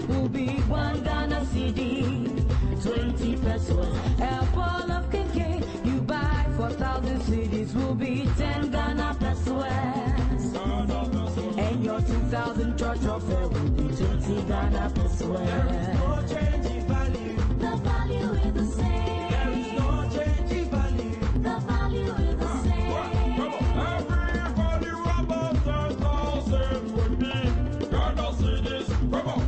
Will be 1 Ghana CD, 20 pesos. A ball of cake you buy 4,000 CDs will be 10 Ghana pesos. And your 2,000 church offer will be 20 Ghana pesos. There is no change in value. The value is the same. There is no change in value. The value is the same. Every value above 10,000 would be Ghana CDs. Come on.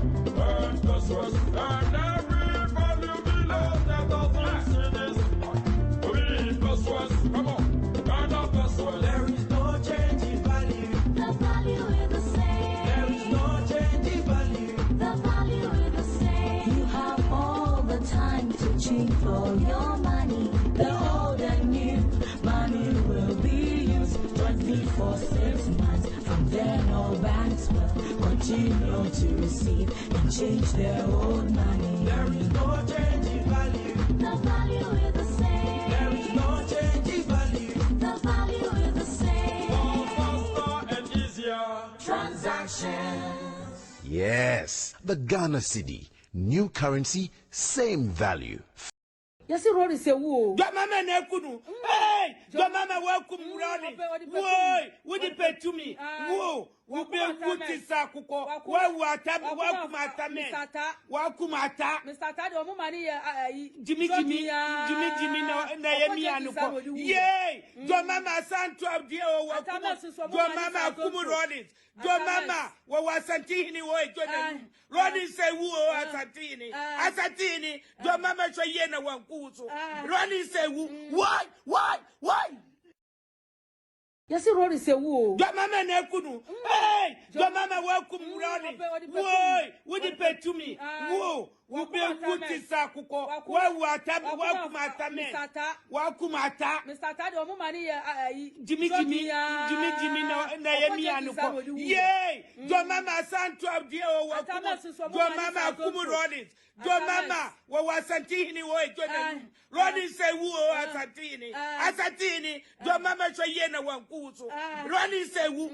And every value below 10,000 CDs will be pesos. Come on. Ghana pesos. There is no change in value. The value is the same. There is no change in value. The value is the same. You have all the time to cheat for your money. The old and new money will be used 24 6 months. From then all banks will continue to receive and change their old money. There is no change in value. The value is the same. There is no change in value. The value is the same. More faster and easier transactions. Yes, the Ghana cedi, new currency, same value. Yes, Rory say woo. Mama Nekunu. Hey, Mama welcome Ronnie. Whoa, would you pay to me? Whoa, we be good to Sakuko. Welcome Ata. Mr. Tado, money, Jimmy, Naomi, yay, Mama Santo of Dio, Mama Kumuronis. Mama, what was Santini? Ronnie say woo, Asatini, Mama Chayena one kuso. Ronnie say woo, why? Yes, Rory say woo. Mama Nekunu. Hey, Mama welcome Ronnie. Whoa, would you pay to me? Whoa, we be good to Sakuko. Welcome Ata. Mr. Tado, money, Jimmy, Naomi, yay, Mama Santo of Dio, Mama Kumuronis. Mama, what was Santini? Ronnie say woo, Asatini, Mama Chayena one kuso. Ronnie say woo,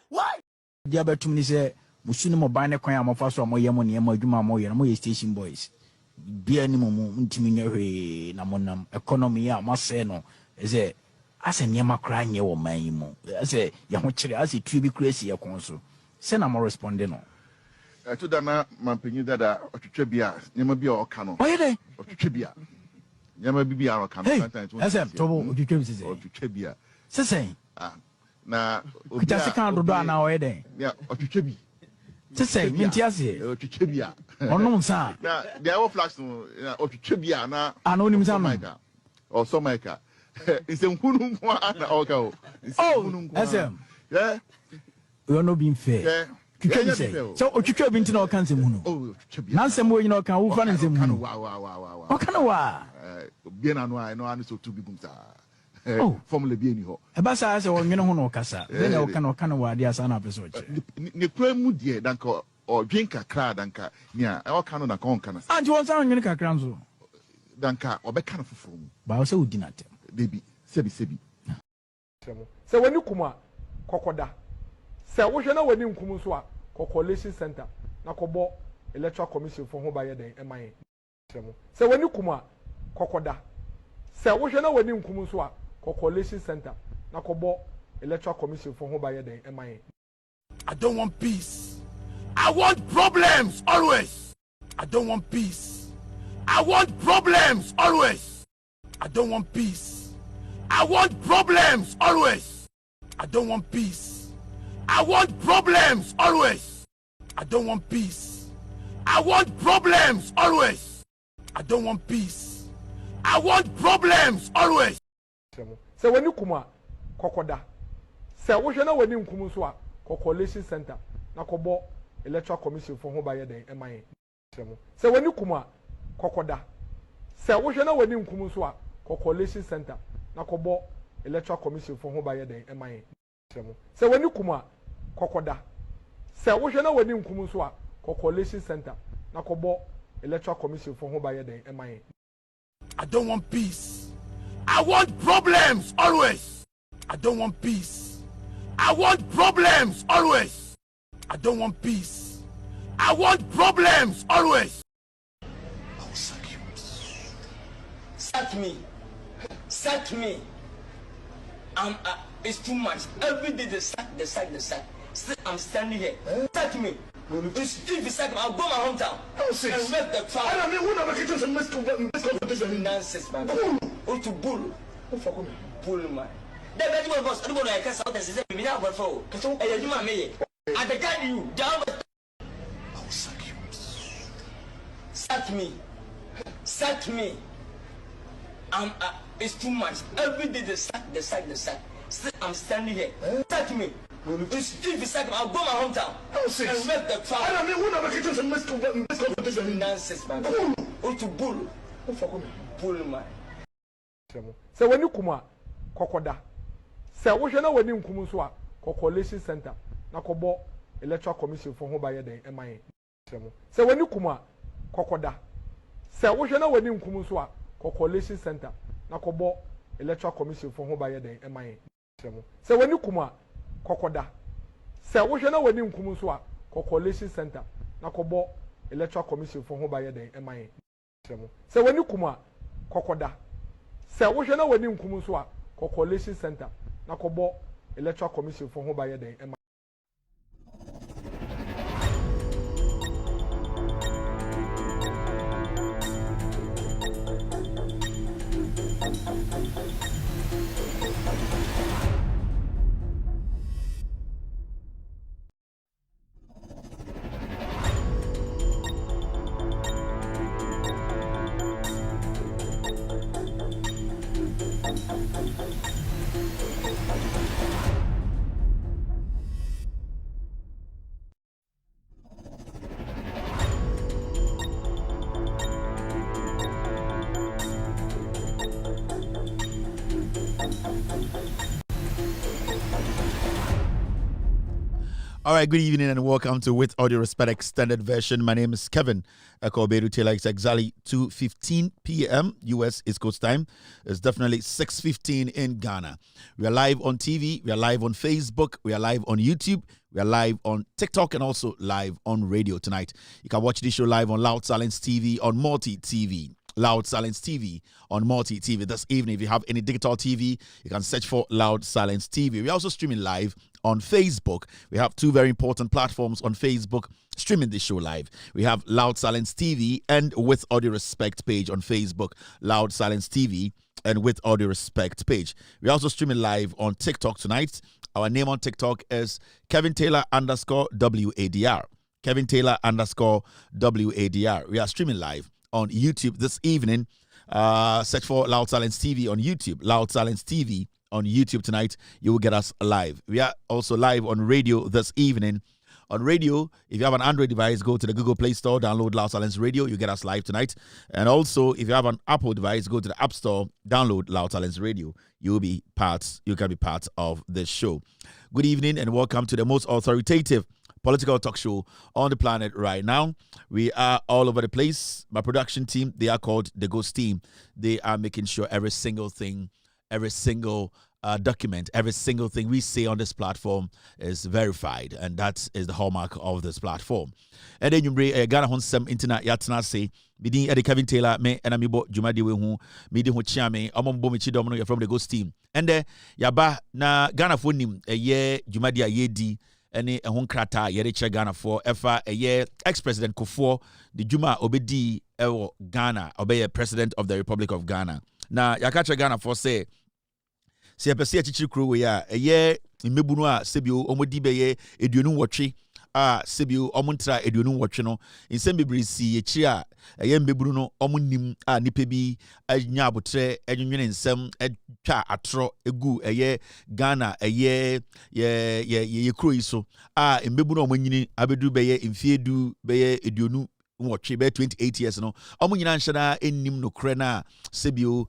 why? Diabe tumni se musuni mo bane kwan amofa so mo yemo ne mo adwuma mo yeno mo ye station boys bia ni mo ntimi nyahwe na monam economy a mo se no eze ase ne ma kra nye wo man yi mo ase ye ho kire ase tubi crazy ye kon so se na mo responde no to dana mampenyu dada otwetwe bia nyema bia oka no oyede otwetwe bia nyema bia oka no sometimes ase tobo otwetwe bi se otwetwe bia se na kitase kan dodo ana oyede ya otwetwe bi se mintiase otwetwe bia ono nsa na dia wo flash no otwetwe bia na ana onim sa no o so maika ise nkunu nko ana oka o ise nkunu nko asem we are not being fair twitwa say so otwitwa bi ntina o kan sem hu no na nsem wo nyina o kan wo fa na nsem hu no o kan wa bia na no ai no anu so tu bi gum sa formula bi ni ho e ba sa se wo nwene ho no kasa then o kan wa dia sa na peso che ne kura mu die danka o dwen kakra danka nya e o kan no danka on kan sa anti won sa nwene kakra nso danka o be kan foforo mu ba o se odi na tem debi sebi se wani kuma kokoda se wo hwe na wani nkum so a Coalition Center na kobo electoral commission for ho ba ye den eman se wani kuma kokoda se wo hwe na wani nkum so a Coalition Center na kobo electoral commission for ho ba ye den eman I don't want peace. I want problems always. I don't want peace. I want problems always. I don't want peace. I want problems always. I don't want peace. I want problems always. I don't want peace. I want problems always. I don't want peace. I want problems always. Se wani kuma kokoda se wo hwe na wani nkum so a Coalition Center na kobo electoral commission for ho ba ye den eman se wani kuma kokoda se wo hwe na wani nkum so a Coalition Center na kobo electoral commission for ho ba ye den eman se wani kuma kokoda sɛ wohwɛ na wani nkum so a coalition center na kɔbɔ electoral commission for ho ba yɛ den ɛma yɛn. I don't want peace. I want problems always. I don't want peace. I want problems always. I don't want peace. I want problems always. I will sack you. Sack me. Sack me. It's too much. Every day they sack. Still, I'm standing here. Sack me. If you sack me, I'll go my hometown. And make the trial. I mean, who never gets a misconception? Nonsense, man. Bull. To bull. Bull, man. The very one boss, I don't want to cast out and say, "Me now, but for and you, my me." And the guy you down. I will sack you. Sack me. Sack me. It's too much. Every day they sack. Still, I'm standing here. Sack me. If you sack me, I'll go my hometown. And make the trial. I mean, who never gets a misconception? Nonsense, man. To bull. Bull, man. sɛ wani kuma kɔkɔda sɛ wohwɛ na wani nkum so a coalition center na kɔbɔ electoral commission for ho ba yɛ den ɛma yɛn. sɛ wani kuma kɔkɔda sɛ wohwɛ na wani nkum so a coalition center na kɔbɔ electoral commission for ho ba yɛ den ɛma yɛn. sɛ wani kuma kɔkɔda sɛ wohwɛ na wani nkum so a coalition center na kɔbɔ electoral commission for ho ba yɛ den ɛma yɛn. sɛ wani kuma kɔkɔda sɛ wohwɛ na wani nkum so a coalition center na kɔbɔ electoral commission for ho ba yɛ den ɛma. All right, good evening and welcome to With Audio Respect Extended Version. My name is Kevin Ekobedu Taylor. It's exactly 2:15 p.m. U.S. East Coast time. It's definitely 6:15 in Ghana. We are live on TV. We are live on Facebook. We are live on YouTube. We are live on TikTok and also live on radio tonight. You can watch this show live on Loud Silence TV, on Multi TV. Loud Silence TV on Multi TV this evening. If you have any digital TV, you can search for Loud Silence TV. We're also streaming live on Facebook. We have two very important platforms on Facebook streaming this show live. We have Loud Silence TV and With Audio Respect page on Facebook. Loud Silence TV and With Audio Respect page. We're also streaming live on TikTok tonight. Our name on TikTok is Kevin Taylor _WADR. Kevin Taylor _WADR. We are streaming live on YouTube this evening. Search for Loud Silence TV on YouTube. Loud Silence TV on YouTube tonight. You will get us live. We are also live on radio this evening. On radio, if you have an Android device, go to the Google Play Store, download Loud Silence Radio. You get us live tonight. And also, if you have an Apple device, go to the App Store, download Loud Silence Radio. You can be part of this show. Good evening and welcome to the most authoritative political talk show on the planet right now. We are all over the place. My production team, they are called the Ghost Team. They are making sure every single thing, every single document, every single thing we say on this platform is verified, and that is the hallmark of this platform. And then you bring Ghana Honsem Internet Yatna say, Bidin Eddie Kevin Taylor, me and Amibo Jumadi Wehu, Midi Huchiame, Amombo Michidomino from the Ghost Team. And then Yaba na Ghana Funim, a year Jumadia Yedi. Any a hon krata yere che Ghana for efa a year ex-president Kufour the Juma obedi ewo Ghana obey president of the Republic of Ghana. Na yakache Ghana for say pese chichi crew we a year imebunu a sebio omodi beye eduonu wotwe a sebio omuntra eduonu wotwe no insem bebre si echi a ye mbeburu no omunim a nipa bi anya abotre enwene nsem atwa atro egu eye Ghana eye ye kro iso a mbeburu no omanyini abedu beye mfiedu beye eduonu watch be 28 years no omunyina nhana ennim no kre na sebio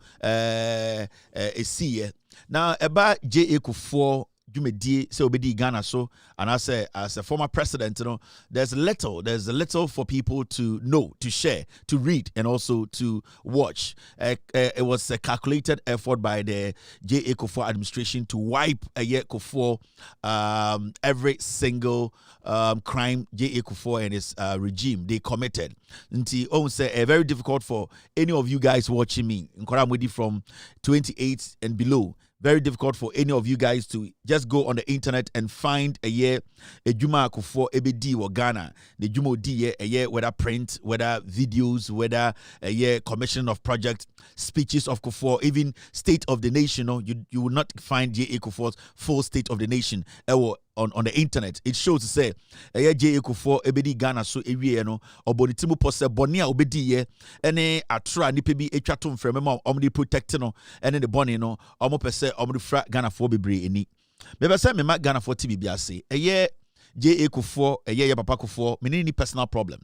esiye na eba J.A Kufour dwumedie say obedi Ghana so, and I say as a former president, there's a little for people to know, to share, to read, and also to watch. It was a calculated effort by the J.A Kufour administration to wipe J.A Kufour every single crime J.A Kufour and his regime they committed. Until say very difficult for any of you guys watching me from 28 and below. Very difficult for any of you guys to just go on the internet and find a year J.A Kufour ebedi or Ghana. The Jumo D a year whether print, whether videos, whether a year commission of projects, speeches of Kufour, even State of the Nation. You will not find J.A Kufour's full State of the Nation on the internet. It shows to say J.A Kufour ebedi Ghana so ewie no obonitimu pose boni a obedi ye ene atra nipa bi etwato mfreme ma omde protect no ene the boni no omo pese omde fra Ghana for bebre eni mebe se me ma Ghana for ti bibia se J.A Kufour ye papa Kufour me ni personal problem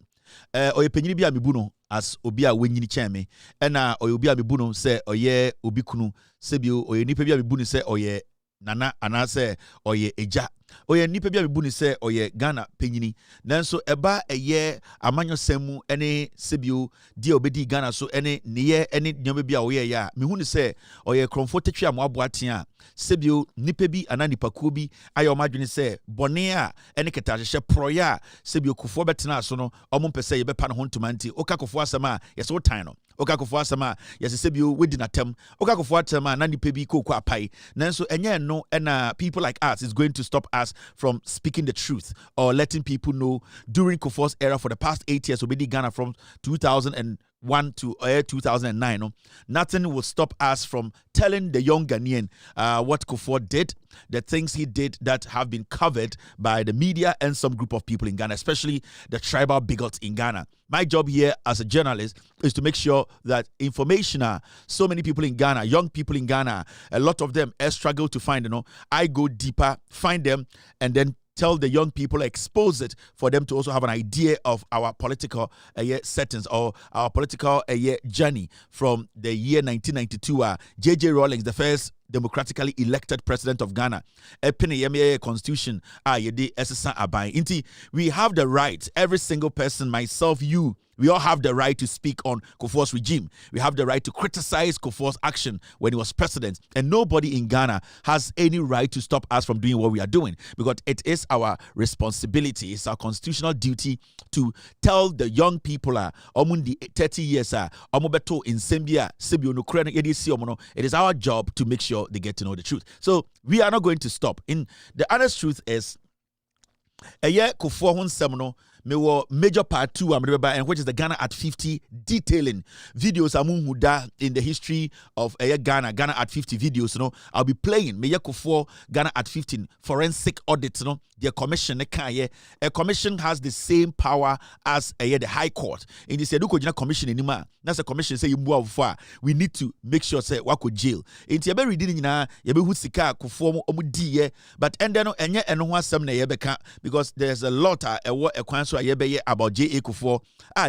oye penyini bi a mebu no as obi a wenyini chen me ena oye obi a mebu no se oye obi kunu se bi oye nipa bi a mebu no se oye nana anase oye eja oye nipa bi a mebu ni se oye Ghana penyini nanso eba eye amanyo semu ene sebio dia obedi Ghana so ene niye ene nyoma bi a oye ya mehu ni se oye kromfo tetwe amoabo atea sebio nipa bi ana nipakuo bi aye omadwene se bone a ene ketahye proya sebio Kufour betena so no omompese ye bepa no hontoma nti oka Kufour asema yese wotan no oka Kufour asema yese sebio wedi natem oka Kufour atema na nipa bi kokwa apai nanso enye no ena people like us is going to stop us from speaking the truth or letting people know during Kufour's era for the past 8 years obedi Ghana from 2001 to 2009 nothing will stop us from telling the young Ghanaian what Kufour did, the things he did that have been covered by the media and some group of people in Ghana, especially the tribal bigots in Ghana. My job here as a journalist is to make sure that information so many people in Ghana, young people in Ghana, a lot of them struggle to find, I go deeper, find them, and then tell the young people, expose it for them to also have an idea of our political settings or our political journey from the year 1992. J.J. Rawlings, the first democratically elected president of Ghana, constitution, we have the right, every single person, myself, you, we all have the right to speak on Kufour's regime. We have the right to criticize Kufour's action when he was president. And nobody in Ghana has any right to stop us from doing what we are doing, because it is our responsibility, it's our constitutional duty to tell the young people, omundi 30 years, omobeto in Sembia, it is our job to make sure they get to know the truth. So we are not going to stop. In the honest truth is, Kufour hun semono me wo major part 2 and which is the Ghana at 50 detailing videos amunhuda in the history of Ghana at 50 videos. I'll be playing me Kufour Ghana at 15 forensic audit. The commission a commission has the same power as the High Court. In this commission anymore. That's a commission say you move far. We need to make sure say wako jail. In the reading na yabe sika Kufour omudi but endeno enye eno ho asem na yebeka because there's a lot so about J.A Kufour.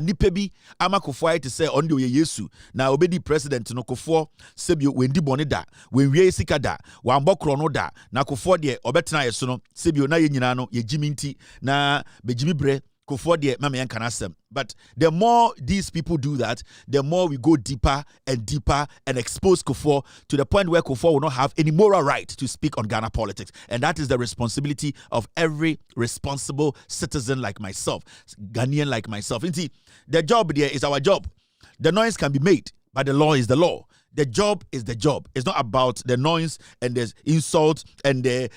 Nipa bi ama Kufour to say on the Yesu. Na obedi president no Kufour sebio wendi bone da. When we sika da, wambo krono da. Na Kufour de obetena yeso no sebio na ye nyina no ye jiminti na bejimi bre Kufour de mama yan kanasem. But the more these people do that, the more we go deeper and deeper and expose Kufour to the point where Kufour will not have any moral right to speak on Ghana politics. And that is the responsibility of every responsible citizen like myself, Ghanaian like myself. Indeed, the job there is our job. The noise can be made, but the law is the law. The job is the job. It's not about the noise and the insult and the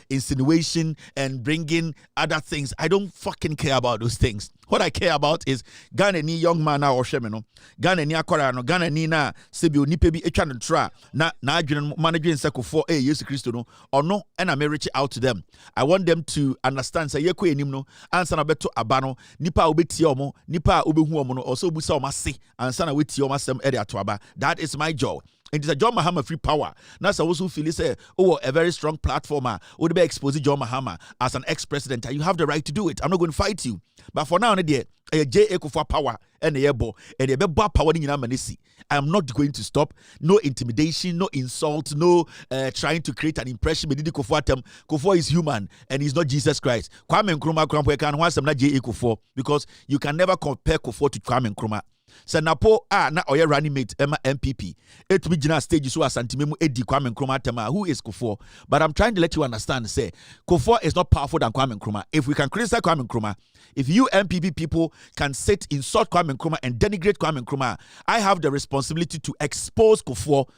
insinuation and bringing other things. I don't fucking care about those things. What I care about is Ghana ni young man na oshemeno. Ghana ni akora no. Ghana ni na sebio ni pebi etwa no tra na adwene managing Kufour Yesu Kristo no ono and I may reach out to them. I want them to understand say yeko enim no ansa na beto abano nipa obetie omo nipa obehu omo no also busa omo ase ansa na wetie omo asem ede ato aba. That is is my job. It is a John Mahama free power. Now, so also feel say, oh, a very strong platformer would be exposing John Mahama as an ex-president. You have the right to do it. I'm not going to fight you. But for now, J.A Kufour power and the airbo and the power in Yamanisi. I am not going to stop. No intimidation, no insult, no trying to create an impression. Kufour is human and he's not Jesus Christ. Kwame Nkrumah can want some J.A Kufour because you can never compare Kufour to Kwame Nkrumah. Senapo na oye running mate Emma MPP. It be jina stage so asantimemu edi Kwame Nkrumah tema. Who is Kufour? But I'm trying to let you understand. Say Kufour is not powerful than Kwame Nkrumah. If we can criticize Kwame Nkrumah, if you MPP people can insult Kwame Nkrumah and denigrate Kwame Nkrumah, I have the responsibility to expose Kufour.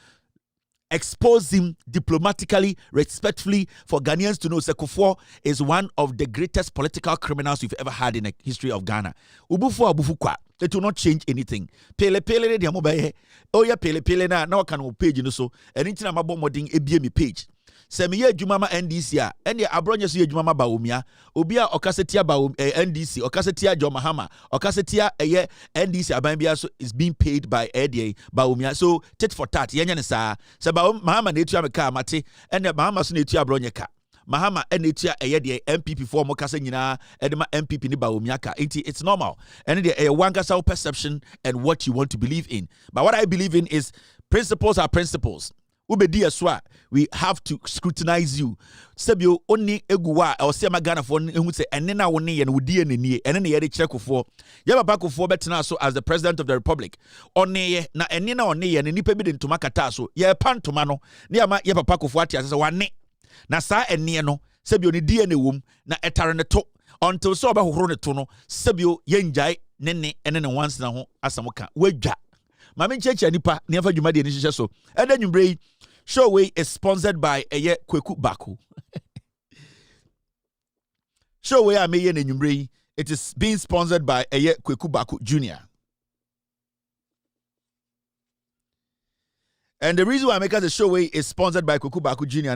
Expose him diplomatically, respectfully, for Ghanaians to know that Kufour is one of the greatest political criminals we've ever had in the history of Ghana. Ubufu kwa. It will not change anything. Pele de amobaye. Oh yeah, pele na can page no so. And into na mabo moding ebie page. Semiye jumama NDC a ene abronye so ye jumama baomia obia okasetia ba NDC okasetia John Mahama okasetia eye NDC aban bia so is being paid by ADA baomia so tit for tat yenye ne saa se ba Mahama na etua meka amate ene Mahama so na etua abronye ka Mahama ene etua eye de MPP for mo kasa nyina edema MPP ni baomia ka it's normal and the one perception and what you want to believe in, but what I believe in is principles are principles. We have to scrutinize you. Sebio oni eguwa or sema Ghana for who say and na woni and wudi and then the check for Yaba Kufour betena so as the president of the republic. Oni na enina oni and nipa bi to makata so ye pantomano near my Yaba Kufour as one na sa enie no sebio ni die wom na etare ne to until so ba hohoro ne to no sebio yenjai nene ene once na ho asamoka wadwa Mami Checha nipa never you made any so. And then you bring Showway is sponsored by J.A Kufour. Showway I may and you bring it is being sponsored by J.A Kufour Jr. And the reason why I make the Showway is sponsored by Kufour Jr.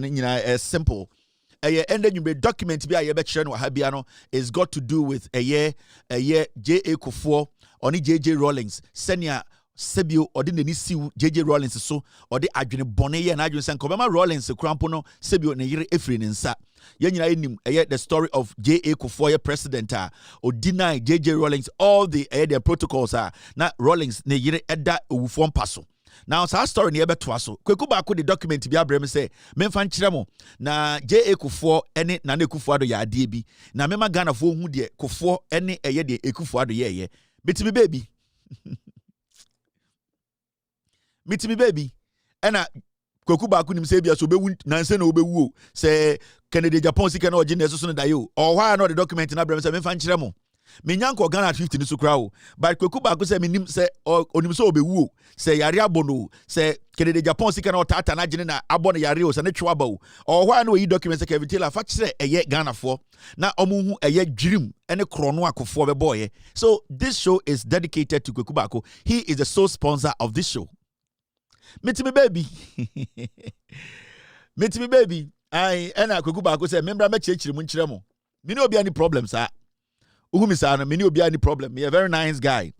is simple. And then you may document be a Habiano is got to do with J.A Kufour or J.J. Rawlings senior Sebio or the Nisi J.J. Rawlings so or the Adrian Bonnet and Adrian Sankobama Rawlings Crampono Sebio Neyre Efrin and Sa. Yenina the story of J.A Kufour president or deny J.J. Rawlings all the protocols are not Rawlings Neyre Edda Ufon Paso. Now, so our story near Betwaso. Kwekuba the document be abrem say, Memfan Chiramo, na J.A Kufour, any Nane Kufour ya DB, na Mema Ghana for who de Kufour, any a ye Kufour ye. Bitimi baby. Mitimi baby. Ena Kwekuba kunim say bia so be nanse na obewu say Kennedy Japan sika na ogine so no dayo. Or why not the document na abrem say Memfan Chiramo. Menyanko Ghana 50 ni so krawo but Kwekuba say minim say onim so obewu say yare abono say Kennedy Japan sika na otata na gine na abono yare o say ne twaba o or why no yi document say Kevitela fa kire eye Ghana for na omuhu eye dwirim ene krono Kufour be boy. So this show is dedicated to Kwekuba. He is the sole sponsor of this show. Mitimi baby. Mitimi baby. I ena Kwekuba say membra me chechiri mu nchire mo. Me no be any problems ah. Me no be any problem. Me a very nice guy.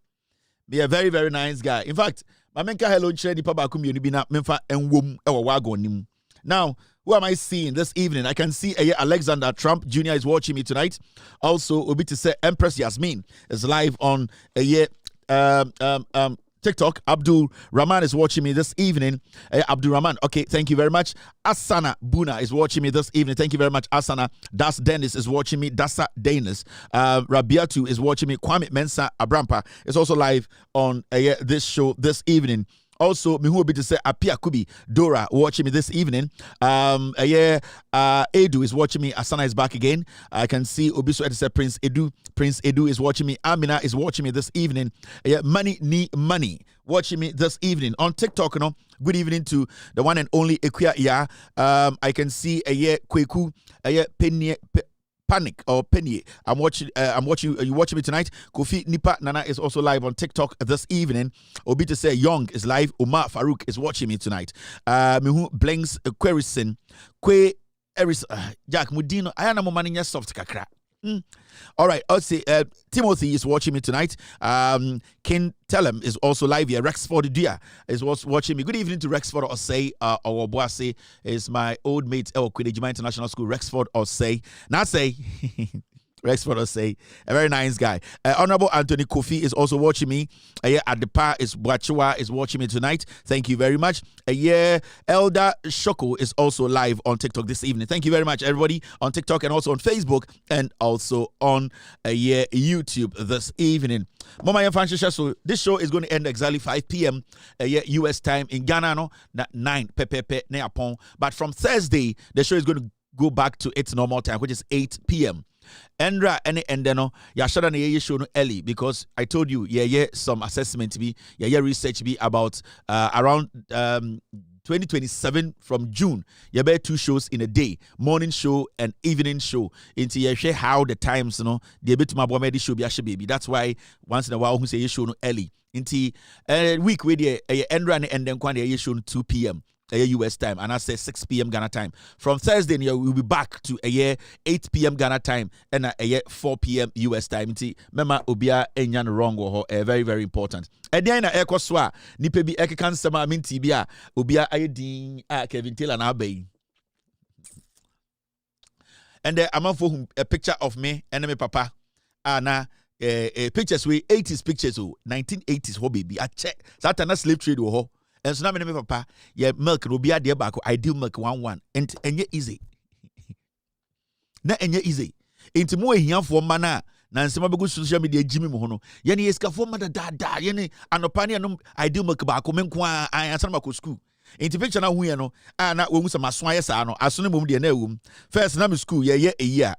Me a very, very nice guy. In fact, my menka hello chere nipa ba kum yenu bi na memfa enwom e wo wagon nim. Now, who am I seeing this evening? I can see Alexander Trump Jr. is watching me tonight. Also, Obi to say Empress Yasmin is live on TikTok. Abdul Rahman is watching me this evening. Abdul Rahman, okay, thank you very much. Asana Buna is watching me this evening. Thank you very much, Asana. Das Dennis is watching me. Dasa Danis. Rabiatu is watching me. Kwame Mensa Abrampa is also live on this show this evening. Also, me who will be to say Apia Kubi Dora watching me this evening. Edu is watching me. Asana is back again. I can see Obiso Edisa Prince Edu is watching me. Amina is watching me this evening. Money Ni Money watching me this evening on TikTok. You know, good evening to the one and only Equia. I can see Kweku Penny. Panic or Penny. I'm watching. You watching me tonight. Kofi Nipa Nana is also live on TikTok this evening. Obi to say Young is live. Umar Farouk is watching me tonight. Mihu Blanks Querison Jack Mudino. I am a man soft kakra. All right. I'll say Timothy is watching me tonight. Ken Tellem is also live here. Rexford Dia is watching me. Good evening to Rexford Osei Owoboase is my old mate El Kwedejima International School. Rexford Osei. Now say Rexford Osei, a very nice guy. Honorable Anthony Kofi is also watching me. Adepa is Bwachiwa is watching me tonight. Thank you very much. Elder Shoko is also live on TikTok this evening. Thank you very much, everybody, on TikTok and also on Facebook and also on YouTube this evening. Mama Yamfanshisha, so this show is going to end exactly 5 p.m. US time in Ghana, no? 9 pepepe neapon. But from Thursday, the show is going to go back to its normal time, which is 8 p.m. Endra any endeno ya shada na ye show no early because I told you some assessment be research be about around 2027 from June. You bear 2 shows in a day, morning show and evening show. Into you share how the times the bit my boy show be baby. That's why once in a while who say you show no early. Into week where the Endra and then you show 2 p.m. US time, and I say 6 p.m. Ghana time. From Thursday, we'll be back to 8 p.m. Ghana time and 4 p.m. US time. Mema obia enyan wrong or very very important. Then na ekoswa nipe bi ekekan sama minti bia obia ayedin Kevin Taylor na bay. And I'm for a picture of me and my papa. Pictures we 80s pictures 1980s ho baby. I check that na slave trade ho. And so now me papa, milk will be at the back. Ideal milk 1 and easy. Na easy. Into more here for mana. Nancy Mabu social media Jimmy Mohono. Yenny is Kafoma da yenny and opinion ideal milk back. Menkwa I answer my school. Into picture now we know. And that woman some swire sano. As soon as we the room. First name school, a year.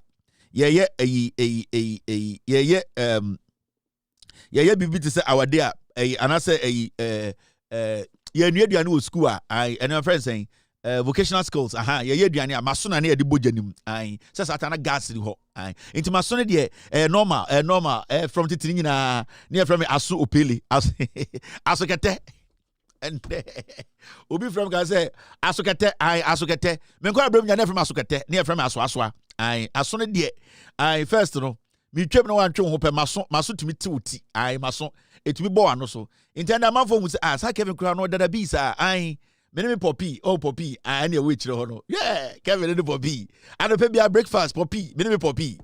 Bibi to say our dear and I say no school and my friend saying vocational skills masona na edibo janim says atana gas ho into masona de normal from titini nyina near from aso opele asokete and obi from ga say asokete me kwa abram nya from asokete near from aso asona de first me twem no wan twe ho pe maso tumi tiwoti maso etumi bo ano so intend am for mu say sa Kevin kura no dada bi sa me poppy and e we chire ho no Kevin the poppy and pe bia breakfast poppy me poppy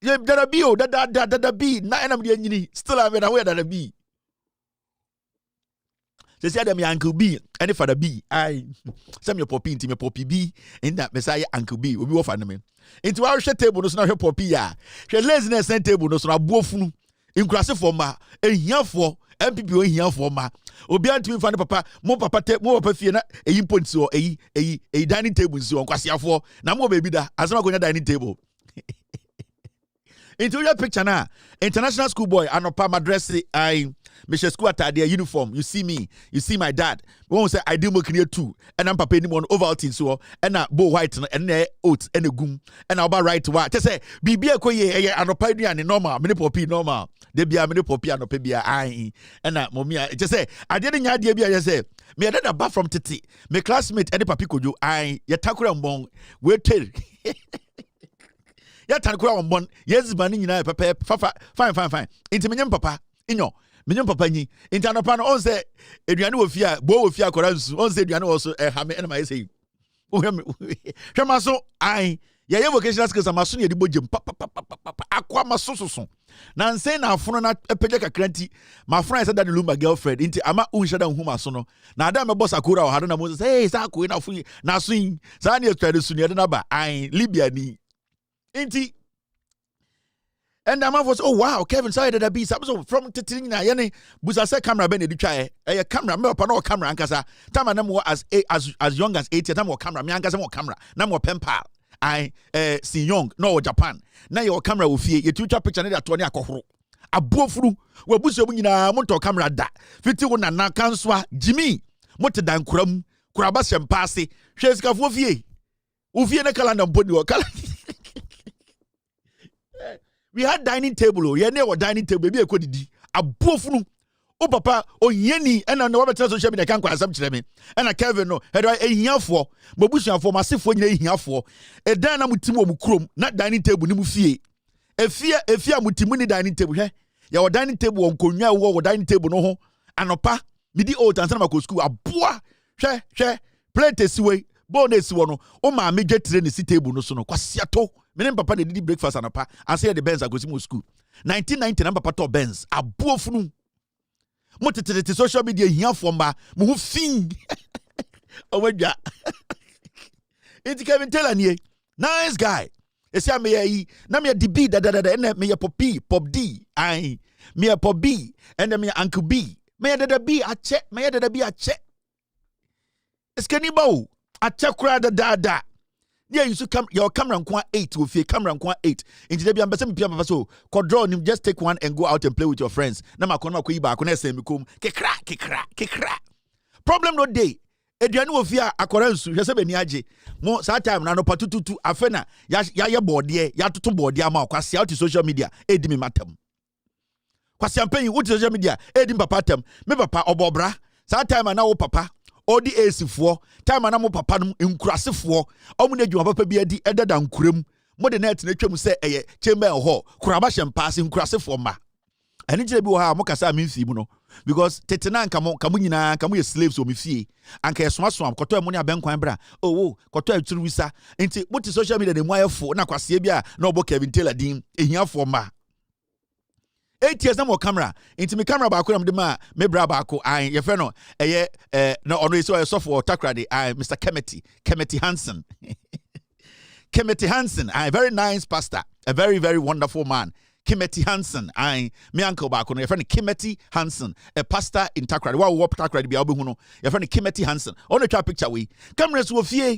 dada bi o dada bi na enam de anyini still am na we dada bi they say them uncle B and father B some your poppy into me poppy B in that messiah uncle B we be offer me into our table no so na poppy ya she laziness table no so na buofunu inkrase for ma ehia for MPP o ehia for ma obi antimi fa ne papa mo papa fie na point so dining table so kwase for na mo baby da asema go dining table into your picture na international school boy anopa madress Michelle school attire uniform. You see me, you see my dad. We won't say I do work near too, and I'm papa anyone Ovaltine so and bow white and oats and a goom and I'll right to what. Just say be a koye and a pioneer normal, mini poppy normal. They be a mini poppy and a pebia and momia. Just say I didn't idea be I say me I did a bath from Titi. My classmate any papi could you yatakura mbong wait ya tankura mbon yes banning na papa fine intiminium papa inyo Minyon papa nyi intanopa no on say eduane wo fia bo wo fia kora nsu on say eduane wo so ha me na ma say hwema so ye vocational skills amaso ne edibo gem akwa masososo na nsen na afono na epege kakranti ma friend say that lumba girlfriend inti ama unshada nhuma so no na ada me boss akura o hado na mo say hey sa ko na fu na so yin sa na etwade su ne na ba Libya ni inti. And the man was, oh wow, Kevin saw that be so from Titina Yene Busasa camera ben try a camera, no camera and casa. Time and as young as 8 years, more camera, Miangas more camera, no more pen pal. See young, no Japan. Now your camera will fear your two picture at 20 alcohol. A bofru, where Busabina Monto camera da 51 and na Kanswa, Jimmy, Motadan Krum, Krabas and Passy, Sheska Fofie, Ufie Nakalan and Body or color. We had dining table, yeah, never dining table, baby, I could di a bofunu O papa onyeni ena no wabetena social media kan kwa asam kire me. Ena Kevin no hedo ehiafo, mabusuafo masefo nyina ehiafo. Edan na mutimu mu krom na dining table ni mu fie. Efia mutimu ni dining table hwe. Ya wo dining table onkonwa wo dining table no ho. Anopa midi old ansana mako school aboa hwe plate siwe bonus wo no o ma me dwetire ne si table no so no kwasiato me papa na didi breakfast anopa anse the Benz agosi mu school 1990 na papa to Benz aboa funu mo tete social media hiafo mba mo ho fin o wadwa it Kevin Taylor nie nice guy esi me yi na me DB da na me pop D ai me pop B and me uncle B me da B a check me da B a check eskani bawo a check kura da yeah you should come your camera nko 8 with your camera nko 8 inti da bi ambese me pia papa so ko draw nim just take one and go out and play with your friends na makono akoyi ba akona esem kom kekra problem no day eduane wo fia akora nsu hwese bani age mo sa time na no patututu afena ya ye board ya toto board ama kwase out social media edi me matam kwase ampanyi wo social media edi papa tam me papa obobra sa time na wo papa odi esifo time na mo papa no nkurasefo omu na dwuma papa bi adi edada nkurem mo de net na twam se eye chamber ho kuraba hyempase nkurasefo ma ani jire bi wo ha mo kasa amfi mu no because tetena nka nyina nka ye slaves o me fie anka yesomaso am koto emu ne abenkwan bra koto aturu wisa nti mo ti social media de mu ayefo na kwase bia na obo Kevin Taylor din ehiafo ma 8 years na mo camera nti me camera ba ko na me me bra ba ko an ye fe no eye no ono isi o so for takrade Mr. Kemeti Hansen Kemeti Hansen a very nice pastor, a very very wonderful man. Kemeti Hansen, me uncle back on your friend Kemeti Hansen, a pastor in Takrade. Wow, what Takrade be abuno? Your friend Kemeti Hansen. On the picture we cameras will fear.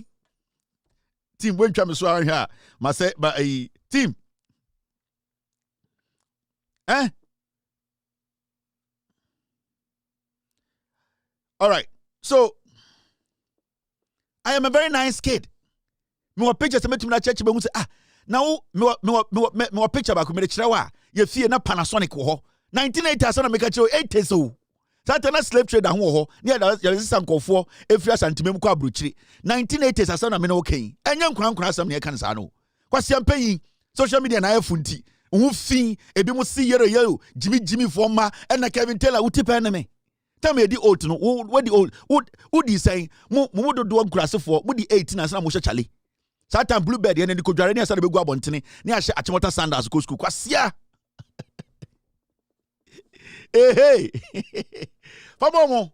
Team when Chamuswa here, must say, but a team. All right, so I am a very nice kid. Me pictures me to church be say now me picture ba ko me kire wa ye fie na Panasonic ho 1980 asana me ka kire 80 so satana slave trade ho ho ne ya sisan kofo efia santimem ko abrochiri 1980 asana me na okay enye nkran asam ne kan sa no kwase ampanyi social media na afunti hu fin ebi mu si yero Jimmy forma and na Kevin Taylor uti pa na me tell me the old no what the old would you say mo do nkurasefo mo di 18 asana mo chale Satan bluebird ene ni kodware ni asa de begu abontene ni ahye achimota sandals ko school kwasia hey Fabomo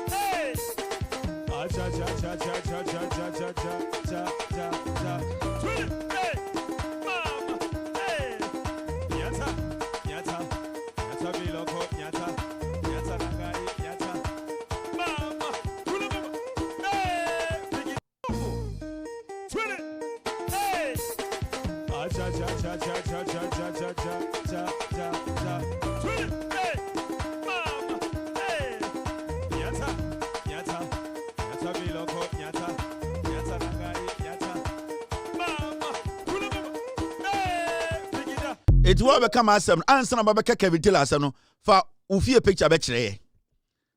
hey cha cha cha cha cha cha cha cha cha cha cha hey mama hey nyata biloko nyata nagai nyata mama cha cha cha cha cha cha cha cha cha cha cha hey mama hey nyata biloko nyata nagai nyata mama hey it will become asem answer na babeka Kevin Taylor asem fa ufie picture be kire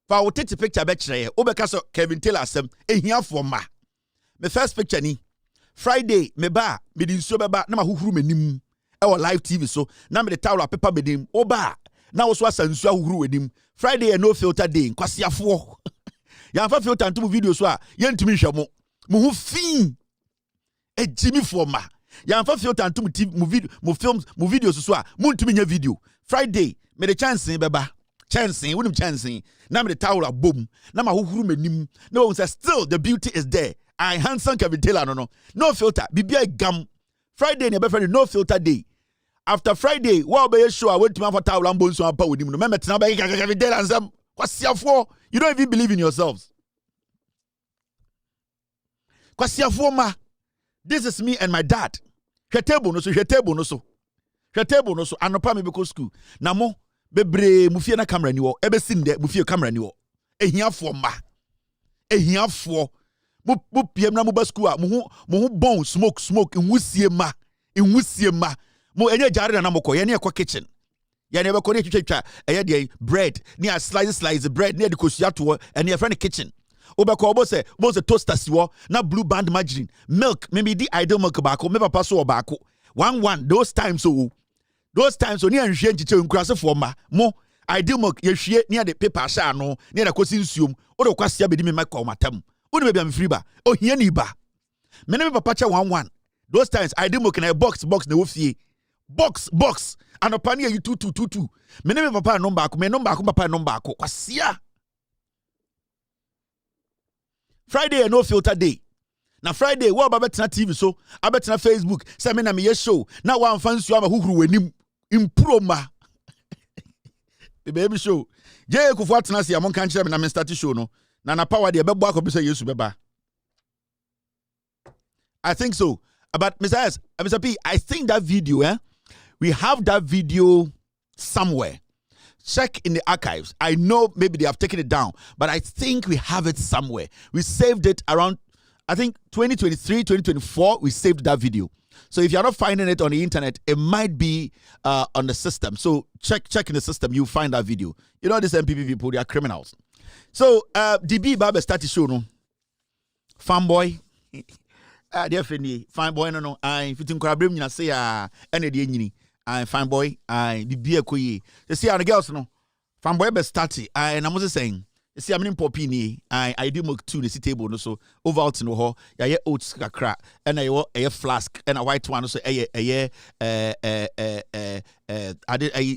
fa wo tete picture be kire wo beka so Kevin Taylor asem ehiafo ma me first picture ni Friday me ba me di nsuo beba na mahuhuru manim e wo live TV so na me de towel paper bedim o ba na wo so asa nsuo ahuhuru wedim Friday e no filter day kwasiafo ya fa filter ntum video so a ye ntumi hwemo mo hu fin e Jimmy forma ya fa filter ntum TV mo video mo films mo videos so a mo ntumi nya video Friday me de chance beba chance wunim chance na me de towel abom na mahuhuru manim na wo say still the beauty is there. I handsome Kevin Taylor no filter bibia gam Friday ne be friend no filter day after Friday what be show I went to man for towel and bones so apa with him no me tena be Kevin Taylor and some kwasiafo you don't even believe in yourselves kwasiafo ma this is me and my dad hwetable no so anopa me be go school na mo bebre mu fie na camera ni wo ebe sin de mu fie camera ni wo ehiafo mu PM na mu ba school a mu bon smoke nwusie ma Mo enye jare na moko ye ne ekwa kitchen. Ye ne be ko ne twetwa eye de bread, ne a slice bread, ne de kosua to and your friend kitchen. Obeko obo se toaster siwo na blue band margarine, milk, maybe the ideal milk baako, me papa so baako. 1 those times so ni anhwe nchiche nkurase for ma mo ideal milk ye hwie ne de paper sha no ne da kosi nsuom o de kwasia bedi me make o matam o de be am free ba o hia ni ba me ne me papa cha 1 those times ideal milk na box na wo fie box anopa ne you 2222 me ne me papa number ako me number ako papa number ako kwasia Friday no filter day. Na Friday wo ba betena TV so abetena Facebook say me na me ye show na wa amfa nsu ama huhuru wanim improma the baby show J.A Kufour atena se amon kan kire me na me start show no na power de bebo akobi say Yesu beba I think so but Mr. P I think that video we have that video somewhere. Check in the archives. I know maybe they have taken it down, but I think we have it somewhere. We saved it around, I think 2023, 2024, we saved that video. So if you're not finding it on the internet, it might be on the system. So check in the system, you'll find that video. You know, these MPP people, they are criminals. So DB Baba started show no. Fanboy. Definitely. Fanboy no. I fit in Krabrim na say any day nyini. I fanboy. I DB ekoyi. You see the girls no. Fanboy be started. I was saying. You see, I'm in Popini. I do milk too. The table no so over out in the hall. Yeah, oats kakra and a flask and a white one. So I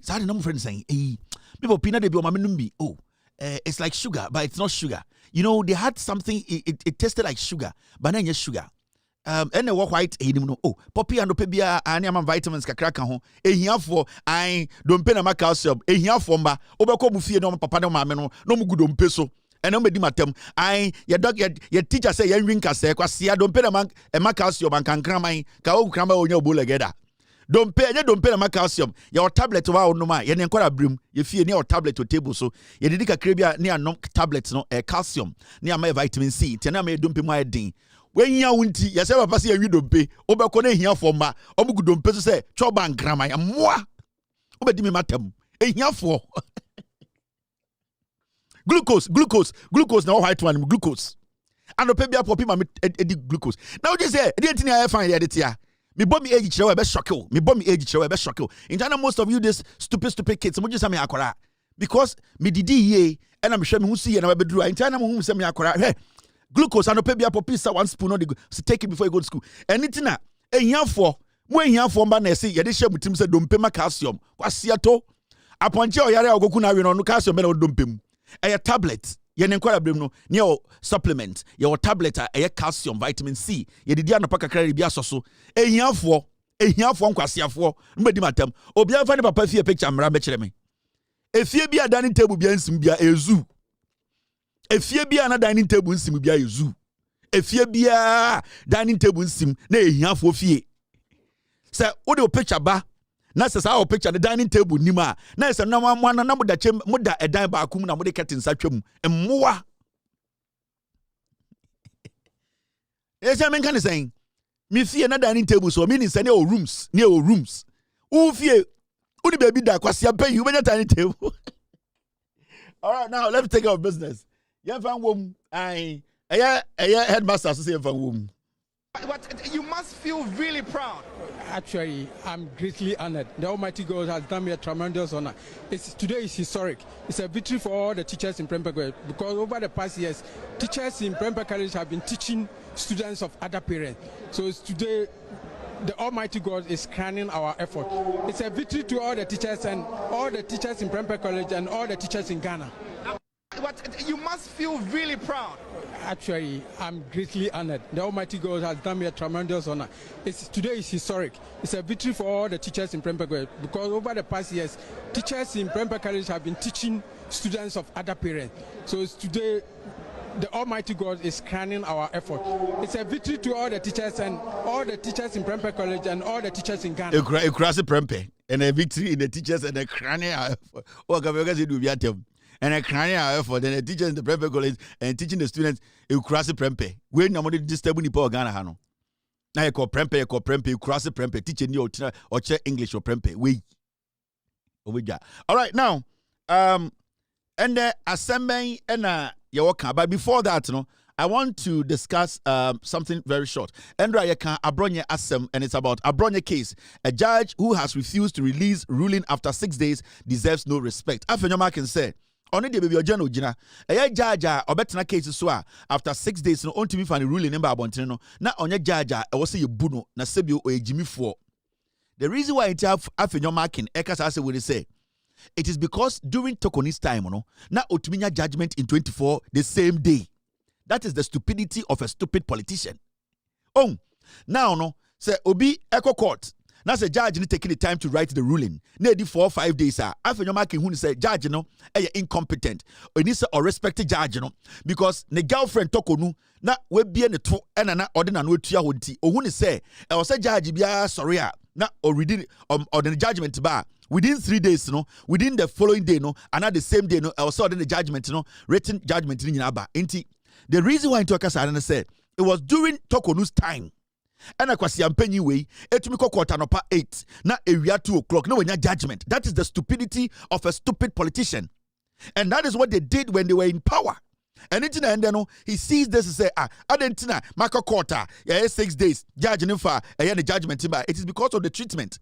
started no friends saying, "Hey, people peanut they be on my numbi. Oh, it's like sugar, but it's not sugar. You know, they had something. It tasted like sugar, but then yes sugar. And the white oh poppy and opebia and am vitamins kakra ka ho ehia for I don't pay na calcium ehia for mba obeko mu fie no papa no maame no mu gudo mpe so eno medi matem I your dog your teacher say yan win kase kwase don't pay na calcium and kan kraman ka o krama onya obo legeda don't pay na calcium your tablet wa no ma ye ne nkora brim ye fie ne your tablet to table so ye didika krebia ne anom tablet no calcium ne am vitamin C te na ma don't pay mo edin when ya wunti ya say papa say you dompe obeko na ehia for ma omugu dompe so say choba ngrama ya moa obedi me matam ehia for glucose na white one glucose and opebia popi ma edi glucose now just say e dey tin ya fine ya dey tia me bomb me age chirewa be shock you me bomb me age chirewa be shock you in China most of you this stupid kids mo just say me akora because me didi ye and am hwe me hu si ye na be duru in China mo hu say me akora he glucose and opebia popi sa 1 spoon on the so take it before you go to school anything na ehia for mo ehia for mba na say ye dey share mutim say dompe ma calcium kwasia to aponche oyare ogoku na we no calcium be na dompe mu a tablet ye ne kwara brem no ne o supplement ye o tablet a calcium vitamin C ye didi anopa kakra bi asoso ehia for nkwasia for mbedi matam obi anfa ne papa fie picture mra be kire me efie bi adani table bi ansim bia ezu efie bia na dining table nsim bia yezu efie bia dining table nsim na ehiafo fie se wo de picture ba na se sa wo picture the dining table nima na se na mo na muda chem muda edan ba akum na mo de curtain sa twam emmoa ese men kan say me fie na dining table so meaning say near rooms wo fie wo de baby da kwase pay you be dining table. All right, now let's take our business. Headmaster but you must feel really proud. Actually, I'm greatly honored. The Almighty God has done me a tremendous honor. Today is historic. It's a victory for all the teachers in Prempeh College because over the past years, teachers in Prempeh College have been teaching students of other parents. So today, the Almighty God is crowning our effort. It's a victory to all the teachers and all the teachers in Prempeh College and all the teachers in Ghana. But you must feel really proud. Actually, I'm greatly honored. The Almighty God has done me a tremendous honor. Today is historic. It's a victory for all the teachers in Prempeh College because over the past years, teachers in Prempeh College have been teaching students of other parents. So today, the Almighty God is crowning our effort. It's a victory to all the teachers and all the teachers in Prempeh College and all the teachers in Ghana. A cross Prempeh and a victory in the teachers and a crowning our effort. Oh, and a crowning our effort and the teachers in the Prempeh College and teaching the students a cross Prempeh. When nobody disturb ni po Ghana hano. na ye ko prempe cross prempe teacher ni o che English or prempe we obedwa. All right, now and the assembly and your but before that, I want to discuss something very short. Endra yeka Abronye Assem, and it's about Abronye case. A judge who has refused to release ruling after 6 days deserves no respect. Afenyoma can say, only the baby ojano jina. A judge obetna case so after 6 days no on to me find ruling number abontino. Na onye judge was say buno na sebio o Jimmy for. The reason why it have Afenyoma can ekasa say will say it is because during Tokoni's time, na otuminya judgment in 24 the same day. That is the stupidity of a stupid politician. Oh, now say Obi Echo Court. Now say judge need taking the time to write the ruling. Need 4 or 5 days. After your marking who say judge incompetent. Or need say or respected judge because the girlfriend tokonu na we be ne to na ordinary no tua honti. O who say e o say judge bia sorry na or reading or the judgment ba. Within 3 days, within the following day, and the same day, I was the judgment, written judgment in Yaba. The reason why I talk as I said it was during Tokonu's time. And I was penny way, etumiko quarter no pa 8, na area 2 o'clock, no when judgment. That is the stupidity of a stupid politician. And that is what they did when they were in power. And he sees this and say, Adentina, Maka quarter, 6 days, judge Nifa, the judgment. It is because of the treatment.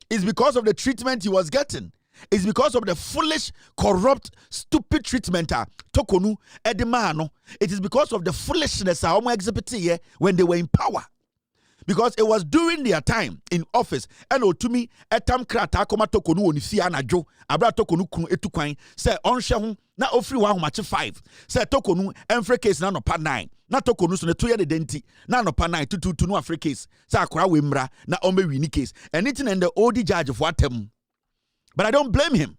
It's because of the treatment he was getting. It's because of the foolish, corrupt, stupid treatment Tokonu Edimano. It is because of the foolishness exhibited when they were in power. Because it was during their time in office. And Otumi etam krata koma Tokonu onifia na jo abra Tokonu kunu etukwan say onshe na ofri wa homache 5 say Tokonu emfre case na no pa 9 na Tokonu so ne to ye de denti na no pa 9 tutu no afre case say akora we mra na ombe wini case anything and the old judge of watem. But I don't blame him.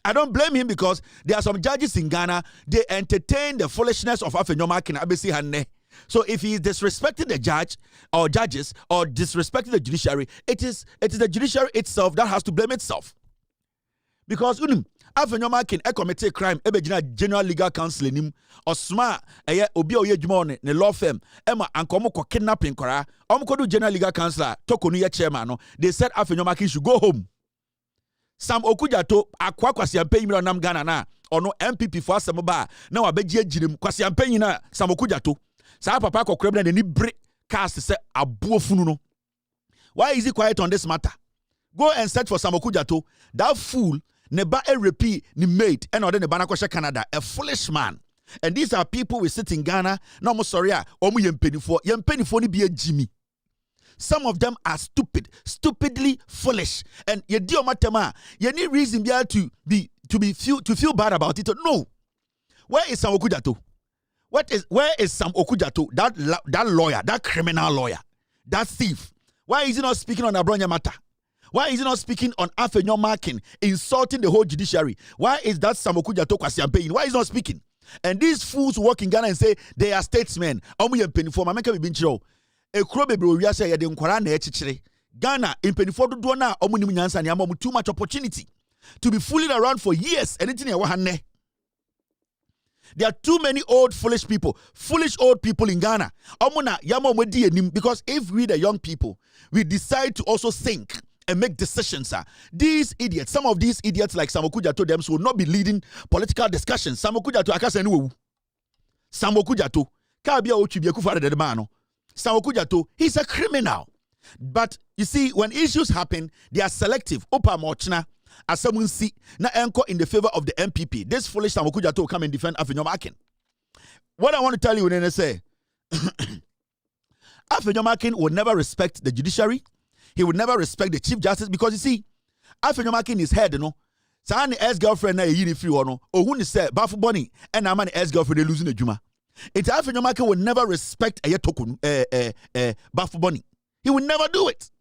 I don't blame him because there are some judges in Ghana, they entertain the foolishness of Afenyoma Kin Abesi Hanne. So if he is disrespecting the judge or judges or disrespecting the judiciary, it is the judiciary itself that has to blame itself. Because Afenyoma Kin commit a crime, General Legal Counsel in him, or smart obi oye jumone ne law firm, Emma and Komoko kidnapping Kora, do General Legal Counsel, Tokonuya chairman, they said Afenyoma Kin should go home. Sam Okujato akwa kwasiampe yimira nam Ghana na ono MPP for asamoba na wabeji agirim kwasiampe yina Sam Okujato sa papa kokrem na ni bre cast say abuofunu no. Why is he quiet on this matter? Go and search for Sam Okujato. That fool neba repeat ni mate and order neba na kwashe Canada, a foolish man. And these are people we sit in Ghana no mo sorry omu yempenifo ni be Jimmy. Some of them are stupidly foolish, and you do matema. You need reason to feel bad about it. No, where is Sam Okujato? Where is Sam Okujato? That lawyer, that criminal lawyer, that thief. Why is he not speaking on Abronya matter? Why is he not speaking on Afenyoma Kin, insulting the whole judiciary? Why is that Sam Okujato kwasiampeyin? Why is he not speaking? And these fools walk in Ghana and say they are statesmen. Ekuro bebre wi ase ye de nkwara na echichire Ghana impenifo dodo na omunim nyansa ne am too much opportunity to be fooling around for years. Anything e wa hanne. There are too many foolish old people in Ghana. Omuna yama omodi enim, because if we the young people we decide to also think and make decisions, these idiots, some of these idiots like Sam Okujato them will not be leading political discussions. Sam Okujato akasa enu. Sam Okujato ka bia o J.A Kufour de man. J.A Kufour, he's a criminal. But you see, when issues happen, they are selective. Opa mochna, as someone see, na enko in the favor of the MPP. This foolish J.A Kufour will come and defend Afenyoma Kin. What I want to tell you when I say, Afenyoma Kin will never respect the judiciary. He would never respect the Chief Justice, because you see, Afenyoma Kin is head, Sani ex-girlfriend na yini free ono. Ohun say Bafu Bonny and Amani ex-girlfriend losing the Juma. It's Afenyoma Kin will never respect a token Bafu Bonny. He will never do it.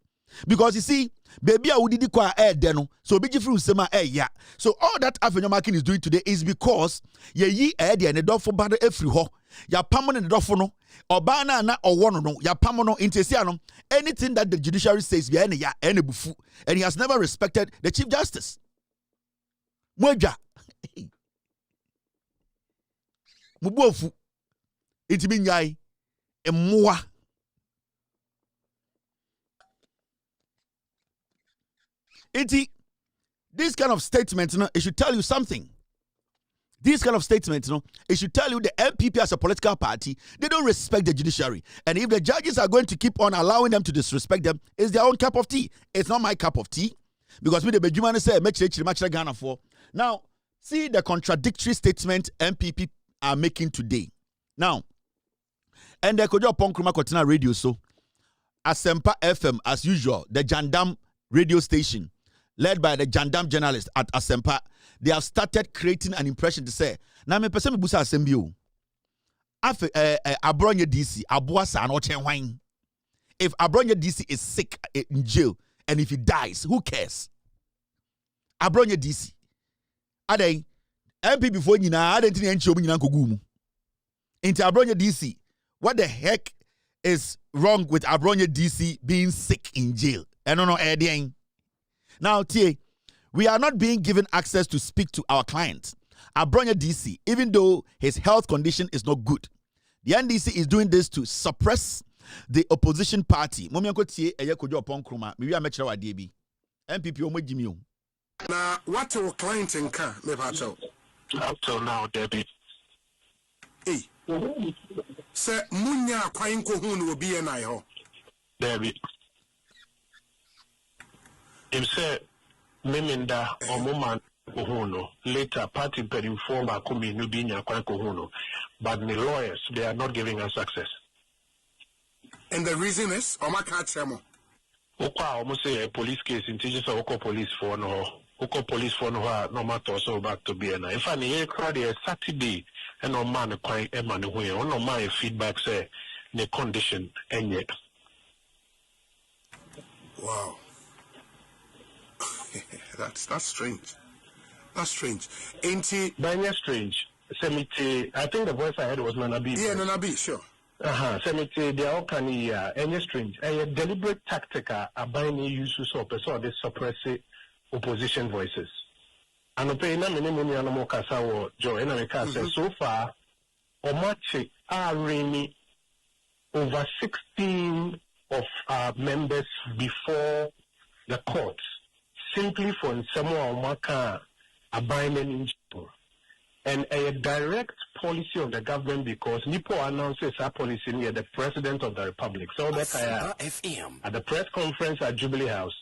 Because you see, baby I would kwa deno. So big free sema ya. So all that Afenyoma Kin is doing today is because ye and the dog for bad every ho. Ya permanent dog for no. Obana na or one no. Ya pamono intesiano. Anything that the judiciary says be any ya any bufu. And he has never respected the Chief Justice. Mweja. Mubofu. Iti binyai. Emwa. This kind of statement, it should tell you something. This kind of statement, it should tell you the MPP as a political party, they don't respect the judiciary. And if the judges are going to keep on allowing them to disrespect them, it's their own cup of tea. It's not my cup of tea. Because me, the Benjamin say, Ghana for. Now, see the contradictory statement MPP are making today. Now, and the Kojo Ponkruma Kotina radio, so Asempa FM, as usual, the Jandam radio station, led by the Jandam journalist at Asempa, they have started creating an impression to say, na me person busa asembio. Afe Abronye DC, Abuasa and Ochen wine. If Abronye DC is sick in jail and if he dies, who cares? Abronye DC. Ade MP before you na ade ntini enchi omu nyina nkogu. Into Abronye DC. What the heck is wrong with Abronye DC being sick in jail? I don't know, now, T.A., we are not being given access to speak to our clients. Abronye DC, even though his health condition is not good, the NDC is doing this to suppress the opposition party. MPP Now, what your client in car, up till now, Debbie. Hey, sir, Munya Quainko Hun will be an eye. Debbie. Him said, Meminda or Moman Kohuno, later party per inform Akumi Nubinya Quankohuno, but the lawyers, they are not giving us access. And the reason is, Omaka Chemo. Oka almost say a police case in teachers of Oko police for no, Oko police for no matter so back to be an. If I need crowd a Saturday and no man quite a man who no my feedback say the condition and yet. Wow. That's strange. That's strange. Ain't he? Banya strange. Semite, I think the voice I heard was Nanabi. Yeah, Nanabi, sure. Semite, they all can hear any strange. A deliberate tactic are buying uses of so they suppress opposition voices. And the pay na many animal casa or Joe and America says so far, Omache are really over 16 of our members before the courts. Simply for someone Maka abandoned and a direct policy of the government because Nipo announces our policy near the President of the Republic. So that at the press conference at Jubilee House,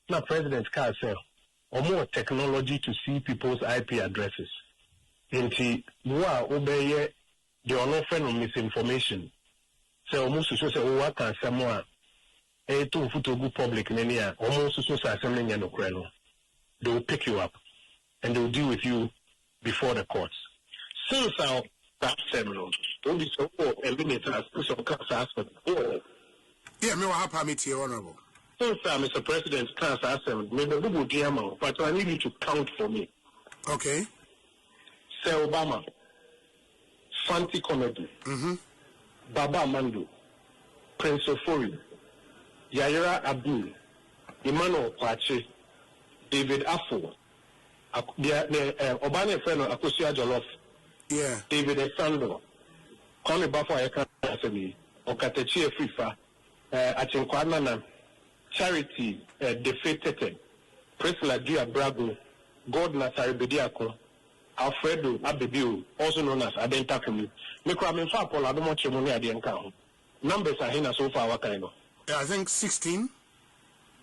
now President Carr said, or more technology to see people's IP addresses. Inti Mua obey the unoffend of misinformation. So almost to say, oh, what can someone a to good public nenia almost so assembling and Ukraine. They will pick you up and they will deal with you before the courts. Since our that seminar, only so eliminators put some class for yeah, me wa permit here, honorable. Since Mr. President class assembly, maybe we will dear man, but I need you to count for me. Okay. Say Obama, Fanti Comedy, Baba Mando, Prince Ofori, Yaira Abdul, Emmanuel Kwache, David Afo, Obama friend of Akosia Jolof, yeah, David Esando, Connie Bafo Eka Asemi, Okatechi Fifa, Achinkwanana, Charity, Defeated, Priscilla Dia Brago, God Nasari Bediako, Alfredo Abebiu, also known as Adenta Kumi. Mikro Fa Paul Adomo Chemoni Adienka. Numbers are here so far, what kind of? I think 16.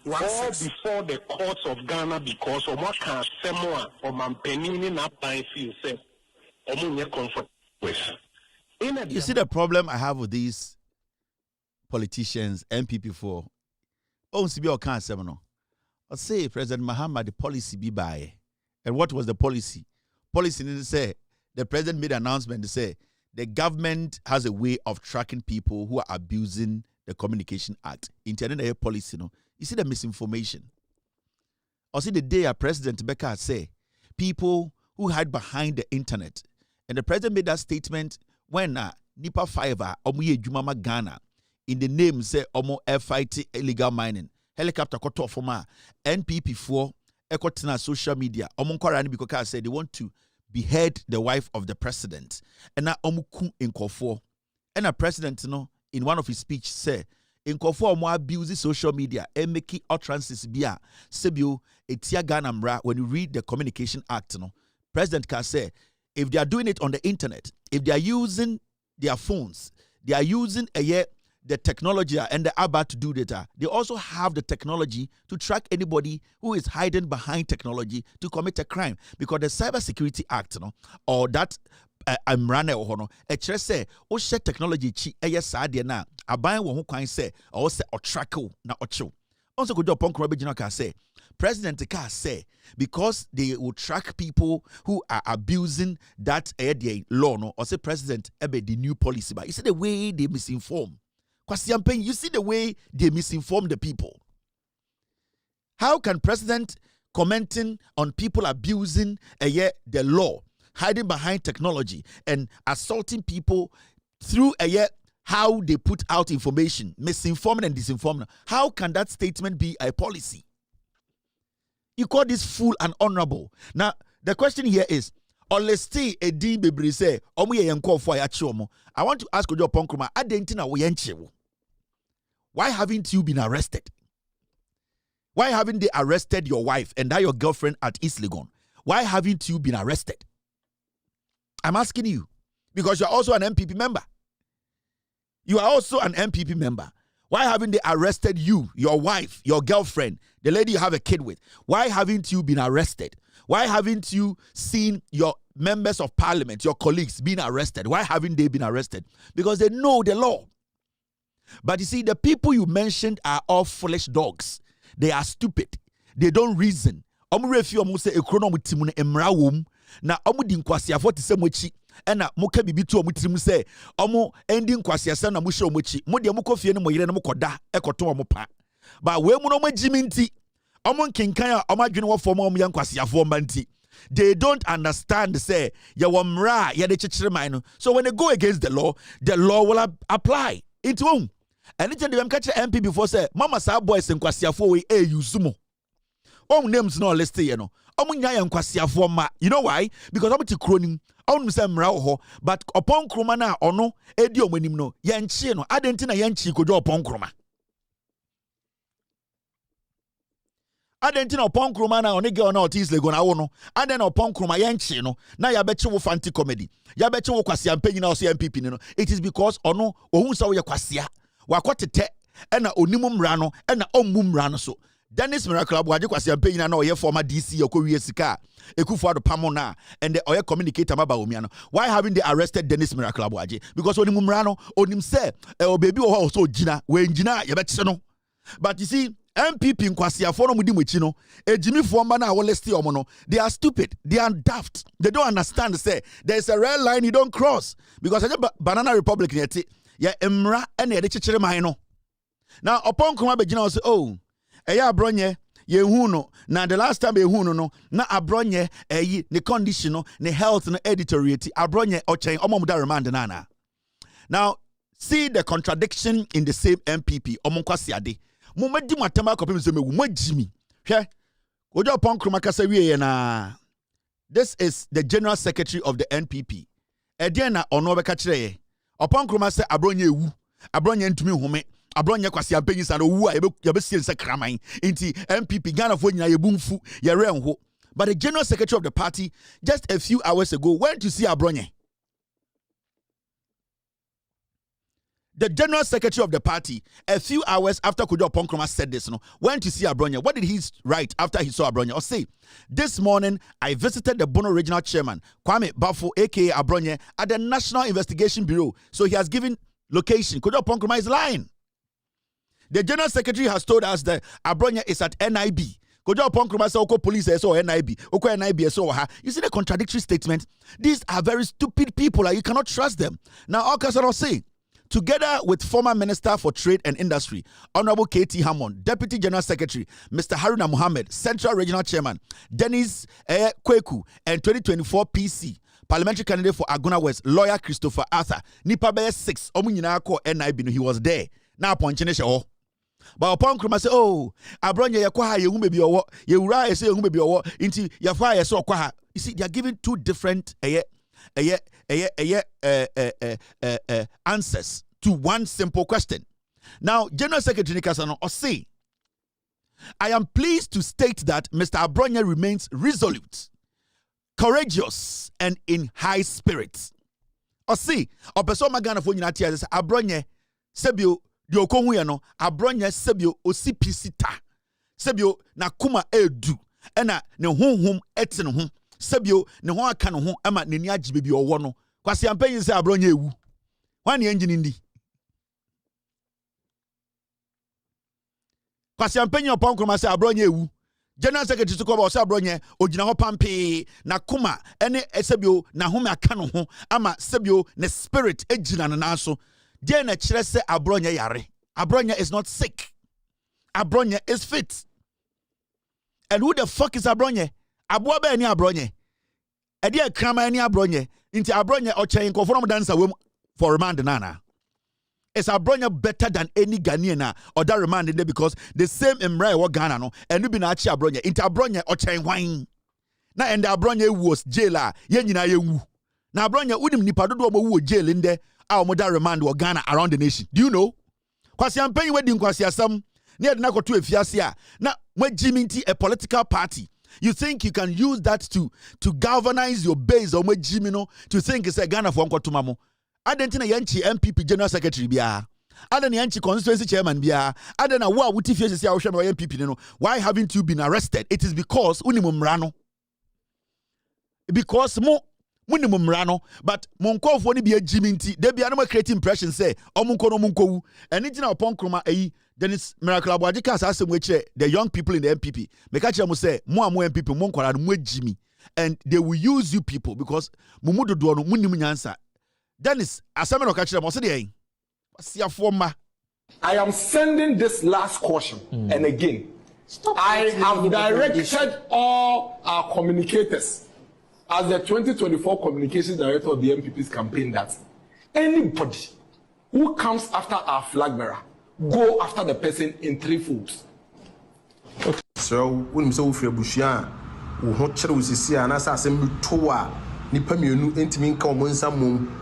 All before the courts of Ghana because of what can someone or Mampenini not by feel safe or more comfort with. You see the problem I have with these politicians, MPP for CBO can't say no. I say President Mahama the policy be by. And what was the policy? Policy didn't say the president made an announcement to say the government has a way of tracking people who are abusing the Communication Act. Internet policy, no. You see the misinformation. Or see the day a President Becca say people who hide behind the internet. And the president made that statement when Nipa Fiverr Omuye Jumama Ghana in the name say Omo fight illegal mining. Helicopter koto forma NPP4 ekotina social media. Omo kwarani because said they want to behead the wife of the president. And now Omuku in Kofo. And a president, in one of his speech said, in Kofo mo abuse social media and make utterances bia sebio etia Ghana mra. When you read the Communication Act, no, President can say if they are doing it on the internet, if they are using their phones, they are using the technology and they're about to do data. They also have the technology to track anybody who is hiding behind technology to commit a crime. Because the Cybersecurity Act, or that Amrane or hono, say, o share technology chi sad na aban wo ho kwan say or say or track na ocho. Also could upon Krobejino can say President Ka say because they will track people who are abusing that law, no, or say President ebe the new policy. But you see the way they misinform. You see the way they misinform the people. How can President commenting on people abusing the law, hiding behind technology, and assaulting people through how they put out information, misinforming and disinforming? How can that statement be a policy? You call this fool and honorable. Now, the question here is, I want to ask Ojo Ponkroma, why haven't you been arrested? Why haven't they arrested your wife and that your girlfriend at East Legon? Why haven't you been arrested? I'm asking you because you're also an MPP member. You are also an MPP member. Why haven't they arrested you, your wife, your girlfriend, the lady you have a kid with? Why haven't you been arrested? Why haven't you seen your members of parliament, your colleagues being arrested? Why haven't they been arrested? Because they know the law. But you see, the people you mentioned are all foolish dogs. They are stupid. They don't reason. Na omu di nkwasiafo te se mochi ena moka bibitu omu tirim se omu endi nkwasiasa na mushe omuchi mo de mokofie ne moyire ne mokoda ekoto omu pa ba we mu no magimi nti omu nkenkan a omu adwene wo fo omu ya nkwasiafo mba nti they don't understand say ya womra ya de chichiriman no. So when they go against the law will apply. It won't. Anything them catch MP before say mama sa boys nkwasiafo we yusumo names no list you know. You know why? Because I'm kronim say mra but upon kroma na ono edi omanim no yanchi no adenti na yanchi kojo upon kroma adenti na upon kroma na onege ona otis lego na wo no aden upon kroma yanchi no na ya beche wo fanti comedy ya beche wo kwasia mpanyi na o MPP no. It is because ono ohun sa wo ye kwasia wakotete ena onimu mra no ena ommu mra no so. Dennis Miracle Abuaje kwasi ampe nyina na oye former DC yokowie sika Ekufuor pamona and the oye communicator maba omiano. Why haven't they arrested Dennis Miracle Abuaje? Because oni mumrano onim se o baby o so jina we njina ye betche no. But you see MPP nkwasiafo no mudi mwechi no ejimi fo mba na wo list omo no, they are stupid, they are daft, they don't understand say there is a red line you don't cross. Because Banana Republic yeti ya emra ene ye de chichire man no. Now upon kuma begina say oh eya abronye ye hu no na the last time ye hu no na abronye eyi ne condition no ne health no editoriate abronye ochen omomuda remand na. Now see the contradiction in the same MPP omonkwasi ade mumadi matema kopem se mewu magimi hwe ojo pon kroma kasa wie na. This is the general secretary of the NPP eden na ono beka kire ye opon kroma se abronye ewu abronye ntumi home abronye kwasi ampenyi sa no wu a yabe sie nse kraman inti MPP Ghana fo nyina yebumfu ye renho. But the general secretary of the party just a few hours ago went to see abronye. The general secretary of the party a few hours after Kojo Ponkroma said this went to see abronye. What did he write after he saw abronye? Or say, this morning I visited the Bono regional chairman Kwame Bafo aka abronye at the National Investigation Bureau. So he has given location. Kojo Ponkroma is lying. The general secretary has told us that abronye is at NIB. Kojo Ponkroma say oko police so NIB. Oko NIB so ha. You see the contradictory statement? These are very stupid people. You cannot trust them. Now Okasaro say, together with former Minister for Trade and Industry, Honorable K.T. Hammond, Deputy General Secretary, Mr. Haruna Mohammed, Central Regional Chairman, Dennis Kweku, and 2024 PC, Parliamentary Candidate for Aguna West, Lawyer Christopher Arthur, Nipa Beye 6, Omunyina ko NIB, he was there. Now, Ponchene but upon Kroma say, oh, abronye yakwaha ye hume bi owo, ye ura ye say hume bi owo, inti yafa ye so kwaha. You see, they are giving two different answers to one simple question. Now, General Secretary Nikasano Ose, I am pleased to state that Mr. Abronye remains resolute, courageous, and in high spirits. Ose, opeso magana fo nyina tia Abronye sebio di okonhu ye no, Abronye sebio osi pisita. Sebio na kuma edu, ena ne honhom ete ne ho. Sebio ne ho aka ne ho ama ne ni agye bebi owo no. Kwasi ampanyin se Abronye ewu. Wan ye engine ndi. Kwasi ampanyin opon kroma se Abronye ewu. General Secretary to ko se Abronye ogina ho pampe na kuma ene sebio na home aka ne ho ama sebio ne spirit ejina ne nanso. De na kire se Abronye yare. Abronye is not sick. Abronye is fit. And who the fuck is Abronye? Aboa ba ni Abronye. E de krama ni Abronye. Inti Abronye ochen ko from dancer for remand nana. Is Abronye better than any Ghanaian or that remand there because the same Emra wa Ghana no and you be na chi Abronye. Inti Abronye ochen wine. Na and Abronye was jailer. Ye nyina ye wu. Na Abronye unim nipa dodo mo wu jail in there. Our mother remand wa Ghana around the nation. Do you know? Kwasi ampanyi wedding kwasi asam. Near the Nakotu Efiasia. Now, when Jiminti a political party, you think you can use that to galvanize your base or Jimino to think it's a Ghana for Uncle Tumamo. Adentina Yanchi MPP General Secretary Bia. Aden Yanchi Constituency Chairman Bia. Aden a wa wuti face ya Oshama MPP no. Why haven't you been arrested? It is because unimum rano. Because minimum rano, but monko for ni be a Jiminti. They be anoma create impression say omunko no munko. Anything upon kroma then it's miracle abwadika asase mweche the young people in the MPP. Mekachi amu say mo MPP mo nkwara no Jimmy and they will use you people because mumudo do no munim nyansa. Dennis asame no kachi am say dey. Wasiafo. I am sending this last caution and again I have directed all our communicators as the 2024 communications director of the MPP's campaign that anybody who comes after our flag bearer, go after the person in 3 folds. So, when we saw Bushia, who hot cherry and assassin toa, Nipamianu, intimate common some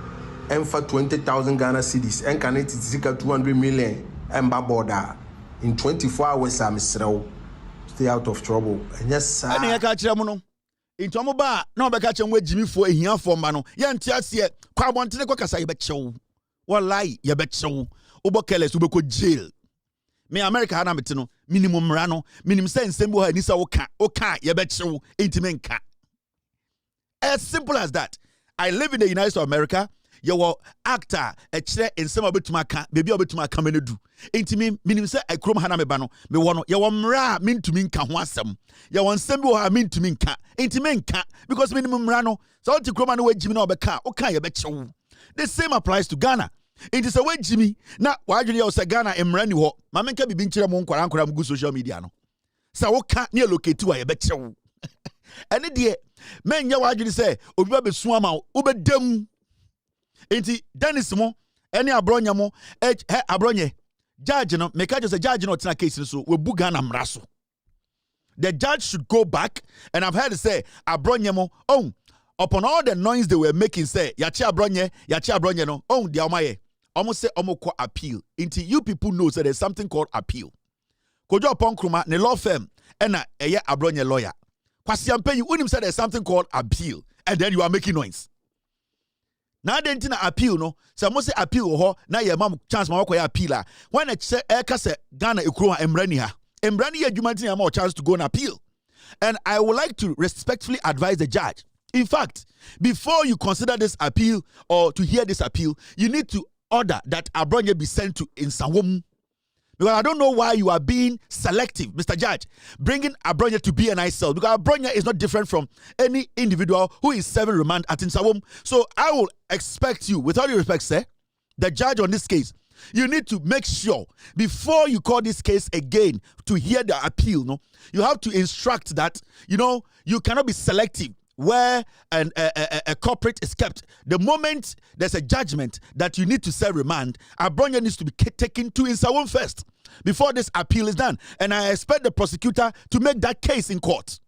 and for 20,000 Ghana cedis, and can it is 200 million and baboda. In 24 hours, I'm stay out of trouble. And yes, sir. I catch them. In Tomoba, no Becacham with Jimmy for a year for Mano. Yan Tiasia, Quabonte Cocasa, you bet show. What lie, you bet show. Ubokeles, Uboko jail. Me America Hanamitino, minimum rano, minimum sense, Sembo, Nisa Oka, you bet show, intimate cat. As simple as that. I live in the United States of America. You actor, a chair in some of it to my cat, baby of it to my coming do. Intimate, minimum say, I crom Hanamebano, me one, you want mra, mean to mean can wasam. You want Sembo, I mean to mean cat, intimate cat, because minimum rano, so to crom away Jimmy or cat, okay, you bet you. The same applies to Ghana. It is a way, Jimmy. Now, why do you say Ghana and Rani? Mamma can be being chairman, Quaran, good social media. No, so what can't near locate to I bet you. And the dear men, you are say, Uber swam out, Uber dem. Inti Dennis mo, any Abronya mo, Abronye, judge no, make just a judge no tina case so we bugana mraso. The judge should go back, and I've heard to say Abronya mo, upon all the noise they were making, say yachi Abronye no, the omaye, almost say omoko appeal. Inti you people know that there's something called appeal. Kojo upon kruma ne law firm, and a Abronye lawyer. Kwasi ampenyi unim said there's something called appeal, and then you are making noise. Now then tina appeal no say mo say appeal ho na ye mam chance ma wakoya appeal when e ka say Ghana ekuro emrani ha emrani adwuma tina ma chance to go on appeal. And I would like to respectfully advise the judge, in fact, before you consider this appeal or to hear this appeal, you need to order that Abronye be sent to Nsawam. Because I don't know why you are being selective, Mr. Judge, bringing Abronye to BNI cell. Because Abronye is not different from any individual who is serving remand at Nsawam. So I will expect you, with all due respect, sir, the judge on this case, you need to make sure before you call this case again to hear the appeal, no, you have to instruct that, you cannot be selective where a corporate is kept. The moment there's a judgment that you need to serve remand, Abronye needs to be taken to Nsawam first before this appeal is done. And I expect the prosecutor to make that case in court.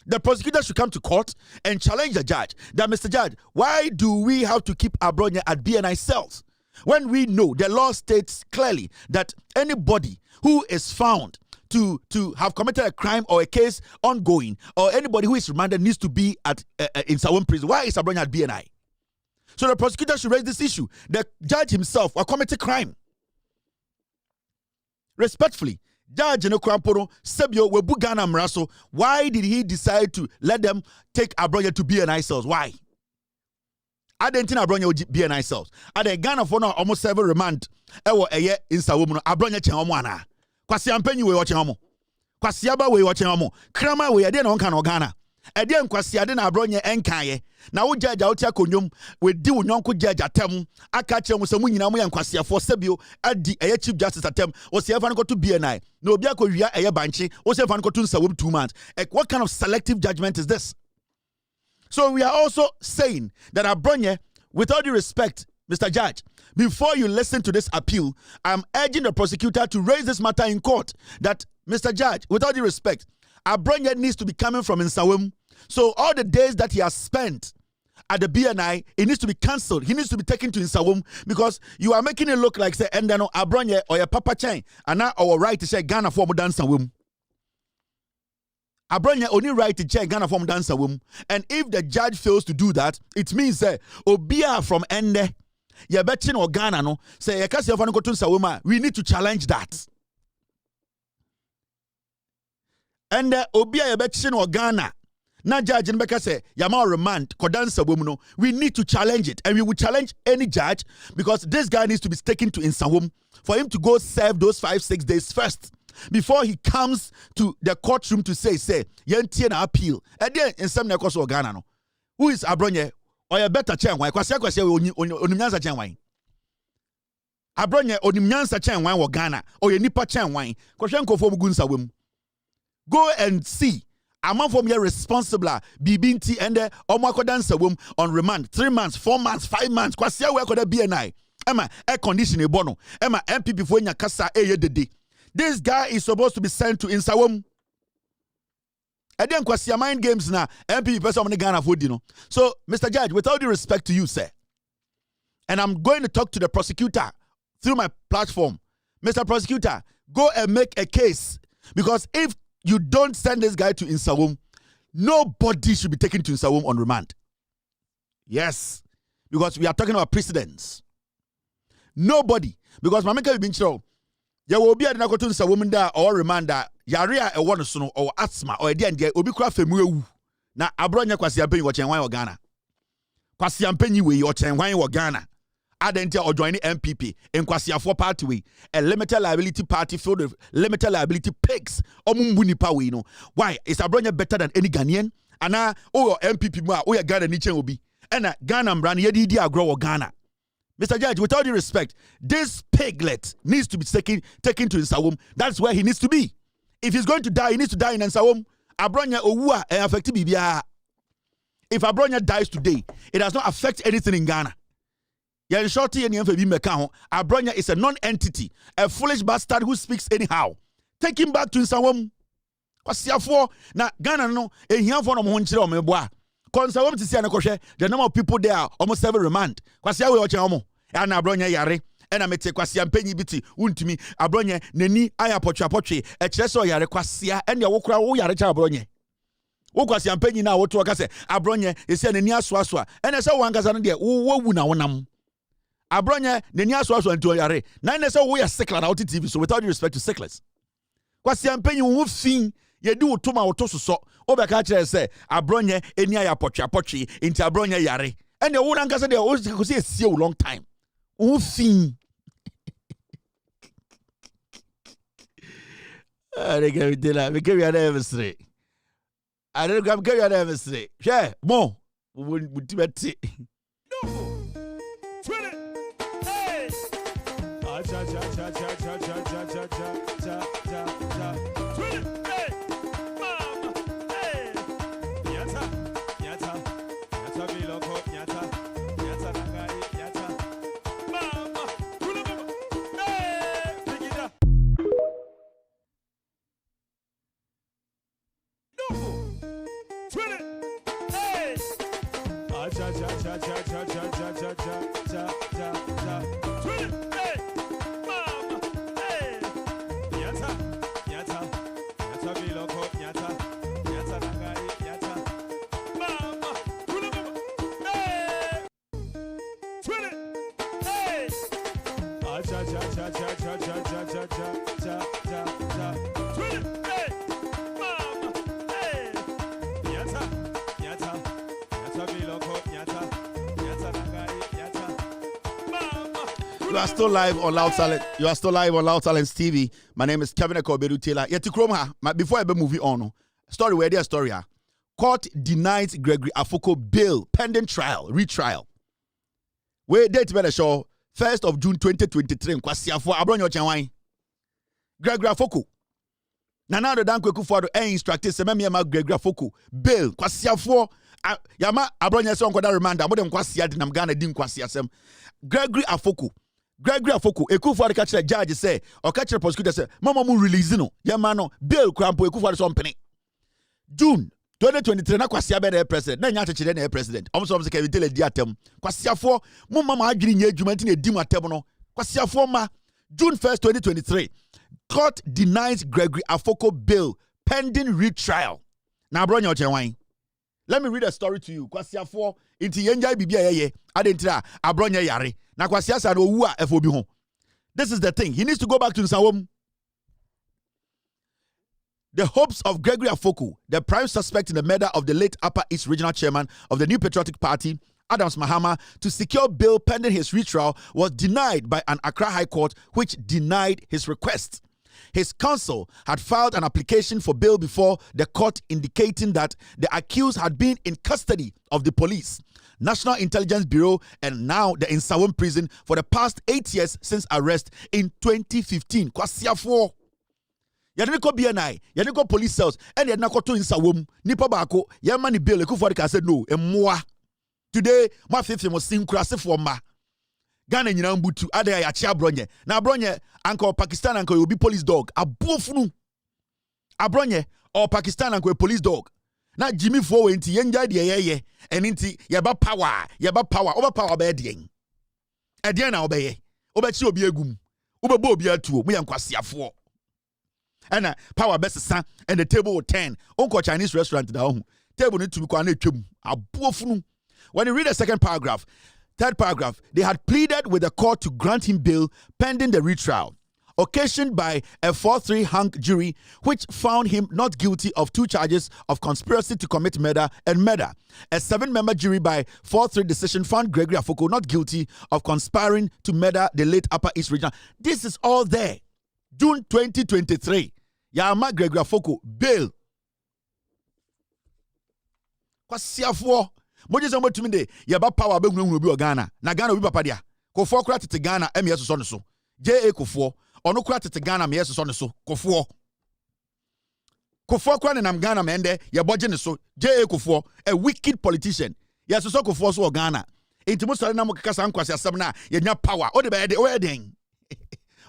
The prosecutor should come to court and challenge the judge that, Mr. Judge, why do we have to keep Abronye at BNI cells? When we know the law states clearly that anybody who is found to have committed a crime or a case ongoing, or anybody who is remanded needs to be in Sawum prison. Why is Abronya at BNI? So the prosecutor should raise this issue. The judge himself committed crime. Respectfully, Judge Nokramporo Sebio Webu Ghana Mraso, why did he decide to let them take Abronya to BNI cells? Why? I didn't think Abronya would BNI cells. I did Ghana for now almost 7 remand. Ewo eye in Sawum Abronya chen omo Kwasi ampenyi we watching omo. Kwasi aba we watching omo. Krama we ade na onka no Ghana. Ade nkwasi ade na Abronya enkaye. Na wo judge out ya konyom we di wo nyonko judge atem aka che mo se mu nyina mo ya nkwasi afo sebio adi eye chief justice atem o se efa no to BNI. Na obi akowia eye banchi o se efa no to Nsawum 2 months. What kind of selective judgment is this? So we are also saying that Abronya, with all due respect, Mr. Judge, before you listen to this appeal, I'm urging the prosecutor to raise this matter in court. That, Mr. Judge, with all due respect, Abronya needs to be coming from Nsawum. So all the days that he has spent at the BNI, it needs to be cancelled. He needs to be taken to Nsawum, because you are making it look like, say, and then Abronya or your Papa Chain, and now our right to say Ghana for Mudan Nsawum. Abronya only right to check Ghana from Nsawum. And if the judge fails to do that, it means that Obia from Ende, you betting or Ghana no say Nsawum, we need to challenge that. And Obia you betting or Ghana. Now judge in Beka say Yama remand Kodan Nsawum no, we need to challenge it, and we will challenge any judge, because this guy needs to be taken to Nsawum for him to go serve those 5-6 days first, before he comes to the courtroom to say, yentie na appeal. And then in some nekoso Ghana no. Who is Abronya? Or a better chen wine? Kwasi onimnyansa chen wine. Abronya onimnyansa chen wine or Ghana. Or ye nipa chen wine. Kwashenko for Nsawum. Go and see. A man from here responsible. Bibinti and Omwakodan Nsawum on remand 3 months, 4 months, 5 months. Kwasi we koda BNI. Emma air conditioning bono. Emma MPP for nya kasa eye de. This guy is supposed to be sent to Nsawum. And then kwasi mind games na MPP person on Ghana for dino. So, Mr. Judge, with all due respect to you, sir, and I'm going to talk to the prosecutor through my platform. Mr. Prosecutor, go and make a case, because if you don't send this guy to Nsawum, nobody should be taken to Nsawum on remand. Yes, because we are talking about precedents. Nobody, because Mameka have been shown. Ya will be at Nakoto Nsawum da or remanda Yaria a one sono or asthma or a dear obi craft femu. Na Abronya kwasi ampenyi wa chenwan wa Ghana. Kwasi ampenyi we or chenwan wa Ghana. Adentia or joining MPP in kwasi afo party we, a limited liability party filled with limited liability pigs. Omumbuni pa we no. Why is Abronya better than any Ghanaian? Ana or MPP ma o ya Ghana ni chen obi. Ena Ghana mbrani yedi di agro wa Ghana. Mr. Judge, with all due respect, this piglet needs to be taken to Nsawum. That's where he needs to be. If he's going to die, he needs to die in Nsawum. Abronya Owua affect Bibia. If Abronya dies today, it does not affect anything in Ghana. Abronya is a non-entity, a foolish bastard who speaks anyhow. Take him back to Nsawum. Na Ghana no the number of people there are almost 7 remand. Kwasia we watching omo. And Abronya yare. And I mete kwasia mpenyi biti untimi Abronya neni aya potwe e kire so yare kwasia and ya wokura wo yare cha Abronya. Wo kwasia mpenyi na wo to ka se Abronya ese neni asoasoa. And say wangaza no de wo wu na wonam. Abronya neni asoasoa nto yare. Na say wo ya sickler na TV, so without respect to sicklers. Kwasia mpenyi wo fin yedi wotoma wotososo obeka kire se Abronya eni aya potwe inti Abronya yare. And the woman can say they always see a long time. Thing. They give me dinner. We give you an anniversary. I don't give you an anniversary. Yeah, more. We do it. You are still live on Loud Talent. You are still live on Loud Talents TV. My name is Kevin Ekobedu Taylor. Yet to Chroma, before I be moving on, story where there story. Court denies Gregory Afoko bail pending trial, retrial. Where date better show 1st of June 2023. Kwasiafo abronyo chenwan. Gregory Afoko. Nana de J.A Kufour instructed se meme ma Gregory Afoko bail. Kwasiafo yama abronyo se onkoda reminder. Mo dem kwasia de nam Ghana din kwasiasem. Gregory Afoko. J.A Kufour catch the judge say or catch the prosecutor say mama mu release no yama no bail krampo Kufour so mpene. June 2023 na kwasia be the president na nya chechire na president omso se Kevin tele di atem kwasiafo mo mama adwiri nya adwuma nti na di mu atem no kwasiafo ma June 1st 2023 court denies Gregory Afoko bail pending retrial na abronya ochenwan. Let me read a story to you. Kwasiafo inti yenjai bibia yeye adentira abronya yare na kwasiasa no wu a efobi ho. This is the thing. He needs to go back to Nsawam. The hopes of Gregory Afoko, the prime suspect in the murder of the late Upper East Regional Chairman of the New Patriotic Party, Adams Mahama, to secure bail pending his retrial was denied by an Accra High Court, which denied his request. His counsel had filed an application for bail before the court, indicating that the accused had been in custody of the police, National Intelligence Bureau, and now the Nsawam prison for the past 8 years since arrest in 2015. Kwasiafo. Yaniko BNI, Yaniko police cells, and Yanako to Nsawam, Nipa Bako, Yamani Bill, Kufour said no, and moi. Today, my fifth was sing crassy for ma. Ghana in Butu, Ade Yacha Bronye. Now, Bronye, Uncle Pakistan, Uncle will be police dog. A boofnu. A Bronye, or Pakistan, Uncle police dog. Now, Jimmy Four into Yenja, ye, and into Yaba power, overpower bedding. Adiana obey, Obechi Obiegum, Ubabobia two, we am Kwasiafo. And power best son, and the table 10. Uncle Chinese restaurant down. Table need to be quite a boofnu. When you read the second paragraph, third paragraph, they had pleaded with the court to grant him bail pending the retrial, occasioned by a 4-3 hung jury, which found him not guilty of 2 charges of conspiracy to commit murder and murder. A 7-member jury by 4-3 decision found Gregory Afoko not guilty of conspiring to murder the late Upper East Regional. This is all there. June 2023. Yama Gregory Afoko bail. Kwasiafo. Moje se motumi de yeba power be hunu bi Ghana na Ghana obi papa dia Kufour kura tete Ghana eme so so J.A Kufour ono kura tete Ghana me so so Kufour kura ne nam Ghana me nde ye boje ne so J.A Kufour a wicked politician ye so Kufour so Ghana enti sare na mo kaka san kwase asem na ye nya power o de be de o den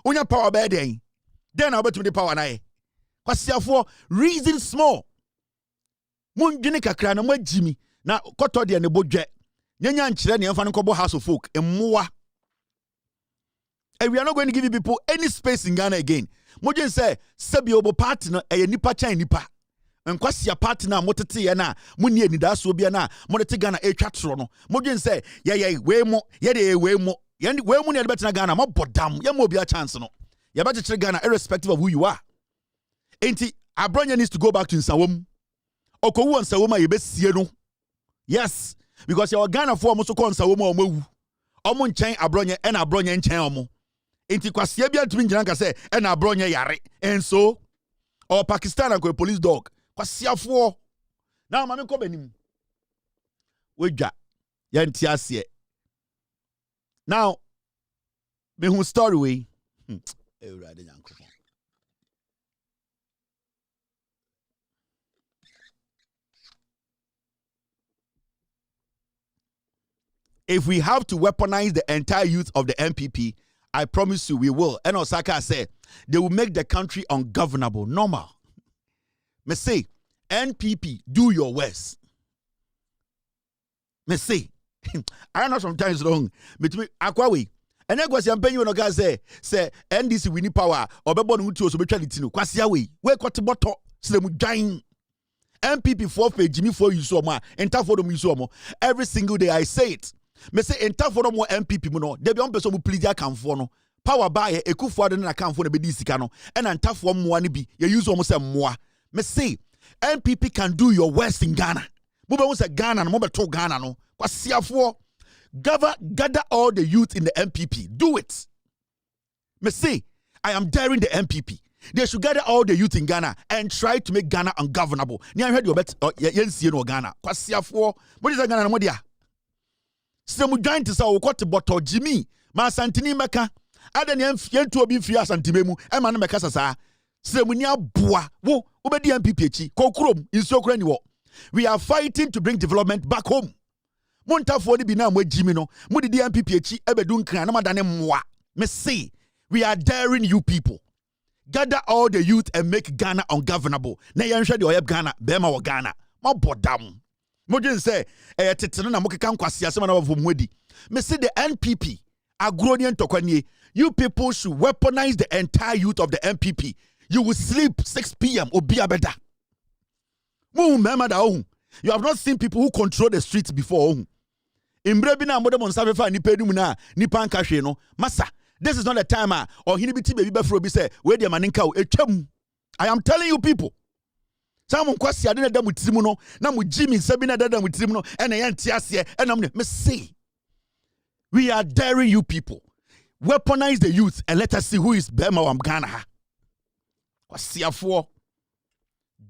onya power be den na obetumi de power na ye kwasiafo reason small mun dwene kakra na mo agimi na koto de ne bodwe nyanya nkyere ne emfa ne kobo house of folk emmoa. And we are not going to give you people any space in Ghana again. Mojen say sebi obo party no eye nipa chan nipa nkwasia party na motete ye na munni anidaso bia na motete Ghana etwa tro no mojen say ye we mo ye de we mo ye we mo ne de betena Ghana mo bodam ye mo obi a chance no ye ba chechere Ghana irrespective of who you are. Enti Abronya needs to go back to Nsawam. Okowu Nsawam a ye besie no. Yes, because your Ghana for almost call Nsawam omo omo nchen Abronya and Abronya nchen omo. Enti kwasia bia tumi njira nka say and Abronya yare. And so or Pakistan and police dog. Kwasiafo. Now mama ko benim. Wedwa. Ya nti ase. Now me hu story we. Ewrade nyanko. If we have to weaponize the entire youth of the MPP, I promise you we will. And Osaka said they will make the country ungovernable, normal. Me say, NPP, do your worst. Me say, I know sometimes wrong. Between Aquawi. And then kwasi ampenyi no ga say NDC we need power or bebo no ntuo so betwa litino. Kwasi awe. We kwati boto se mu dwan. MPP 4 page Jimmy for you so ma enta for them you so mo. Every single day I say it. Me say enta for them MPP mo no. They be on person mu please account for no. Power buy a Kufour de na account for no be this sika no. And enta for mo ni bi. You use almost say mo. Me say MPP can do your worst in Ghana. Mo be say Ghana no mo be to Ghana no. Kwasi afo gather all the youth in the MPP. Do it. Me say, I am daring the MPP. They should gather all the youth in Ghana and try to make Ghana ungovernable. Ni I heard you bet yensie no Ghana. Kwasi afo. What is Ghana no mo dia? Se mu join to say wo kwot boto Jimmy. Ma santini meka. Ada ne yentu obi mfia santimemu. E ma no meka sasa. Se mu ni aboa. Wo obedi MPP echi. Kokrom inso kra ni wo. We are fighting to bring development back home. Montafo ni bi na mo Jimmy no. Mo di MPP echi ebedu nkran na madane mwa. Me say, we are daring you people. Gather all the youth and make Ghana ungovernable. Na yenhwe de oyeb Ghana, bema wo Ghana. Ma bodam. Mo dwen say teteno na mo keka nkwase asema na wavom wedi. Me say the NPP agronian tokwanie. You people should weaponize the entire youth of the NPP. You will sleep 6 p.m. obi abeda. Mo mema da ohun. You have not seen people who control the streets before ohun. Imbre bi na modem on sabefa nipa edum na nipa nka hwe no. Masa, this is not the time or hini bi ti baby befro bi say we dey maninka o etwam. I am telling you people. Some kwasi ade na da mutirim no na mu Jimmy sabi na da mutirim no e na ye ntia ase e na me say we are daring you people. Weaponize the youth and let us see who is Bema Wam Ghana. Kwasi afo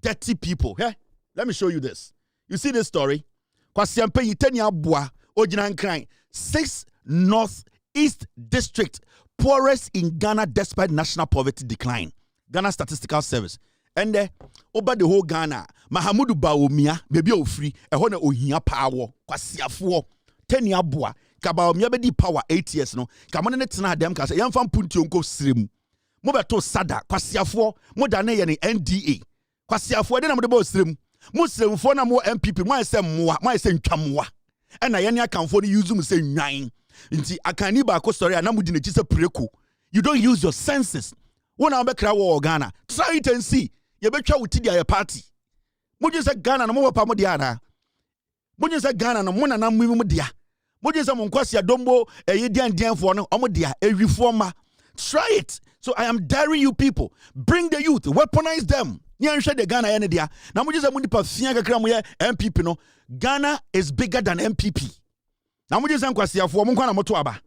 dirty people. Hey, let me show you this. You see this story? Kwasi ampe yiteni abua ojina nkran 6 North East District, poorest in Ghana despite national poverty decline. Ghana Statistical Service. And over the whole Ghana, Mahamudu Baomia, baby ofri, a hona ohia power, kwasi afo, 10 year boa, Kabaomia be di power 8 years no, Kamane netina dem kasa, yamfam punti onko srim. Mobeto sada, kwasi afo, modane ye ni NDA. Kwasi afo, de na modebo srim. Muslim for na mo MPP, mo ese moa, mo ese ntwamoa. E na ye ne akanfo ni use mu se nwan. Nti akani ba ko story na mudi na chi se preku. You don't use your senses. Wona obekra wo Ghana. Try it and see. Ye betwa wuti dia party. Moje se Ghana na mo papa mo dia na. Moje se Ghana na mo na na mu dia. Moje se mo nkwasi adombo ye dian for no omo dia ewifo ma. Try it. So I am daring you people. Bring the youth, weaponize them. Nyanhwe de Ghana ye ne dia. Na moje se mo nipa fia kakra mo ye MPP no. Ghana is bigger than MPP. Na moje se nkwasi afo mo nkwa na moto aba.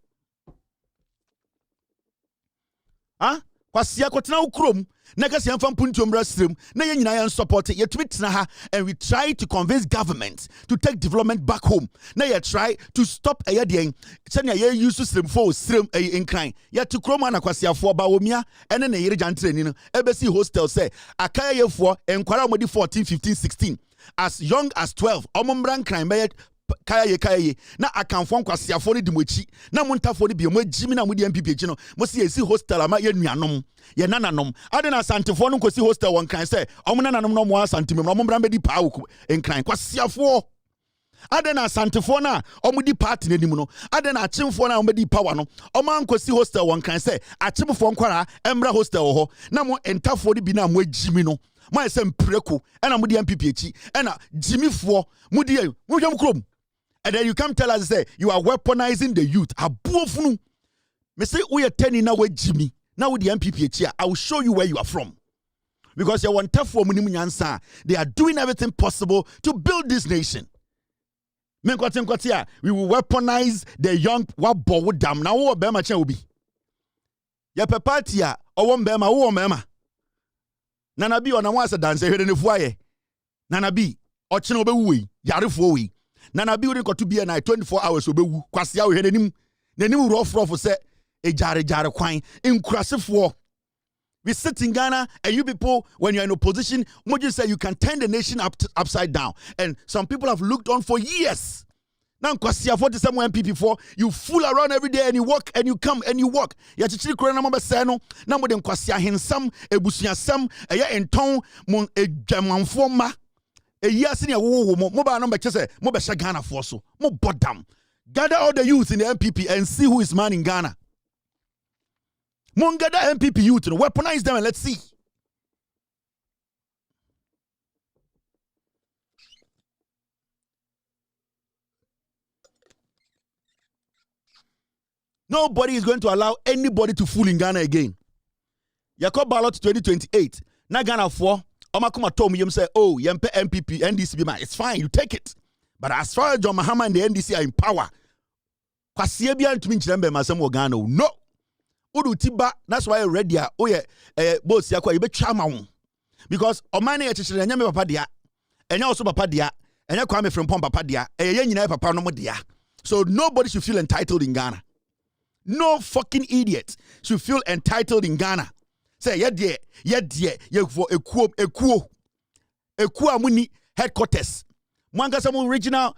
Kwasi akotena ukrom na kasi amfam punti omra srem na ye nyina yan support ye tumi tena ha, and we try to convince government to take development back home. Na ye try to stop ayedien senya ye use srem for srem nkran ye to kroma na kwasi afo ba omia ene na yire jantreni no ebesi hostel say akaya ye fo enkwara modi 14 15 16 as young as 12 omombra nkran be kaya ye na akanfo nkwasiafo ne dimochi na montafo ne biemo Jimmy na mudi MPP echi no mo si esi hostel ama ye nuanom ye nananom ade na santefo no nkosi hostel won kan say omo nananom no mo asantemem no omombra bedi pa wo enkran kwasiafo ade na santefo na omo di party nanim no ade na achimfo na omo di power no omo ankosi hostel won kan say achimfo nkwara emra hostel ho na mo entafo ne bi na mo Jimmy no mo esem preko na mudi MPP echi na Jimmy fo mudi mo hwem krom. And then you come tell us, say, you are weaponizing the youth. Abufunu. Me say, we are turning away Jimmy. Now with the MPP here, I will show you where you are from. Because you want tough for Munyansa. They are doing everything possible to build this nation. We will weaponize the young wabo dam. Now what Bema chen ubi? Ya pepatia or one Bema or Mema. Nanabi on a once a dance here in the foyer. Nanabi or Chinobe Yarifoi. Nana bi uri kotu bia na 24 hours obewu kwase a ohwe nanim rough say jare kwan inkurasefo. We sit in Ghana and you people, when you're in opposition, Moji say you can turn the nation upside down, and some people have looked on for years. Now kwase 47 MPP for you fool around every day and you walk and you come and you walk. Ya chichiri kure na mamba say no na mo de kwase ahensam ebusuasam eye enton mon edwamanfo ma. A year senior wo ba no be chese mo be Ghana for so mo bodam. Gather all the youth in the MPP and see who is man in Ghana. Gather MPP youth, weaponize them and let's see. Nobody is going to allow anybody to fool in Ghana again. Yakob ballot 2028. Na Ghana for Omakuma told me say, oh, Yempe MPP, NDC, it's fine, you take it. But as far as John Mahama and the NDC are in power, no. Udu tiba, that's why I read ya. Oh yeah, boss yakwa you be chama. Because omani ya chishire nyame papa dia, enya also papa dia, enya kwame from papa dia, nyina papa no mo dia. So nobody should feel entitled in Ghana. No fucking idiot should feel entitled in Ghana. Say ye for ekuo amuni headquarters. Mwanga some regional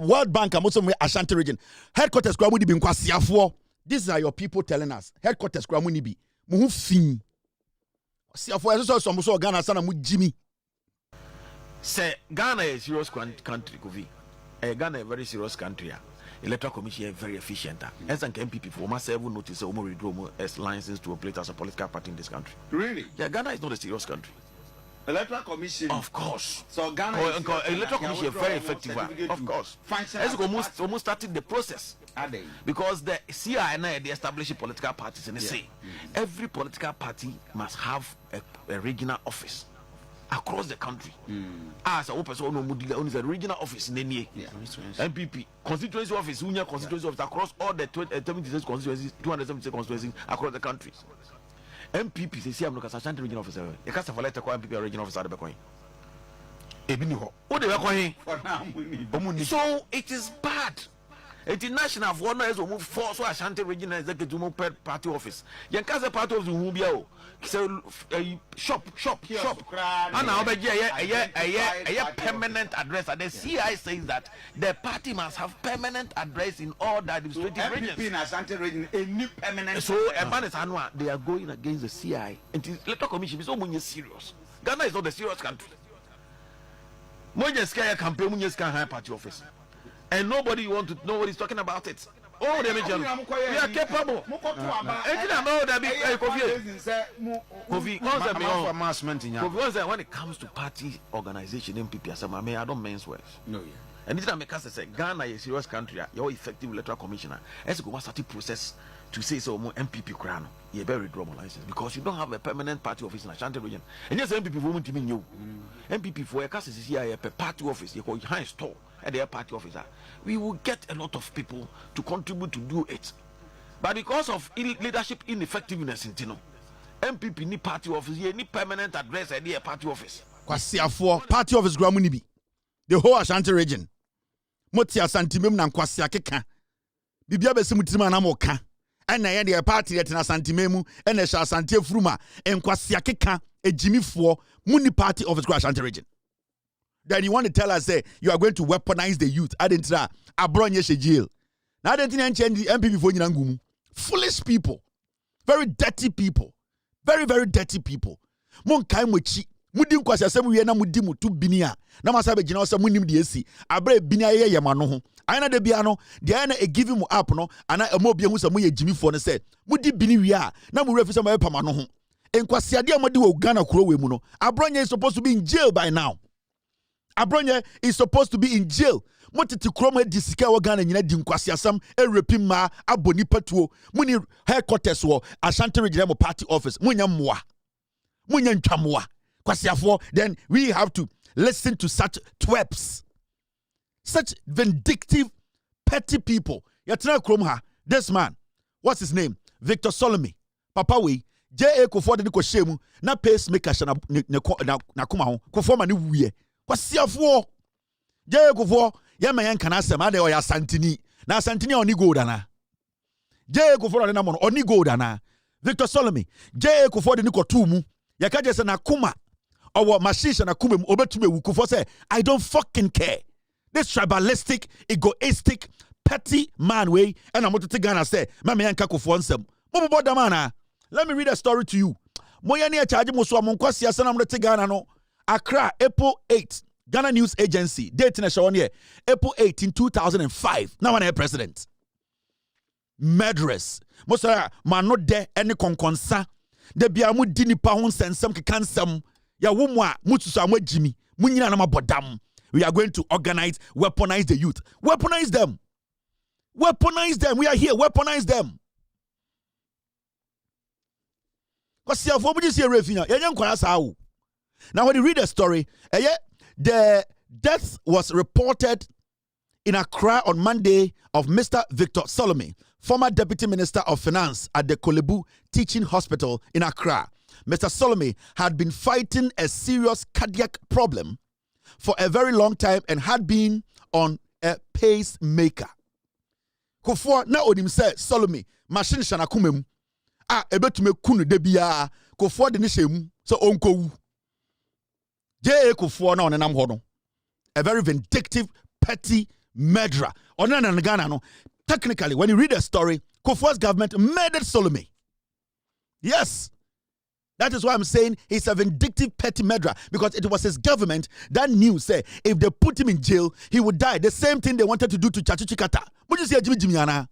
World Bank and most of Ashanti region headquarters kwa mudi bi nkwasiafo. These are your people telling us headquarters kwa muni bi mu fin siafo eso so Ghana sana mu jimi. Say Ghana is a serious country Kofi. Ghana is a very serious country. Electoral Commission is very efficient. As an MPP for must ever notice a withdraw as license to operate as a political party in this country. Really? Yeah, Ghana is not a serious country. Electoral Commission. Of course. So Ghana Electoral Commission is very effective. Of course. As almost started the process. Because the CINA, the established political parties, and they say every political party must have a regional office across the country. As a person owns a regional office in the MPP constituency office, union constituency office across all the 76 constituencies, 276 constituencies across the country. MPP say I'm not a Ashanti regional officer. You can't have a letter called MPP regional officer. So it is bad. International for one is move force Ashanti regional executive party office. You can't say party office who be out. So shop. And now a permanent address. And the CI says that the party must have permanent address in all the administrative regions. In Ashanti region, a new permanent. So they are going against the CI. And electoral commission is so serious. Ghana is not a serious country. Moja scare campaign, Moja scare high party office. And nobody's talking about it. Oh, we are capable. When it comes to party organization, MPP, I don't mean words. No, yeah. And this time, say Ghana is a serious country. You're effective electoral commissioner. As go start the process to say so MPP crown. You better draw more license because you don't have a permanent party office in Ashanti region. And yes, MPP won't even you. MPP for a case is here a party office. You call high store at their party officer. We will get a lot of people to contribute to do it. But because of leadership ineffectiveness in Tino, MPP need party office, you need permanent address at their party office. Kwasiafo party office Gramunibi. The whole Ashanti region. Moti Ashanti mem na Kwasia keka. Bibia besi mutima na moka. Ena ye de party at na Ashanti memu, ena sha Ashanti fruma, en Kwasia keka ejimifo muni party office Ashanti region. Then you want to tell us say you are going to weaponize the youth. I didn't try. Abronye jail. Now I didn't change the MPP for Nyangumu. Foolish people. Very dirty people. Very, very dirty people. Mon kai mochi. Mudim kwasi asem wiye na mudimu tu binia. Na masabe jina wasa munim diesi. Abre binia ye yamano ho. Aina de biano. De aina e give mu up no. Ana emo biya husa mu ye jimi for ne se. Mudi bini wiya. Na mu refisa ma yepa mano ho. Enkwasi ade amadi wo Ghana kuro we mu no. Abronye is supposed to be in jail by now. Abronye is supposed to be in jail. Motiti kroma disika wa Ghana nyina di nkwasi asam erepima aboni patuo. Muni headquarters wo Ashanti regional party office. Munya mwa. Munya ntwamwa. Kwasiafo, then we have to listen to such twerps. Such vindictive, petty people. Yatina kromha. This man, what's his name? Victor Solomon. Papa we J.A Kufour de ko shemu na pacemaker na kuma ho. Kufour ma ni wuye. Kwasiafo J.A Kufour yema yen kana asem ade o ya Santini na Santini oni gold ana J.A Kufour na mono oni gold ana Victor Solomon J.A Kufour de ni ko tu mu ya ka je se na kuma owo mashisha na kuma mu obetume wu Kufour say I don't fucking care. This tribalistic, egoistic, petty man way and I'm to take Ghana say mama yen ka Kufour nsem mo boda mana. Let me read a story to you. Moya ni a charge mo so amonkwasi asa na mo te Ghana no. Accra, April 8, Ghana News Agency, date in a show on here, April 18, 2005. Now, I'm president. Murderers. Most of man not there any conconsa. De biamu dini pa hun sensem kikansem. Ya wumwa mutu sa mwe Jimmy. Munyina na mabodam. We are going to organize, weaponize the youth. Weaponize them. Weaponize them. We are here. Weaponize them. Now, when you read the story, the death was reported in Accra on Monday of Mr. Victor Solomon, former Deputy Minister of Finance at the Kolebu Teaching Hospital in Accra. Mr. Solomon had been fighting a serious cardiac problem for a very long time and had been on a pacemaker. Kufuor na onim say Solomon machine shana kumem ebetume kunu de bia Kufuor de ne hyem so onkowu. J.A Kufour na onenam ho no, a very vindictive, petty murderer. Onana Ghana no. Technically, when you read the story, Kufuor's government murdered Solomon. Yes. That is why I'm saying he's a vindictive, petty murderer, because it was his government that knew, say, if they put him in jail, he would die. The same thing they wanted to do to Chachu Chikata. What you say, Jimmy Ana?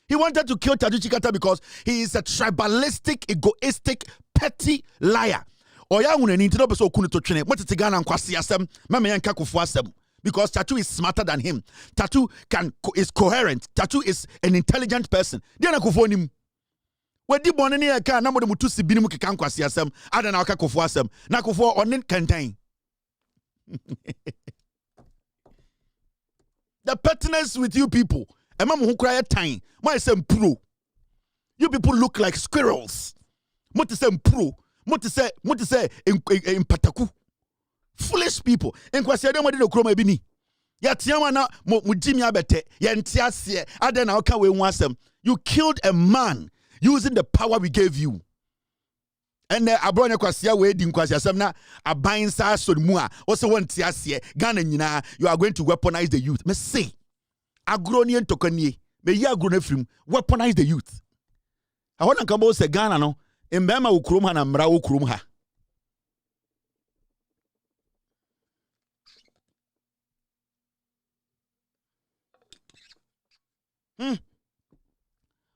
He wanted to kill Chachu Chikata because he is a tribalistic, egoistic, petty liar. Oya wune ni ntino beso okunu to twene. What is Ghana nkwasi asem? Mama yanka Kufuor asem. Because Chachu is smarter than him. Chachu is coherent. Chachu is an intelligent person. Diana Kufuor nim. Wedi bone ne aka na mo de mutu sibini mu keka nkwasi asem ada na aka Kufuor asem na Kufuor onin kantan. The pettiness with you people, ema mo hu kra tan mo asem pro. You people look like squirrels. Mo te say pro, mo te say in pataku. Foolish people. Enkwasi ade mo de kroma bi ni. Ya tiama na mo jimi abete ya ntiase ada na aka we hu asem. You killed a man using the power we gave you. And abronya kwasia we di nkwasi asem na aban sa sodmu a wo se won tiase Ghana nyina, you are going to weaponize the youth. Me say agroni entokanie me yi agro afrim weaponize the youth. I want to come about say Ghana no mbema ukrum ha na mra ukrum ha.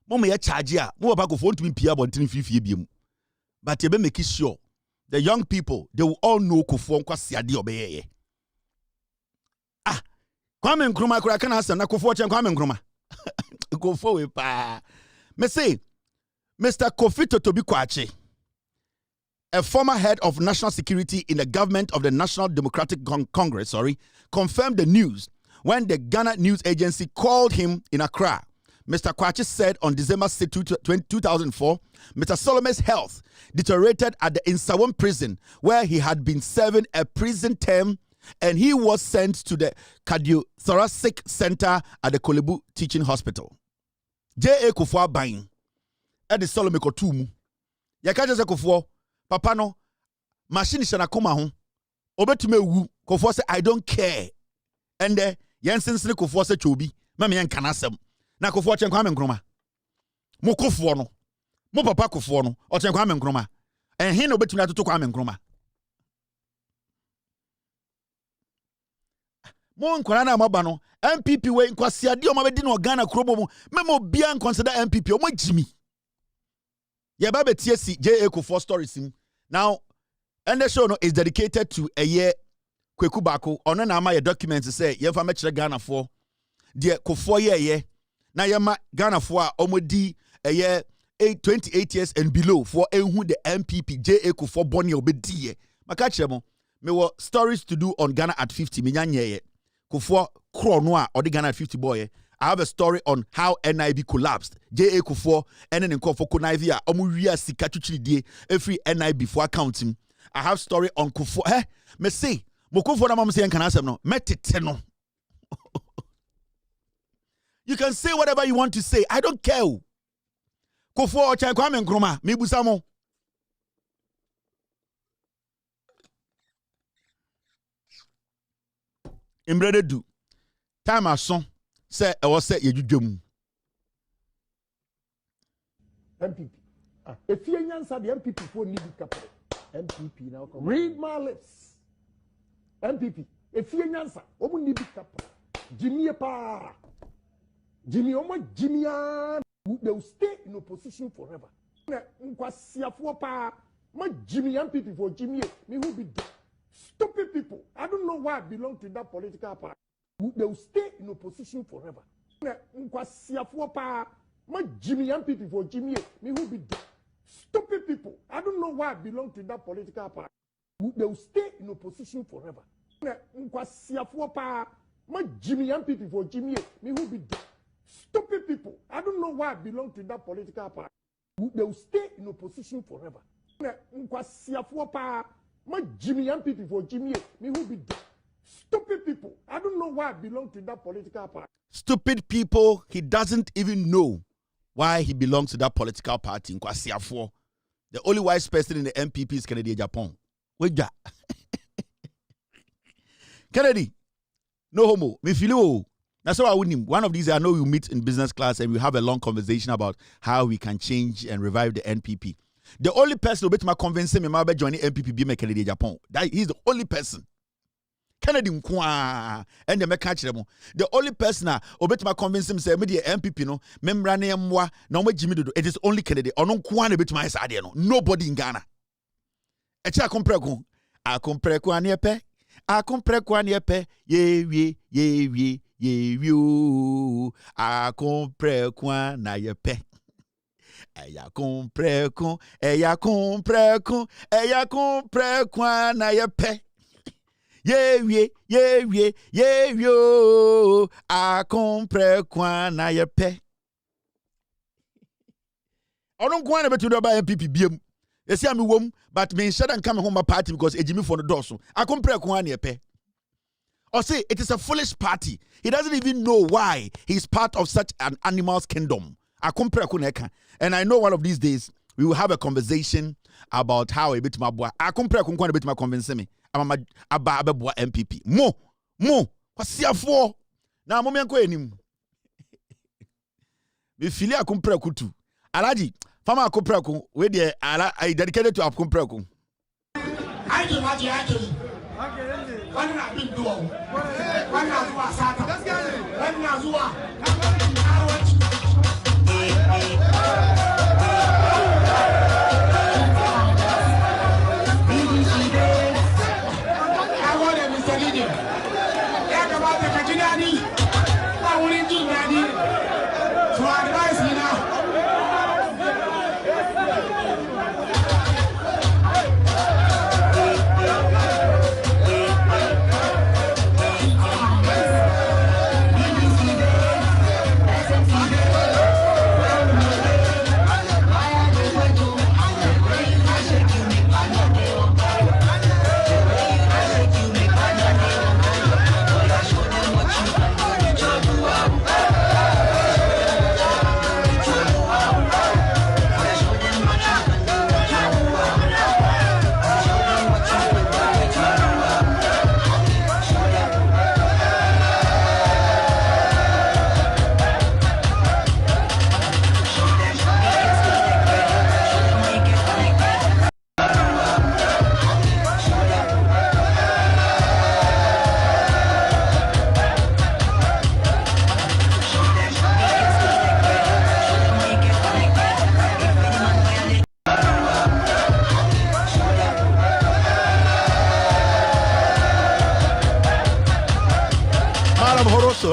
Mama ya charge ya mo ba go phone to me pia bontin fifie biem. But you be make sure the young people, they will all know Kufuor nkwasi ade obeye. Kwame Nkrumah kura kana asem na Kufuor chen Kwame Nkrumah. Kufuor we pa. Me say Mr. Kofi Totobi Kwache, a former head of national security in the government of the National Democratic Congress, confirmed the news when the Ghana News Agency called him in Accra. Mr. Kwache said on December 6, 2004, Mr. Solomon's health deteriorated at the Insawam prison where he had been serving a prison term, and he was sent to the cardiothoracic center at the Kolebu Teaching Hospital. J.A Kufour buying at the Solomon Kotumu. Yakaja Kufour, Papa no, machine shana kuma hon. Obetume wu, Kufour say, I don't care. And the Jensen Kufour say, Chobi, Mami yan kanasem. Na Kufuor chen Kwame Nkrumah. Mo Kufuor no. Mo papa Kufuor no. O chen Kwame Nkrumah. En hin obetumi atoto Kwame Nkrumah. Mo nkwara na maba no. MPP we nkwasi ade o mabedi no Ghana kromo mo. Memo bia consider MPP o mo jimi. Ye ba betie si J.A Kufour stories him. Now, and the show no is dedicated to a year Kweku Bako. Ono na ama ye documents say ye fa me kire Ghana for. De Kufuor ye na yama Ghana for omodi a year 28 years and below for who the MPP J.A Kufour Bonnie obedi. Maka chemo me wo stories to do on Ghana at 50 minyanye Kufuor Kronoa or the Ghana at 50 boy. I have a story on how NIB collapsed. J.A Kufour and then for Konivia omuria sika chuchiri every NIB for accounting. I have story on Kufuor. Me say mo Kufuor na mam say kan asem no metete no. You can say whatever you want to say. I don't care. Kufuor chan Kwame Nkrumah me busamo. Imbrede do. Time ason say e was say yedwudwam. MPP. If you nyansa the MPP for need couple. MPP now come. Read my lips. MPP. If you answer, omu ni bi kapa. Jimmy pa. Jimmy omo Jimmy they will stay in opposition forever. Nkwasiafo pa. Ma Jimmy MPP for Jimmy. Me who be stupid people. I don't know why I belong to that political party. They will stay in opposition forever. Nkwasiafo pa. Ma Jimmy MPP for Jimmy. Me who be stupid people. I don't know why I belong to that political party. They will stay in opposition forever. Nkwasiafo pa. Ma Jimmy MPP for Jimmy. Me who be stupid people. I don't know why I belong to that political party. They will stay in opposition forever. Nkwasiafo pa. Ma Jimmy MPP for Jimmy. Me who be stupid people. I don't know why I belong to that political party. Stupid people, he doesn't even know why he belongs to that political party. Nkwasiafo. The only wise person in the MPP is Kennedy Japan. Wait, Kennedy, no homo. Me feel you. That's why I wouldn't. One of these, I know you meet in business class and we have a long conversation about how we can change and revive the NPP. The only person who bet convince me about joining NPP be Kennedy Japan. That he's the only person. Kennedy Nkwa and the mekachiremo. The only person who bet convince him say me the NPP no membrane mwa na mo Jimmy Dodo. It is only Kennedy. Ono Nkwa na bet my side no. Nobody in Ghana. Echa kompreko. A kompreko aniepe. A kompreko aniepe. Ye you a kompreko na yepe. Eya kompreko na yepe. Ye a kompreko na yepe. Ono Nkwa na betu do ba MPP biem. Esi am wom but me share and come home my party because ejimi for the doso. A kompreko na yepe. Or say it is a foolish party. He doesn't even know why he's part of such an animal's kingdom. And I know one of these days we will have a conversation about how a bit my boy. I compare a bit my convince me. I'm a MPP. Mo. What's here for? Now, moment go him. Me feel a compare kutu. Alaji, Fama compare where the I dedicated to a compare. I do what you One has been doing. One has was Satan. One has I want to Mr. Lydia. Talk about the Kajinani. I want to do that. To advise me now. So,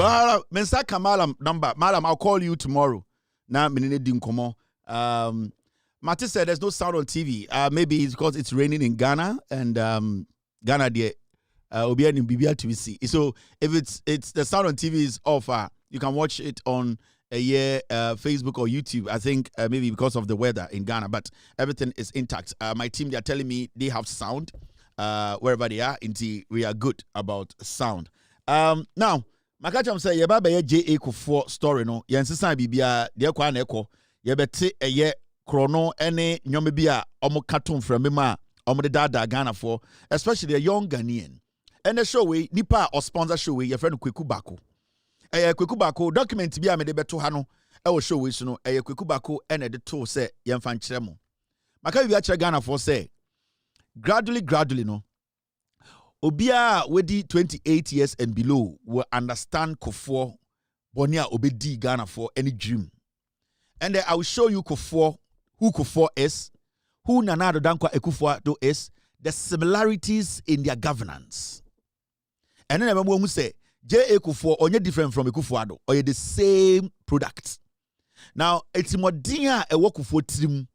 Mensaka Malam number. Malam, I'll call you tomorrow. Now, Minine Dinkomo. Mati said there's no sound on TV. Maybe it's because it's raining in Ghana and Ghana there. Obian in BBL TVC. So if it's the sound on TV is off, you can watch it on Facebook or YouTube. I think maybe because of the weather in Ghana, but everything is intact. My team, they are telling me they have sound wherever they are. Until we are good about sound. Now. Makacham say yeba be J.A Kufour story no yensisa bibia de kwa na ekọ yebete eye krono ene nyome bia omo katon from ma omo de dada Ghana for especially the young Ghanaian. And the show we nipa or sponsor show we your friend Kweku Bako. Kweku Bako document bia me de beto ha no e wo show we so no Kweku Bako ene de to say yemfa nkyeremo. Maka bibia kire Ghana for say gradually no Obia wedi 28 years and below will understand Kufuor Bonia obedi Ghana for any dream. And then I will show you Kufuor, who Kufuor is, who Nana Addo Dankwa Akufo-Addo is, the similarities in their governance. And then I remember when we say J.A Kufour only different from Akufo-Addo, or the same product. Now it's more dear a work for trim.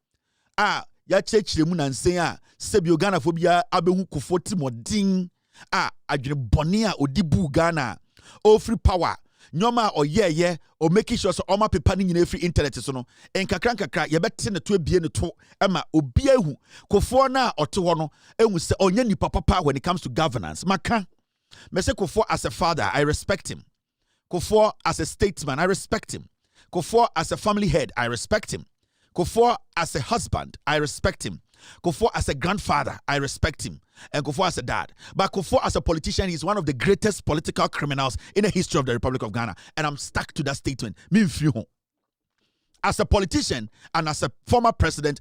Ya church the moon and say Sebio Ghana phobia abehu Kufuor trim ding. Adwene bonia odibu Ghana. O free power. Nyoma or yeah or making sure so oma pepa ni nyina free internet so no enkakra ye bete ne to abie ne to ama obi ahu Kufuor na ote ho no ehu se onye nipa papa when it comes to governance. Maka me say Kufuor as a father, I respect him. Kufuor as a statesman, I respect him. Kufuor as a family head, I respect him. Kufuor as a husband, I respect him. Kufuor as a grandfather, I respect him. And Kufuor as a dad. But Kufuor as a politician, he's one of the greatest political criminals in the history of the Republic of Ghana. And I'm stuck to that statement. As a politician and as a former president,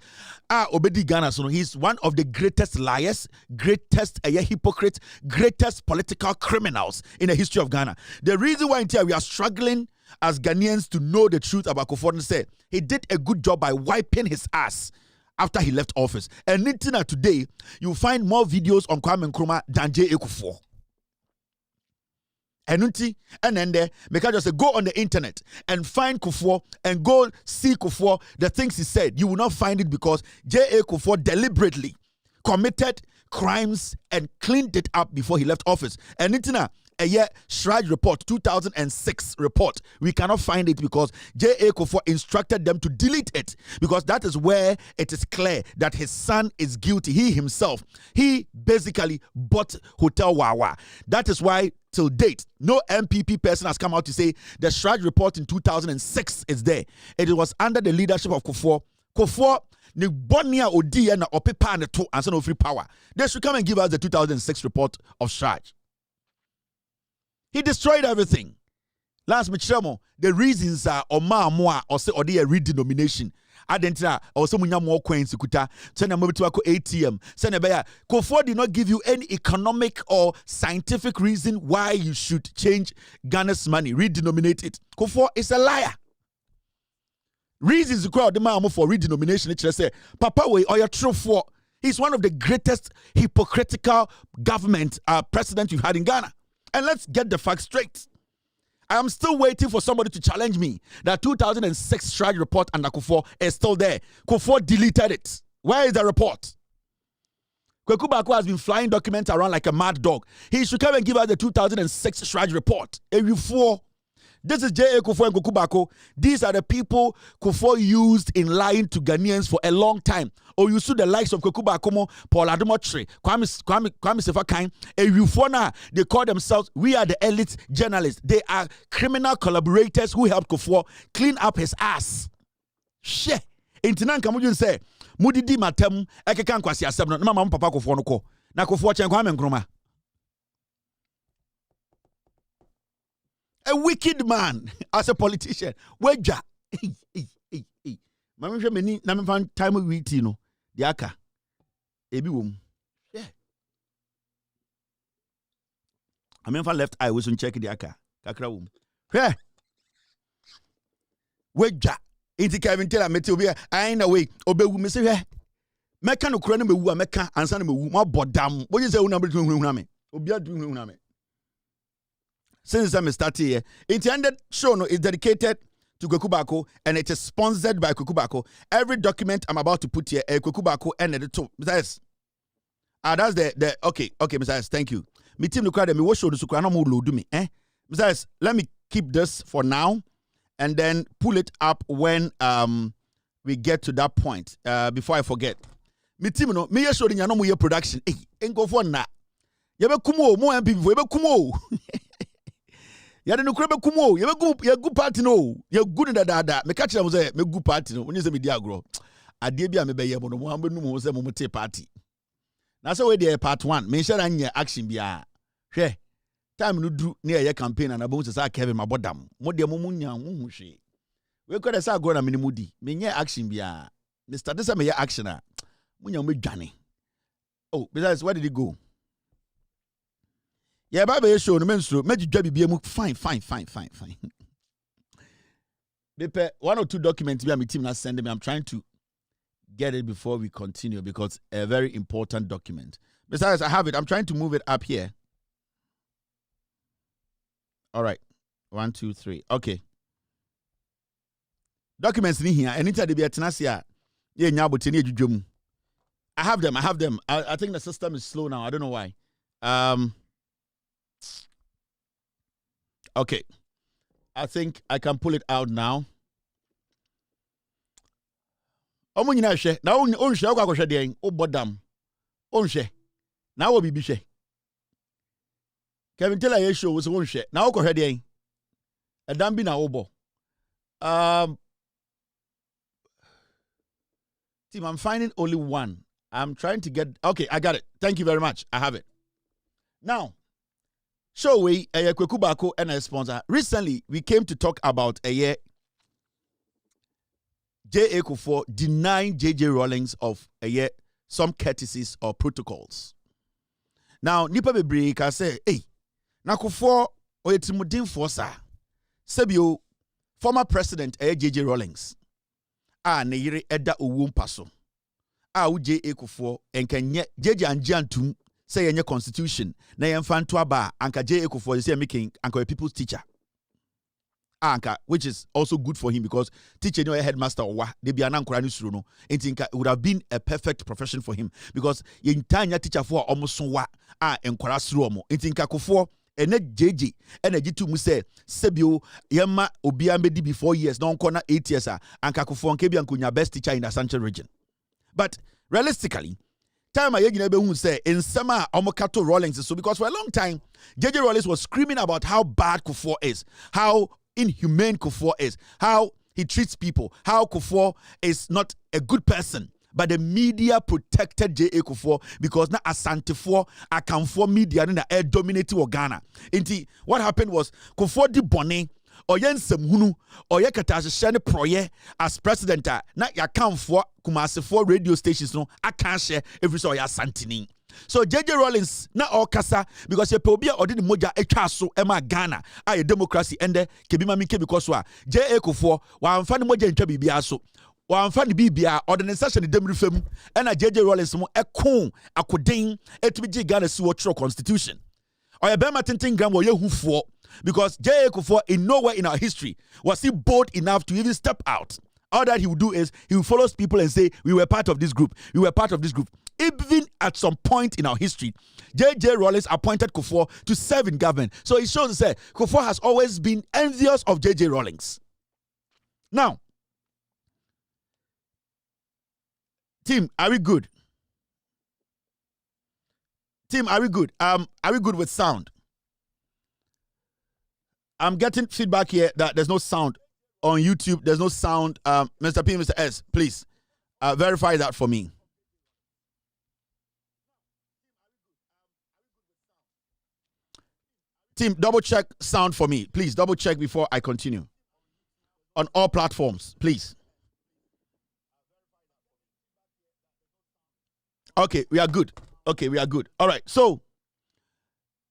Obedi Ghana, so he's one of the greatest liars, greatest hypocrites, greatest political criminals in the history of Ghana. The reason why we are struggling as Ghanaians to know the truth about Kufuor is say he did a good job by wiping his ass after he left office. And today, you find more videos on Kwame Nkrumah than J.A Kufour. And then there, make I just say, go on the internet and find Kufuor and go see Kufuor, the things he said. You will not find it because J.A Kufour deliberately committed crimes and cleaned it up before he left office. And a year Shraj report, 2006 report, we cannot find it because J.A Kufour instructed them to delete it because that is where it is clear that his son is guilty. He himself, he basically bought Hotel Wawa. That is why till date, no MPP person has come out to say the Shraj report in 2006 is there. It was under the leadership of Kufuor. Kufuor, the Bonia Odi and Opepa and the two and no free power. They should come and give us the 2006 report of Shraj. He destroyed everything. Last Michemo, the reasons are Oma Moa or say or the redenomination. Adentra or some more coins kuta send a mobile to ATM. Send a bear. Kufuor did not give you any economic or scientific reason why you should change Ghana's money, redenominate it. Kufuor is a liar. Reasons crowd the man for redenomination. It say Papa way or your true for. He's one of the greatest hypocritical government president you've had in Ghana. And let's get the facts straight. I am still waiting for somebody to challenge me that 2006 Shraj report under Kufuor is still there. Kufuor deleted it. Where is the report? Kweku Baako has been flying documents around like a mad dog. He should come and give us the 2006 Shraj report. This is J.A Kufour and Kweku Baako. These are the people Kufuor used in lying to Ghanaians for a long time. Or you see the likes of Kweku Baako, Paul Adomotri, Kwame Sefa-Kain, Ewufona. They call themselves, we are the elite journalists. They are criminal collaborators who helped Kufuor clean up his ass. She. Intinan Kamujun say, Mudidi Matem, Ekekan Kwasi Asem, no Mama Papa Kufuor no ko. Na Kufuor chen Kwame Nkrumah. A wicked man as a politician. Weja. Mami hwe meni na me fan time witi no. De aka. Ebi wom. Yeah. I mean for left eye we soon check the aka. Kakra wom. Hwe. Weja. Inti Kevin tell me to be I na way obewu me say hwe. Meka no kura na mewu a meka ansa na mewu. Ma bodam. What you say una be hunu me. Obi adu hunu me. Since I started here, intended show no is dedicated to Kweku Baako and it is sponsored by Kweku Baako. Every document I'm about to put here, Kweku Baako and the two. That's the okay, Mr. S, thank you. Me team no crowd me what show the sukra no mo load me, Mr. S, let me keep this for now and then pull it up when we get to that point. Before I forget. Me team no me show the no mo ye production. Enko for na. Ye be kumo mo MP before ye be kumo. Ya de no krebe kumo ye good party no ye good in da me catch them say me good party no when you say me dia agro ade bia me be ye mo no mo ambenu mo say mo te party na say we dey part 1 me share anya action bia hwe time no dru na ye campaign na bo say Kevin mabodam mo de mo munya hu hwe we ko dey say agro na me mudi me nye action bia me start say me ye action a munya me dwane oh besides where did it go Yeah, Baba show no menstru. Meji dwa bibia mu fine. Bepe 1 or 2 documents be my team na send me. I'm trying to get it before we continue because a very important document. Besides, I have it. I'm trying to move it up here. All right. 1, 2, 3. Okay. Documents in here. Anytime they be at Nasia, I have them. I think the system is slow now. I don't know why. Okay. I think I can pull it out now. Omo nyina hwe na onhwe akwa den obodam onhwe na wo bibi hwe Kevin Taylor ye show wo so onhwe na wo kohwe den edam bi na wo bo team, I'm finding only one. I'm trying to get okay, I got it. Thank you very much. I have it. Now, show we J.A Kufour and a sponsor. Recently, we came to talk about J.A Kufour denying J.J. Rawlings of some courtesies or protocols. Now, Nipa Bebre can say, hey, na Kufour oyetimudin forsa. Sebio, former president J.J. Rawlings. Ne yire eda owumpaso. J.A Kufour enkenye J.J. anjantum say yenye constitution na yemfanto aba anka J.A Kufour say making anka a people's teacher. Anka, which is also good for him because teaching a headmaster or they be anankora ni suru no. It would have been a perfect profession for him because yentanya teacher for almost wa enkora suru omo. Intinka Kufour ene JJ ene jitu mu say sebio yema obia medi before years na onko na 8 years anka Kufour nke bia nkonya best teacher in the Central region. But realistically, time I who say in summer Omokato Rawlings so because for a long time J.J. Rawlings was screaming about how bad Kufour is, how inhumane Kufour is, how he treats people, how Kufour is not a good person. But the media protected J.A Kufour because na Asantefo akamfo media na air dominating Ghana. Inti what happened was Kufour di bone oyen semhunu oye katashene proye as president na yakamfo kumasefo radio stations no akan share every so ya santini. So J.J. Rawlings na okasa because ye pe obi a odi ni moja etwa so ema Ghana a democracy ende kebima mi ke because wa J.A Kufour wa amfa ni moja ntwa bibia so wa amfa ni bibia organization demri fam na J.J. Rawlings mo ekon akoden etumi gi Ghana si wo true constitution oye be matintin gram wo yehufuo because J.A Kufour in nowhere in our history was he bold enough to even step out. All that he would do is he would follow people and say, we were part of this group. We were part of this group. Even at some point in our history, J.J. Rawlings appointed Kufour to serve in government. So it shows that Kufour has always been envious of J.J. Rawlings. Now, team, are we good? Team, are we good? Are we good with sound? I'm getting feedback here that there's no sound on YouTube. There's no sound. Mr. P, Mr. S, please verify that for me. Team, double check sound for me. Please double check before I continue. On all platforms, please. Okay, we are good. Okay, we are good. All right. So,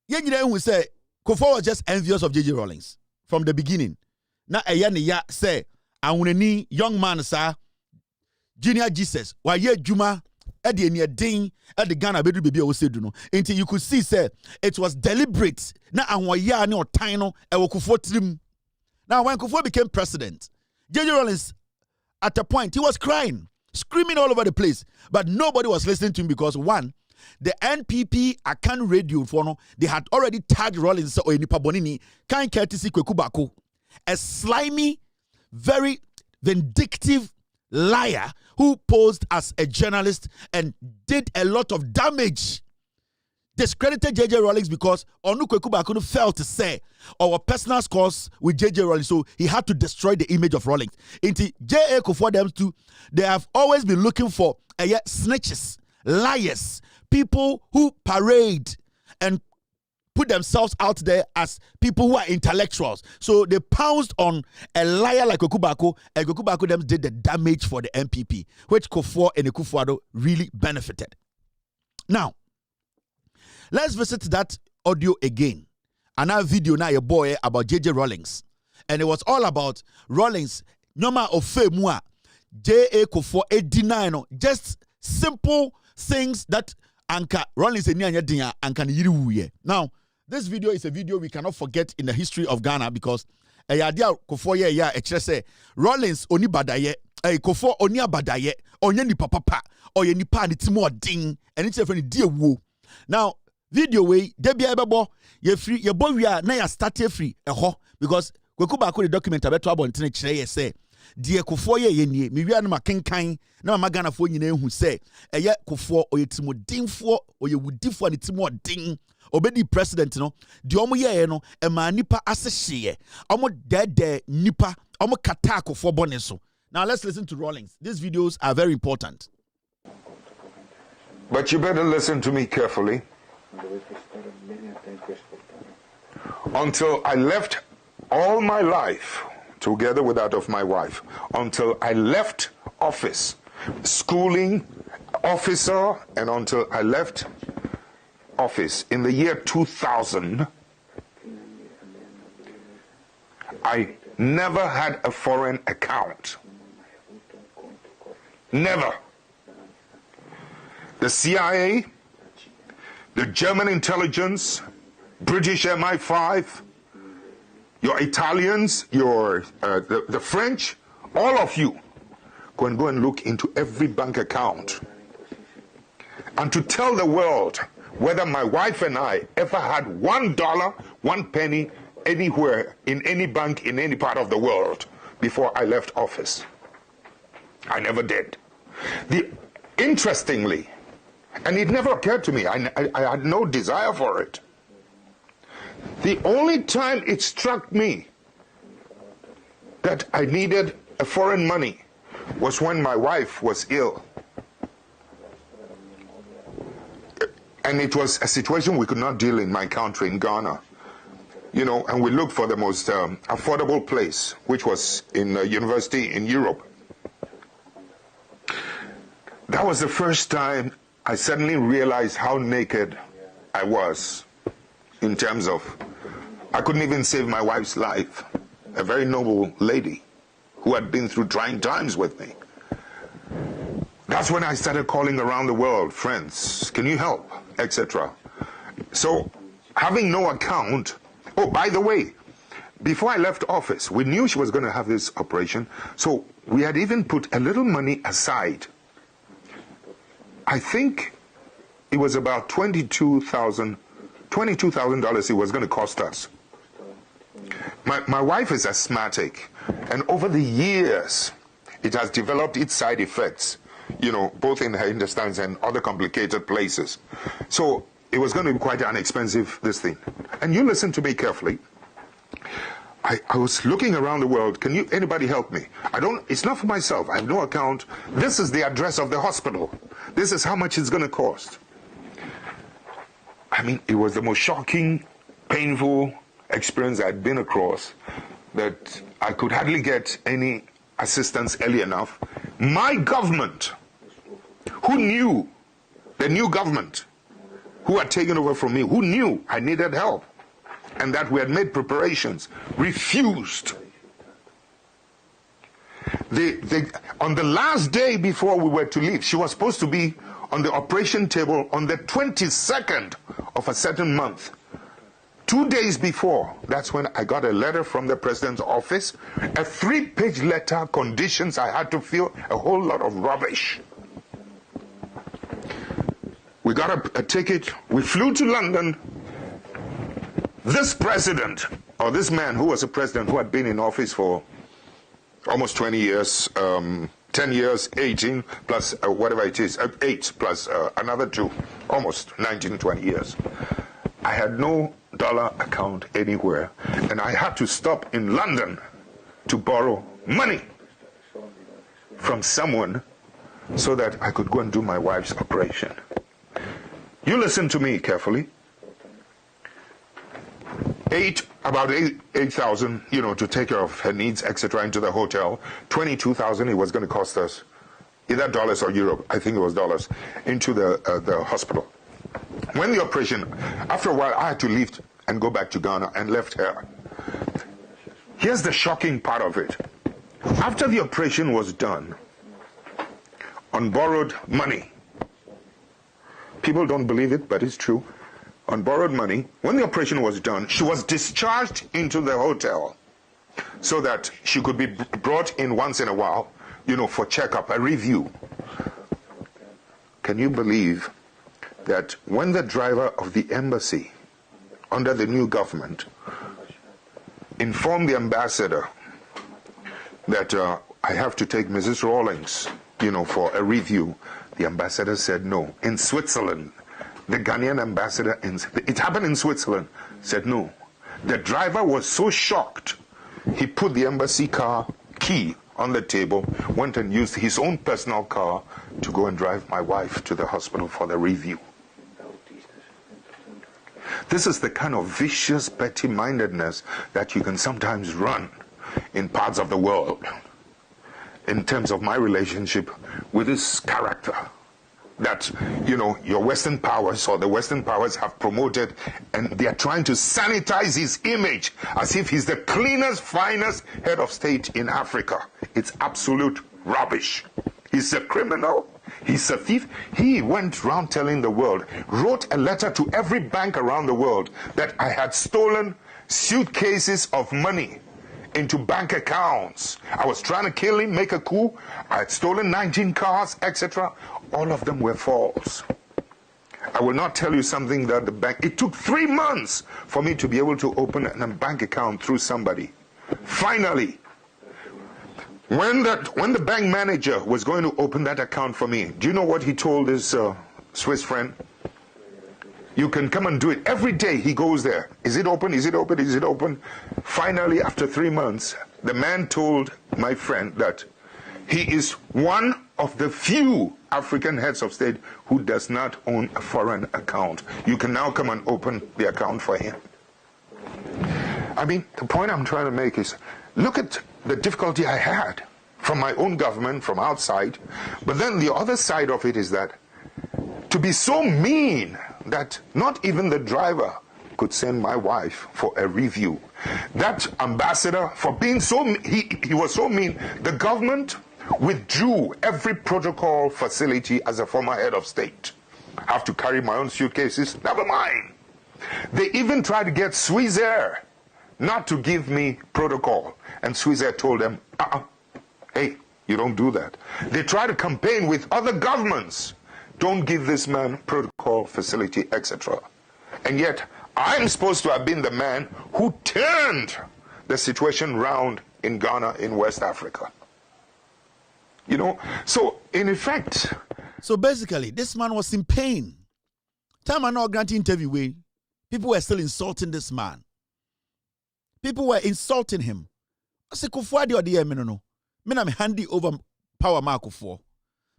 we say Kufour was just envious of J.J. Rawlings from the beginning. Na ya say, "Awuneni young man sir, Junior Jesus, wa ye juma e de eni den e de Ghana bedu baby o sedu no." Until you could see say it was deliberate. Na anwoya ne otan no e wo Kufour trim. Now when Kufour became president, J.J. Rawlings at a point he was crying, screaming all over the place, but nobody was listening to him because one, the NPP Akan radio for no, they had already tagged Rawlings or Nipa Bonini, kind courtesy Kwekubako, a slimy, very vindictive liar who posed as a journalist and did a lot of damage. Discredited J.J. Rawlings because Onu Kwekubako failed to say our personal scores with J.J. Rawlings, so he had to destroy the image of Rawlings. Into J.A Kufour them too, they have always been looking for snitches, liars, people who parade and put themselves out there as people who are intellectuals. So they pounced on a liar like Kwekubako, and Kwekubako them did the damage for the NPP, which Kufour and Kufuor really benefited. Now, let's visit that audio again. Another video now, your boy, about J.J. Rawlings. And it was all about Rawlings, normal of fame, J.A Kufour 89, just simple things that Anka Rawlings and Anka Yiriwuye. Now, this video is a video we cannot forget in the history of Ghana because Kufour say Rawlings oni badaye, Kufour oni abadaye, onye ni papa, oye ni pa ni timo ding, and it's a friend dear woo. Now, video way, debia ebebo, ye free, ye boy we are na ya start free, because kwekuba ko the document abeto abontene kire say dear Kufour ye nie, me wi anoma kenkan na mama Ghana fo nyina ehu say eye Kufour oye timo dingfo, oye wudifo ni timo ding. Obedi president no di omo ye no e ma nipa asehye omo dede nipa omo kata Kufour bone so. Now let's listen to Rawlings. These videos are very important. But you better listen to me carefully. Until I left all my life together with that of my wife, until I left office, schooling, officer, and until I left office in the year 2000, I never had a foreign account. Never. The CIA, the German intelligence, British MI5, your Italians, the French, all of you can go and look into every bank account and to tell the world whether my wife and I ever had $1, 1 penny anywhere in any bank in any part of the world before I left office. I never did. Interestingly, and it never occurred to me, I had no desire for it. The only time it struck me that I needed a foreign money was when my wife was ill. And it was a situation we could not deal in my country, in Ghana. You know, and we looked for the most affordable place, which was in a university in Europe. That was the first time I suddenly realized how naked I was in terms of, I couldn't even save my wife's life, a very noble lady who had been through trying times with me. That's when I started calling around the world, friends, can you help, etc. So, having no account, oh, by the way, before I left office, we knew she was going to have this operation, so we had even put a little money aside. I think it was about $22,000 it was going to cost us. My wife is asthmatic, and over the years, it has developed its side effects, you know, both in her intestines and other complicated places. So it was going to be quite an expensive, this thing. And you listen to me carefully. I was looking around the world. Can anybody help me? It's not for myself. I have no account. This is the address of the hospital. This is how much it's going to cost. I mean, it was the most shocking, painful experience I'd been across, that I could hardly get any assistance early enough. My government, who knew, the new government, who had taken over from me, who knew I needed help, and that we had made preparations, refused. On the last day before we were to leave, she was supposed to be on the operation table on the 22nd of a certain month. 2 days before, that's when I got a letter from the president's office, a 3-page letter, conditions I had to fill, a whole lot of rubbish. We got a ticket, we flew to London. This president, or this man who was a president who had been in office for almost 20 years, 10 years, 18, plus whatever it is, 8 plus another 2, almost 19, 20 years. I had no dollar account anywhere, and I had to stop in London to borrow money from someone so that I could go and do my wife's operation. You listen to me carefully. About 8,000, you know, to take care of her needs, etc., into the hotel. 22,000 it was going to cost us, either dollars or euro. I think it was dollars, into the hospital. when the operation, after a while, I had to leave and go back to Ghana and left her. Here's the shocking part of it. After the operation was done, on borrowed money, people don't believe it, but it's true, on borrowed money, when the operation was done, she was discharged into the hotel so that she could be brought in once in a while, for checkup, a review. Can you believe that when the driver of the embassy under the new government informed the ambassador that I have to take Mrs. Rawlings, for a review, the ambassador said no. In Switzerland, the Ghanaian ambassador, it happened in Switzerland, said no. The driver was so shocked, he put the embassy car key on the table, went and used his own personal car to go and drive my wife to the hospital for the review. This is the kind of vicious petty-mindedness that you can sometimes run in parts of the world in terms of my relationship with this character that, your Western powers or the Western powers have promoted, and they are trying to sanitize his image as if he's the cleanest, finest head of state in Africa. It's absolute rubbish. He's a criminal. He's a thief. He went around telling the world, wrote a letter to every bank around the world that I had stolen suitcases of money into bank accounts. I was trying to kill him, make a coup. I had stolen 19 cars, etc. All of them were false. I will not tell you something that the bank, it took 3 months for me to be able to open a bank account through somebody. Finally, when the bank manager was going to open that account for me, do you know what he told his Swiss friend? You can come and do it. Every day he goes there. Is it open? Is it open? Is it open? Finally, after 3 months, the man told my friend that he is one of the few African heads of state who does not own a foreign account. You can now come and open the account for him. I mean, the point I'm trying to make is, look at the difficulty I had from my own government, from outside. But then the other side of it is that to be so mean that not even the driver could send my wife for a review. That ambassador, for being so, he was so mean, the government withdrew every protocol facility as a former head of state. I have to carry my own suitcases, never mind. They even tried to get Swiss Air not to give me protocol. And Swiss Air told them, hey, you don't do that. They tried to campaign with other governments. Don't give this man protocol facility, etc. And yet, I'm supposed to have been the man who turned the situation round in Ghana, in West Africa. So in effect. So basically, this man was in pain. Time I now granting interview, people were still insulting this man. People were insulting him. I said, Kufuor di odi me no. Me na me handy over power ma Kufuor.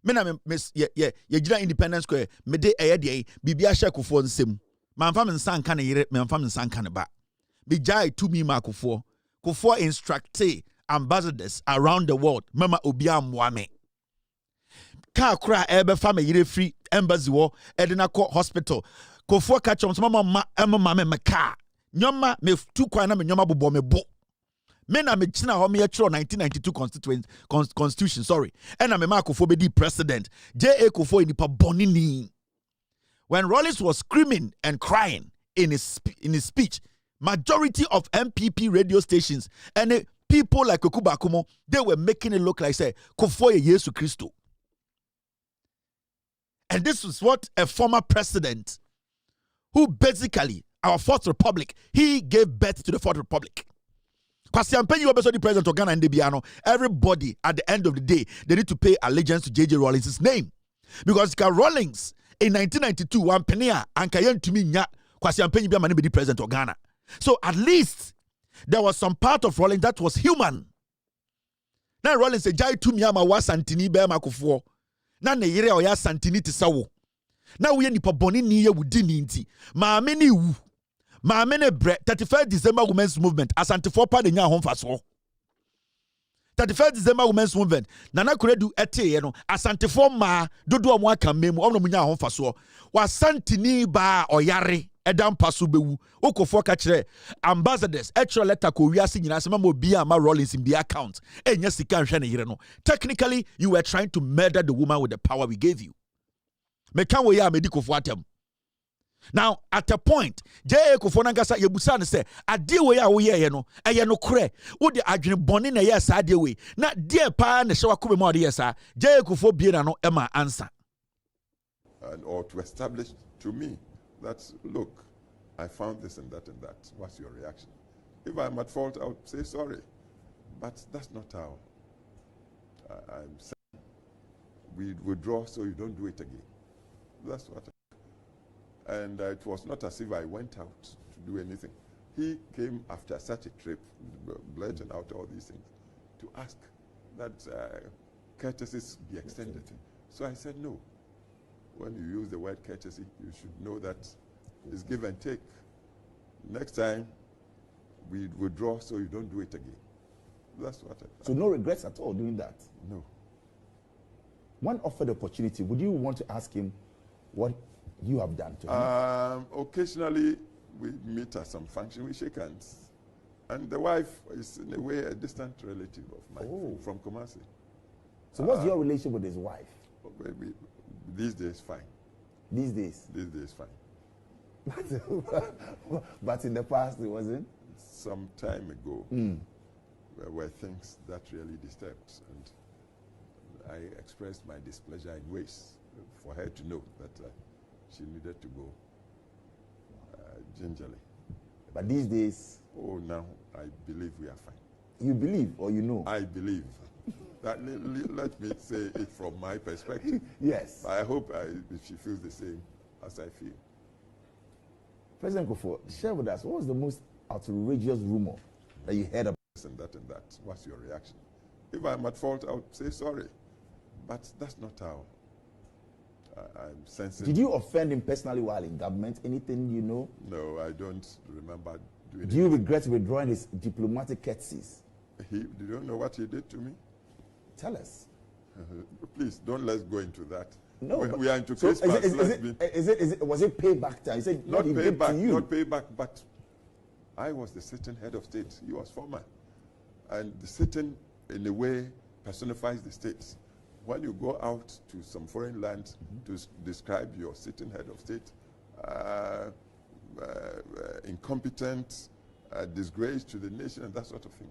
Me na me jira Independence Square. Me de de bibia hye Kufuor nsem. Mamfa me nsan kan yire, me mamfa me nsan kan ba. Me jai to me ma Kufuor. Kufuor instructed ambassadors around the world. Mama obia amwame. Ka kra ebe fa me yire free embassy wo edina ko hospital. Kufuor ka chom mama me ka. Nyoma me tu kwa na me nyoma bobo me bo. Me na me china ho me yetro 1992 constitution, sorry. And na me ma Kufuor be di president. J.A Kufour nipa bonini. When Rawlings was screaming and crying in his speech, majority of MPP radio stations and people like Okubakumo, they were making it look like say Kufuor Yesu Christo. And this was what a former president who basically our Fourth Republic, he gave birth to the Fourth Republic. Because the president of Ghana and Debiano, everybody at the end of the day, they need to pay allegiance to J.J. Rawlings' name. Because Rawlings in 1992, one penny and Kayen to me, Kwasi be mani be the president of Ghana. So at least there was some part of Rawlings that was human. Now Rawlings said, Jai to me ama wa santini be ma Kufuor. Na ne yire oya santini tisawo. Na we nipa boni ni ye wudi ni nti. Maame ni wu. Maame ne bre 31 December Women's Movement Asante for pa de nya ho faso. 31st December women's movement Nana Kuredu ete no asantefo ma dodo omo aka memu omno munya ho faso wa santini ba oyare edam paso bewu okofo ka kire ambassadors extra letter ko wiase nyina sema mo bia ma Rollins in be account enya sika nhwe ne yire no. Technically you were trying to murder the woman with the power we gave you. Me kan we ya medikofo atem. Now, at a point, J.A Kufour Nangasa Yebusan say, a deal way away, no, a no cre, would the adjun bonin a yes, I deal way. Not dear pa and the show could be more yes, sir. J.A Kufour be no Emma answer. And or to establish to me that, look, I found this and that and that. What's your reaction? If I'm at fault, I'll say sorry. But that's not how I'm saying. We withdraw so you don't do it again. That's what and it was not as if I went out to do anything. He came after such a trip, blurting out all these things, to ask that courtesies be extended. So I said no. When you use the word courtesy, you should know that it's give and take. Next time, we withdraw so you don't do it again. That's what I. So no regrets at all doing that? No. When offered the opportunity, would you want to ask him what you have done to him? Occasionally, we meet at some function, we shake hands. And the wife is, in a way, a distant relative of mine from Kumasi. So what's your relationship with his wife? These days, fine. These days? These days, fine. But in the past, it wasn't? Some time ago, there were things that really disturbed. And I expressed my displeasure in ways for her to know that she needed to go gingerly. But these days? Oh, now I believe we are fine. You believe or you know? I believe. Let me say it from my perspective. Yes. I hope she feels the same as I feel. President Kufour, share with us, what was the most outrageous rumor that you heard about? And that and that. What's your reaction? If I'm at fault, I'll say sorry. But that's not how I'm sensitive. Did you offend him personally while in government? Anything you know? No, I don't remember doing it. Do you regret withdrawing his diplomatic courtesies? You don't know what he did to me? Tell us. Please, don't let's go into that. No, we are into so Christmas. Was it payback time? You said not payback, to you. not payback, but I was the sitting head of state. He was former. And the sitting, in a way, personifies the states. When you go out to some foreign land to describe your sitting head of state, incompetent, disgrace to the nation, and that sort of thing.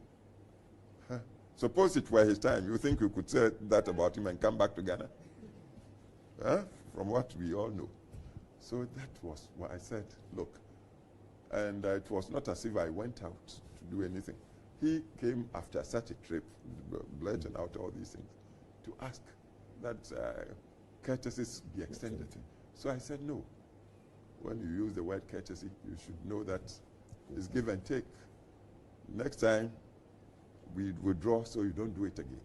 Huh? Suppose it were his time, you think you could say that about him and come back to Ghana? Huh? From what we all know. So that was what I said, look. And it was not as if I went out to do anything. He came after such a trip, blurting out all these things, to ask that courtesies be extended. So I said no. When you use the word courtesy, you should know that it's give and take. Next time, we withdraw so you don't do it again.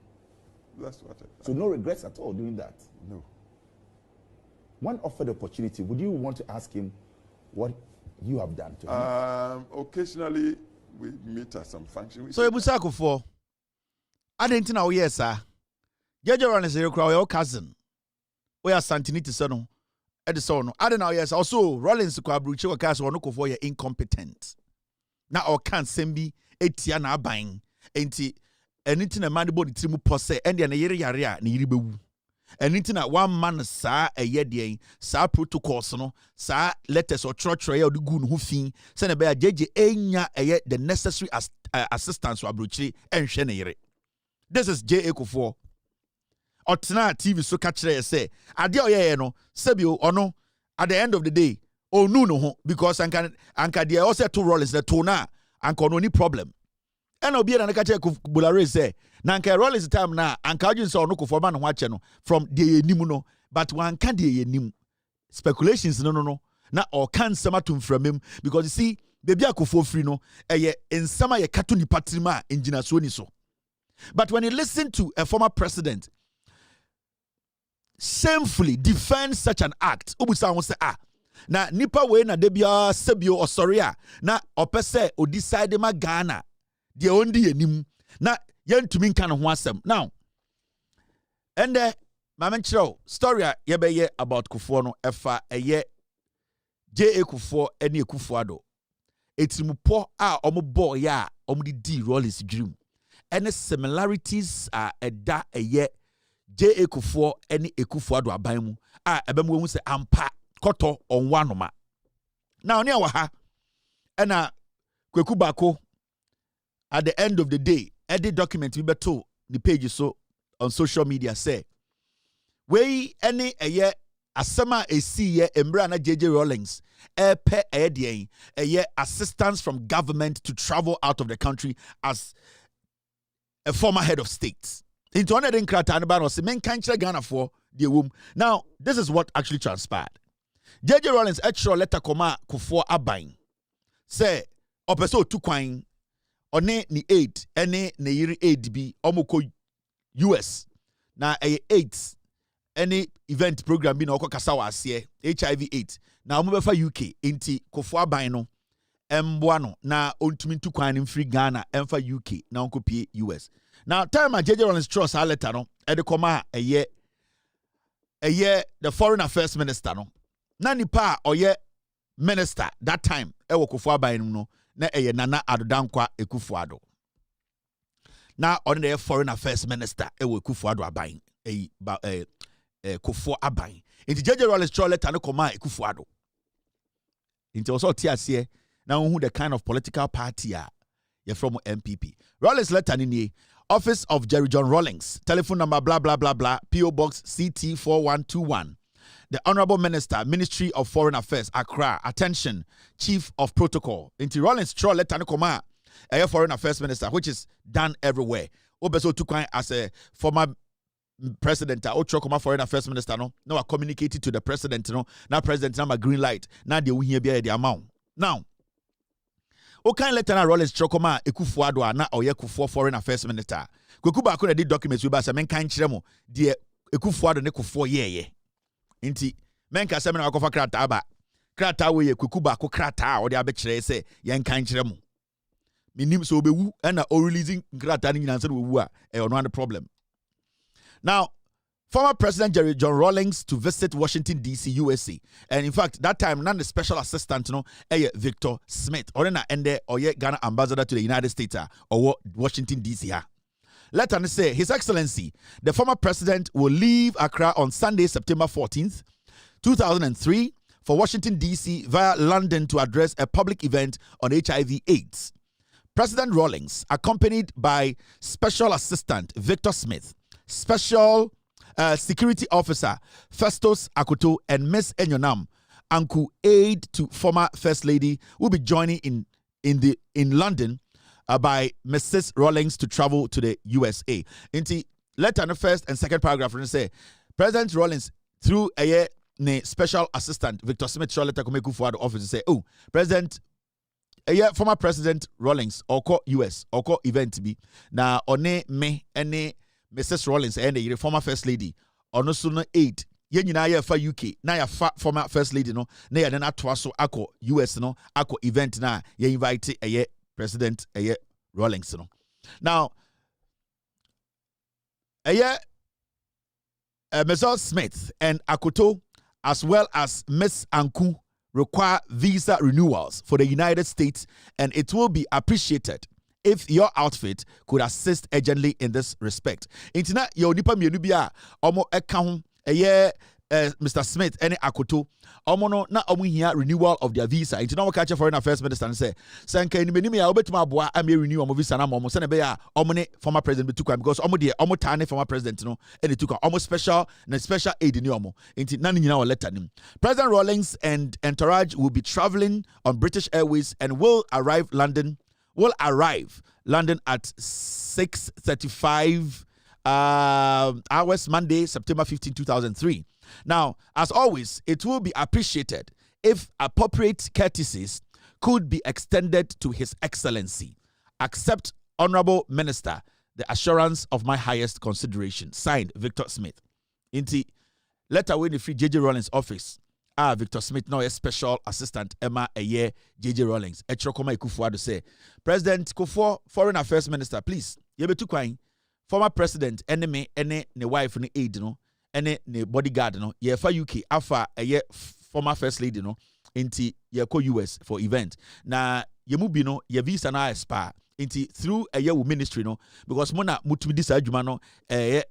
That's what I. So no regrets at all doing that? No. When offered the opportunity, would you want to ask him what you have done to him? Occasionally, we meet at some function. So J.A Kufour, I didn't know yes, sir. J.J. Rollins is your cousin. We are Santini to son. Edison. I don't know yes. Also, Rollins kwa bruche wa cousin no Kufour ye incompetent. Na o kan sembi etia na aban. Enti anything a man body trimu pose and na yere yare a na yiri bewu. Anything a one man sa eye de sa protocols no sa letters or church ya odi gu no ho fin se na be J.J. enya eye the necessary assistance wa bruche enhwe na yere. This is J.A Kufour. Otna TV so catch there say ade oyeye no sebio ono at the end of the day onu no ho because anka there also two Rollins the two na anka no any problem. And obi na catch Bulare say na anka Rollins time na anka ojin so ono Kufour ma no ho ache no from the enim no but wan ka the enim speculations no na o kan sama to from him because you see baby Kufour free no eye ensama ye kato ni patrima enjina so ni so. But when you listen to a former president shamefully defend such an act, ubusa won say na nipa we na debia sebio osoria na opese o decide ma Ghana de ondi enim na yɛntumi nka ne ho asɛm. Now, ɛndɛ maame nkyerɛw story a yɛbɛyɛ about Kufuor no ɛfa ɛyɛ J.A Kufour ɛne Kufuor ado. Etimupɔ a ɔmo bɔ ya a ɔmo di Rollins dream. Any similarities a ɛda ɛyɛ J.A Kufour ɛne Kufuor ado aban mu a ɛbɛmu wɔn sɛ ampa kɔtɔ ɔnwa noma. Now ne ɛwɔ ha ɛna kweku baako at the end of the day ɛde document bi bɛto the page so on social media say wei ɛne ɛyɛ asɛm a ɛsiiɛ mmerɛ na J.J. Rawlings ɛpɛ ɛyɛ deɛn ɛyɛ assistance from government to travel out of the country as a former head of state. Into one of the nkrataa ne ba no se menka nkyerɛ Ghanafoɔ deɛ wom. Now this is what actually transpired. J.J. Rawlings extra letter kɔma Kufuor aban sɛ ɔpɛ sɛ otu kwan ɔne ne aid ɛne ne yiri aid bi ɔmo kɔ US na ɛyɛ AIDS any event program bi na ɔkɔ kasa wɔ aseɛ HIV AIDS na ɔmo bɛfa UK nti Kufuor aban no ɛmboa no na ɔntumi ntu kwan no mfiri Ghana ɛmfa UK na ɔnkɔ pie US. Now time a J.J. Rawlings trust a letter no ɛde kɔma ɛyɛ the foreign affairs minister no na nipa a ɔyɛ minister that time ɛwɔ Kufuor aban no na ɛyɛ Nana Addo Akufo-Addo. Na ɔne the foreign affairs minister ɛwɔ Akufo-Addo aban Kufuor aban. Nti J.J. Rawlings trust letter no kɔma Akufo-Addo. Nti ɔsɔ ɔte aseɛ na who the kind of political party you're from MPP. Rawlings letter ni Office of Jerry John Rawlings, telephone number blah blah blah blah, PO Box CT 4121. The Honorable Minister, Ministry of Foreign Affairs, Accra. Attention, Chief of Protocol. Into Rawlings Troll letter koma a Foreign Affairs Minister, which is done everywhere. Obeso Tukwan as a former president, Ochokoma Foreign Affairs Minister, no I communicated to the president, no now president number green light. Now they will hear the amount. Now, okay, letter na Rawlings Chokoma Akufo-Addo na oye Kufuor Foreign Affairs Minister. Kweku ba ko na di documents we ba se men kan kyerɛ mo de Akufo-Addo ne Kufuor yeye. Nti men ka se men akofa krata ba. Krata we ye Kweku ba ko krata o de abekyerɛ se yen kan kyerɛ mo. Minim so obewu na o releasing krata ni nyina se obewu a e ono the problem. Now, former President Jerry John Rawlings to visit Washington, D.C., USA. And in fact, that time, none the special assistant, Victor Smith, or Ghana ambassador to the United States, or Washington, D.C. Let us say, His Excellency, the former president will leave Accra on Sunday, September 14th, 2003, for Washington, D.C. via London to address a public event on HIV/AIDS. President Rawlings, accompanied by Special Assistant Victor Smith, Special Security Officer Festus Akoto, and Miss Enyonam Anku, aide to former First Lady, will be joining in London by Mrs. Rawlings to travel to the USA. Inti letter in the first and second paragraph and say President Rawlings through a special assistant Victor Smith letter come Kufuor office say, oh, President former President Rawlings or US or event be na one me any Mrs. Rawlings and the former First Lady or so no aid. Yen nyina fa UK na ya fa former First Lady no na ya na toa so akọ US no akọ event na ye invite President Rawlings no. Now Mrs. Smith and Akoto as well as Miss Anku require visa renewals for the United States, and it will be appreciated if your outfit could assist urgently in this respect. Intina yo nipa mienu bia omo eka ho Mr. Smith any Akoto omo no na omo hia renewal of their visa. Intina we catch Foreign Affairs Minister and say sanka ni menimi ya obetuma aboa am renew omo visa na omo se na be ya omo ne former president betukwa because omo de omo tane former president no and betukwa omo special aid ni omo. Inti na nyina o letter nim. President Rawlings and entourage will be traveling on British Airways and will arrive London at 6:35 hours Monday, September 15, 2003. Now, as always, it will be appreciated if appropriate courtesies could be extended to His Excellency. Accept, Honorable Minister, the assurance of my highest consideration. Signed, Victor Smith. Inti letter when the free J.J. Rawlings office Victor Smith now a special assistant Emma Eye J.A Rawlings Echokoma Kufour say President Kufour Foreign Affairs Minister please yebetu kwan former president enemy ene ne wife ne aide no ene ne bodyguard no ye fa UK afa eye former first lady no inti ye ko US for event na ye mu bi no ye visa na expire inti through eye wo ministry no because mona mutumi di sa adwuma no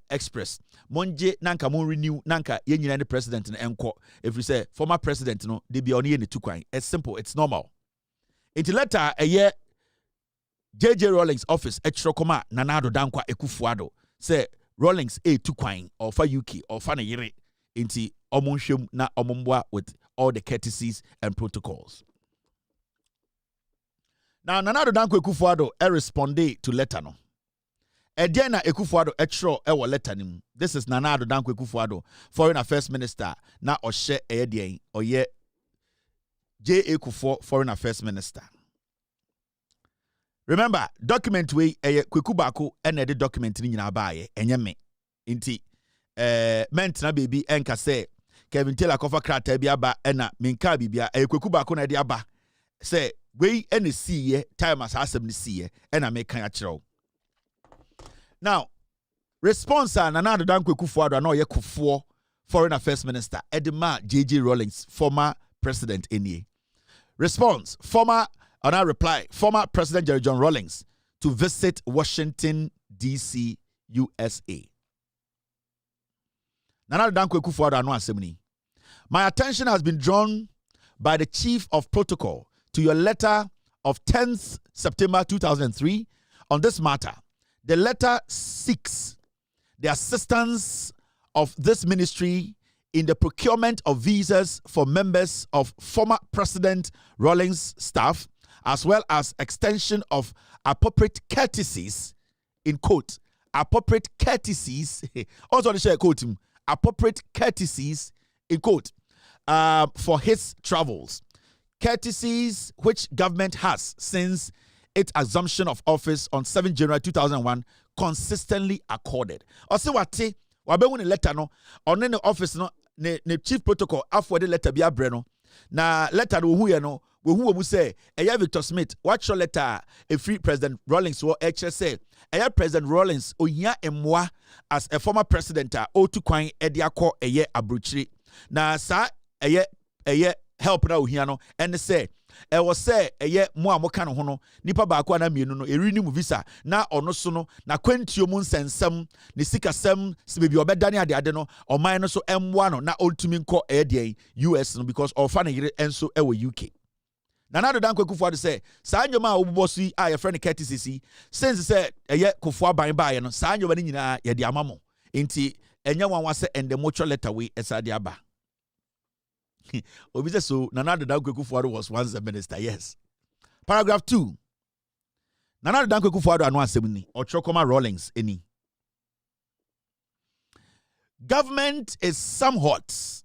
express monje nanka mon renew nanka ye nyina ne president no enko if you say former president no de bia ono ye ne tukwan it's simple it's normal inti letter eye J.A Rawlings office Echokoma Nanado Dankwa Ekufuado say Rawlings tukwan or for UK or for yere inti omonhwem na omombwa with all the courtesies and protocols. Now Nanado Dankwa Ekufuado responde to letter no. Ediana Ekufuado etro ewo letter nim. This is Nanado Dankwa Ekufuado, Foreign Affairs Minister na ohye edien oye J.A Kufour Foreign Affairs Minister. Remember, document we kweku bako ene de document ni nyina baaye enye me. Inti mentina baby enka say Kevin Taylor kofa krata bi aba ena minka bibia kweku bako na de aba say we ene see time as asem ni see ena me kan akireo. Now, response na Nana Dankwa Kufour na ye Kufour Foreign Affairs Minister Edema J.A Rawlings former president enie. Response former Former President Jerry John Rawlings to visit Washington, D.C., USA. Nana Dankwa Kufour ano asemni. My attention has been drawn by the Chief of Protocol to your letter of 10th September 2003 on this matter. The letter seeks the assistance of this ministry in the procurement of visas for members of former President Rawlings' staff, as well as extension of appropriate courtesies, in quote, appropriate courtesies, also the share quote him, appropriate courtesies, in quote, for his travels. Courtesies which government has since its assumption of office on 7 January 2001 consistently accorded. Also what wabewu ni letter no, on the office no, ne chief protocol after the letter biya breno, na letter no huye no, who will say, Victor Smith, watch your letter, a free President Rawlings or HSA, President Rawlings, Oya Emwa, as a former president, O to Quine Ediako, a year abruchri. Na sa, help now here, no, and say, I was say, Moa Mokano Hono, Nipa Bakwana Minuno, a renew visa, na ono sono, na quentio mun sen sem, Nisika sem, maybe your bedania de adeno, or minus so M1, na ultiminko a US, because or funny and so UK. Nanado Dankwa Kufour say, Sanyo ma ubosi a your friend courtesy, since say Kufour by no, Sanyo Vanina ye diamamo. Inti enya wan wase and the mutual letter we esadiaba. Obise so Nanado Dankwa Kufour was once a minister, yes. Paragraph 2. Nanado Dankwa Kufour anu asemni, Ochokoma Rawlings any. Government is somewhat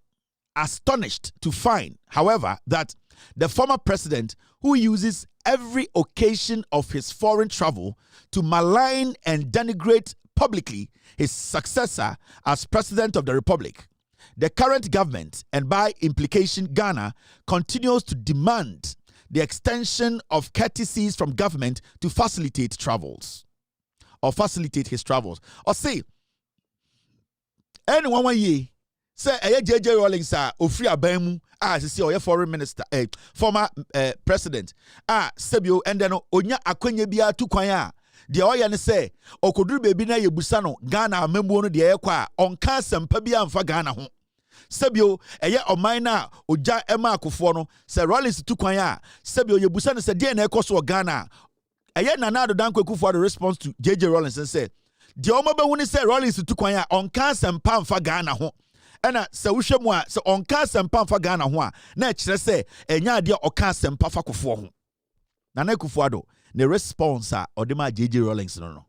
astonished to find, however, that the former president, who uses every occasion of his foreign travel to malign and denigrate publicly his successor as president of the republic, the current government, and by implication Ghana, continues to demand the extension of courtesies from government to facilitate travels or facilitate his travels. Or say, anyone 1 year, say J.A Rawlings ofri abemu see or foreign minister former president sebio and then onya akwanya bia tu kwan a de oya ne say okoduru bebi na yebusa no Ghana amembo no de ekwa onka sempa bia amfa Ghana ho sebio oman na oja Ema Kufour no say Rawlings tu kwan a sebio yebusa no say de na ekoso Ghana Nanado Dankwa Kufour the response to J.A Rawlings and said de omabewu ne say Rawlings tu kwan a onka sempa amfa Ghana ho. Ena se wohwɛ mu a se onka sempa fa Ghana ho a na kyerɛ sɛ enya ade oka sempa fa Kufour ho. Nana Kufour ne response a odema J.A Rawlings no.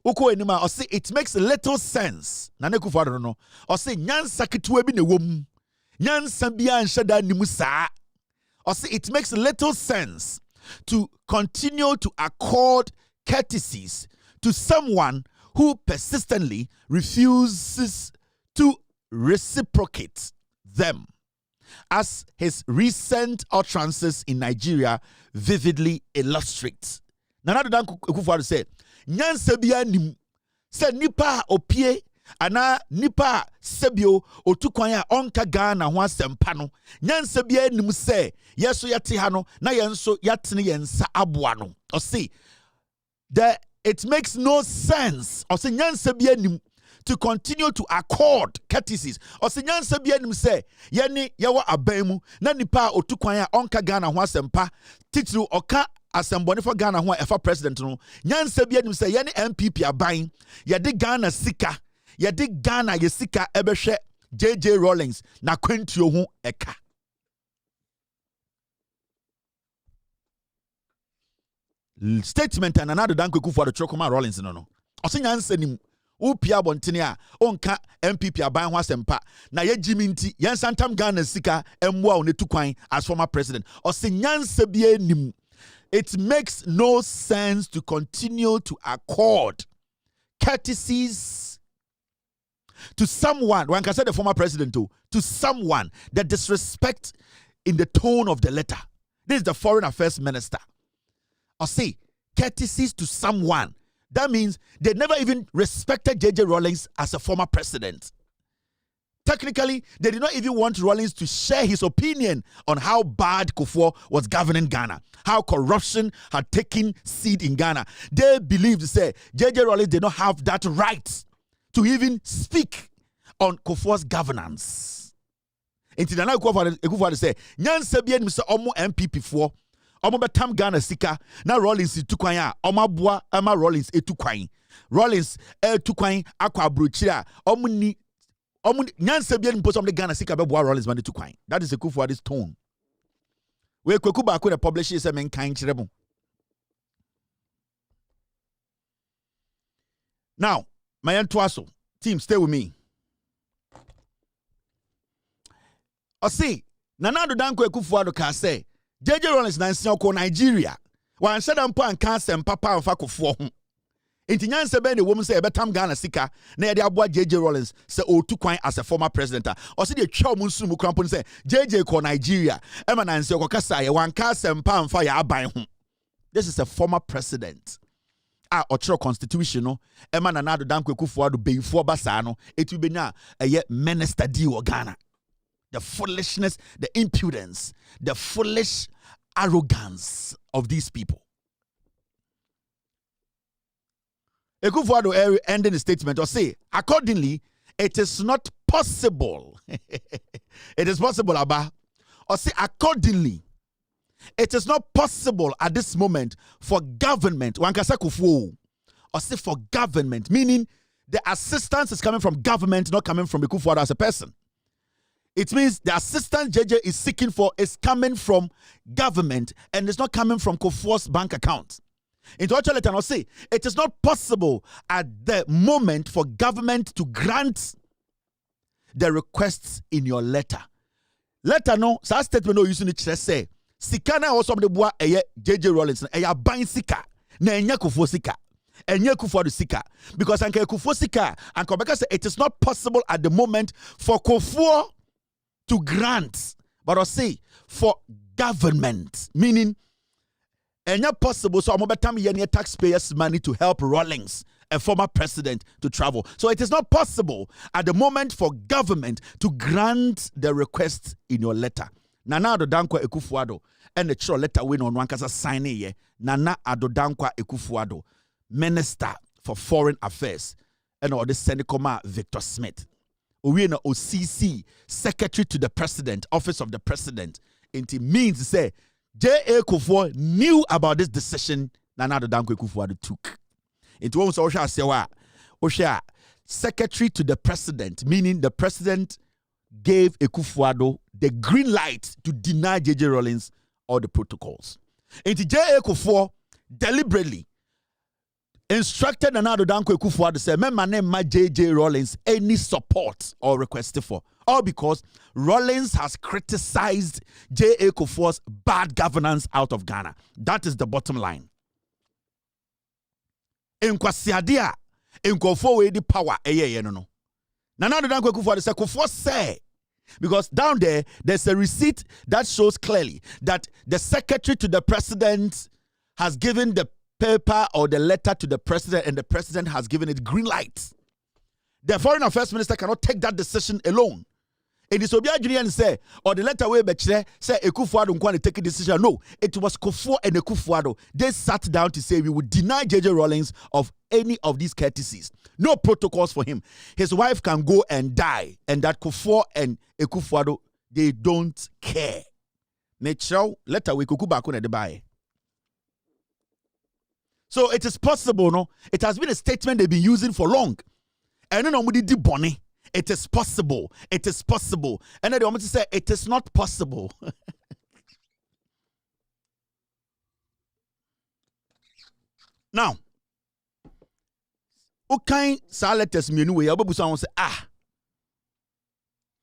Uko enima o say it makes little sense. Nana Kufour no. O say nyansa ketewa bi na wom. Nyansa bia nhada nimu saa. O say it makes little sense to continue to accord courtesies to someone who persistently refuses to reciprocate them, as his recent utterances in Nigeria vividly illustrate. Nana Ado Dankwa Kufuor said, "Nyansa bia nim se nipa opie ana nipa sebio otukwan a onka Ghana ho asempa no nyansa bia nim se yeso yete ha no na yenso yatene yensa aboa no." Or see, that it makes no sense. Or say nyansa bia nim to continue to accord courtesies. Or say nyansa bia nim se yeni yawo abamu na nipa otukwan a onka Ghana ho asempa titru oka asemboni for Ghana ho efa president no nyansa bia nim se yeni MPP aban yede Ghana sika yede Ghana ye sika ebehwe J.A Rawlings na kwentio ho eka. Statement and another Dankwa Kufuor the Chokoma Rawlings no. Ose nyansa nim upia bontene a onka MPP aban ho asempa na ye jiminti yensantam Ghana sika emwa one tukwan as former president. Ose nyansa bia nim. It makes no sense to continue to accord courtesies to someone, one can say the former president to someone that disrespect in the tone of the letter. This is the foreign affairs minister. Or say courtesies to someone. That means they never even respected J.A Rawlings as a former president. Technically, they did not even want Rawlings to share his opinion on how bad Kufuor was governing Ghana, how corruption had taken seed in Ghana. They believed, say, J.A Rawlings did not have that right to even speak on Kufuor's governance. Until now, Kufuor say, "Nyansa bia nim se omo MPP for omo betam Ghana sika na Rawlings tukwan a omo aboa ama Rawlings etukwan. Rawlings etukwan akwa abrochira omo ni nyansa bia nim posom de Ghana sika beboa Rawlings man etukwan." That is a Kufuor's tone. We kweku ba ko the publisher say men kan kire mo. Now, my Tuaso team, stay with me. I see, Nana Ado Dankwa Kufuor can say, J.A Rawlings Nancy ko Nigeria. Wan said am pa kan sem papa amfa Kufuor ho. Enti nyansa be ne wom say betam Ghana sika na yede aboa J.A Rawlings say otukwan as a former president. O say de twa mu nsu mu krampo say J.A ko Nigeria. Ema Nancy ko kasa ye wan ka sem pa amfa ya aban ho. This is a former president. Ochro constitution no ema Nana Ado Dankwa Kufuor do beinfo basa no etu benya eye minister di wo Ghana. The foolishness, the impudence, the foolish arrogance of these people. Kufuor ending the statement or say, accordingly, it is not possible. It is possible, Abba. Or say, accordingly, it is not possible at this moment for government, one can say Kufuor, or say for government, meaning the assistance is coming from government, not coming from Kufuor as a person. It means the assistance J.J is seeking for is coming from government and it's not coming from Kufuor's bank account. Into actually, I say it is not possible at the moment for government to grant the requests in your letter. Letter no, so statement no using it say Sikana also the boy J.A Rawlings a buying sika na enya Kufuor sika. Enye Kufuor sika because anke Kufuor sika and Kobeka say it is not possible at the moment for Kufuor to grant, but I say for government, meaning and not possible. So I'm about taxpayers' money to help Rawlings, a former president, to travel. So it is not possible at the moment for government to grant the request in your letter. Nana Ado Dankwa Kufuor and the true letter win on one kasa sign ye. Nana Ado Dankwa Kufuor, Minister for Foreign Affairs, and all the Senekoma Victor Smith. We know OCC, Secretary to the President, Office of the President. It means to say J.A Kufour knew about this decision Nana Ado Dankwa Kufuor took. It was also Osha, Secretary to the President, meaning the President gave Kufuor the green light to deny J.A Rawlings all the protocols. And J.A Kufour deliberately instructed Nana Ado Dankwa Kufuor to say, "Remember name my J.A Rawlings any support or request for." All because Rawlings has criticized J.A Kufour's bad governance out of Ghana. That is the bottom line. In Kwasiadia, in Kufuor the power, no. Nana Addo Dankwa Kufuor said, Kufuor say, because down there, there's a receipt that shows clearly that the secretary to the president has given the paper or the letter to the president, and the president has given it green light. The foreign affairs minister cannot take that decision alone. It is Obi Adrian say, or the letter way Bechre say Ekufuor don't want to take a decision. No, it was Kufuor and Ekufuor. They sat down to say we would deny J.J. Rawlings of any of these courtesies. No protocols for him. His wife can go and die, and that Kufuor and Ekufuor, they don't care. Nature letter we kuku back on the buy. So it is possible, no? It has been a statement they've been using for long. And then nobody did bonnie. It is possible. It is possible. And then they want me to say it is not possible. Now, okay, so let us me anyway. Say,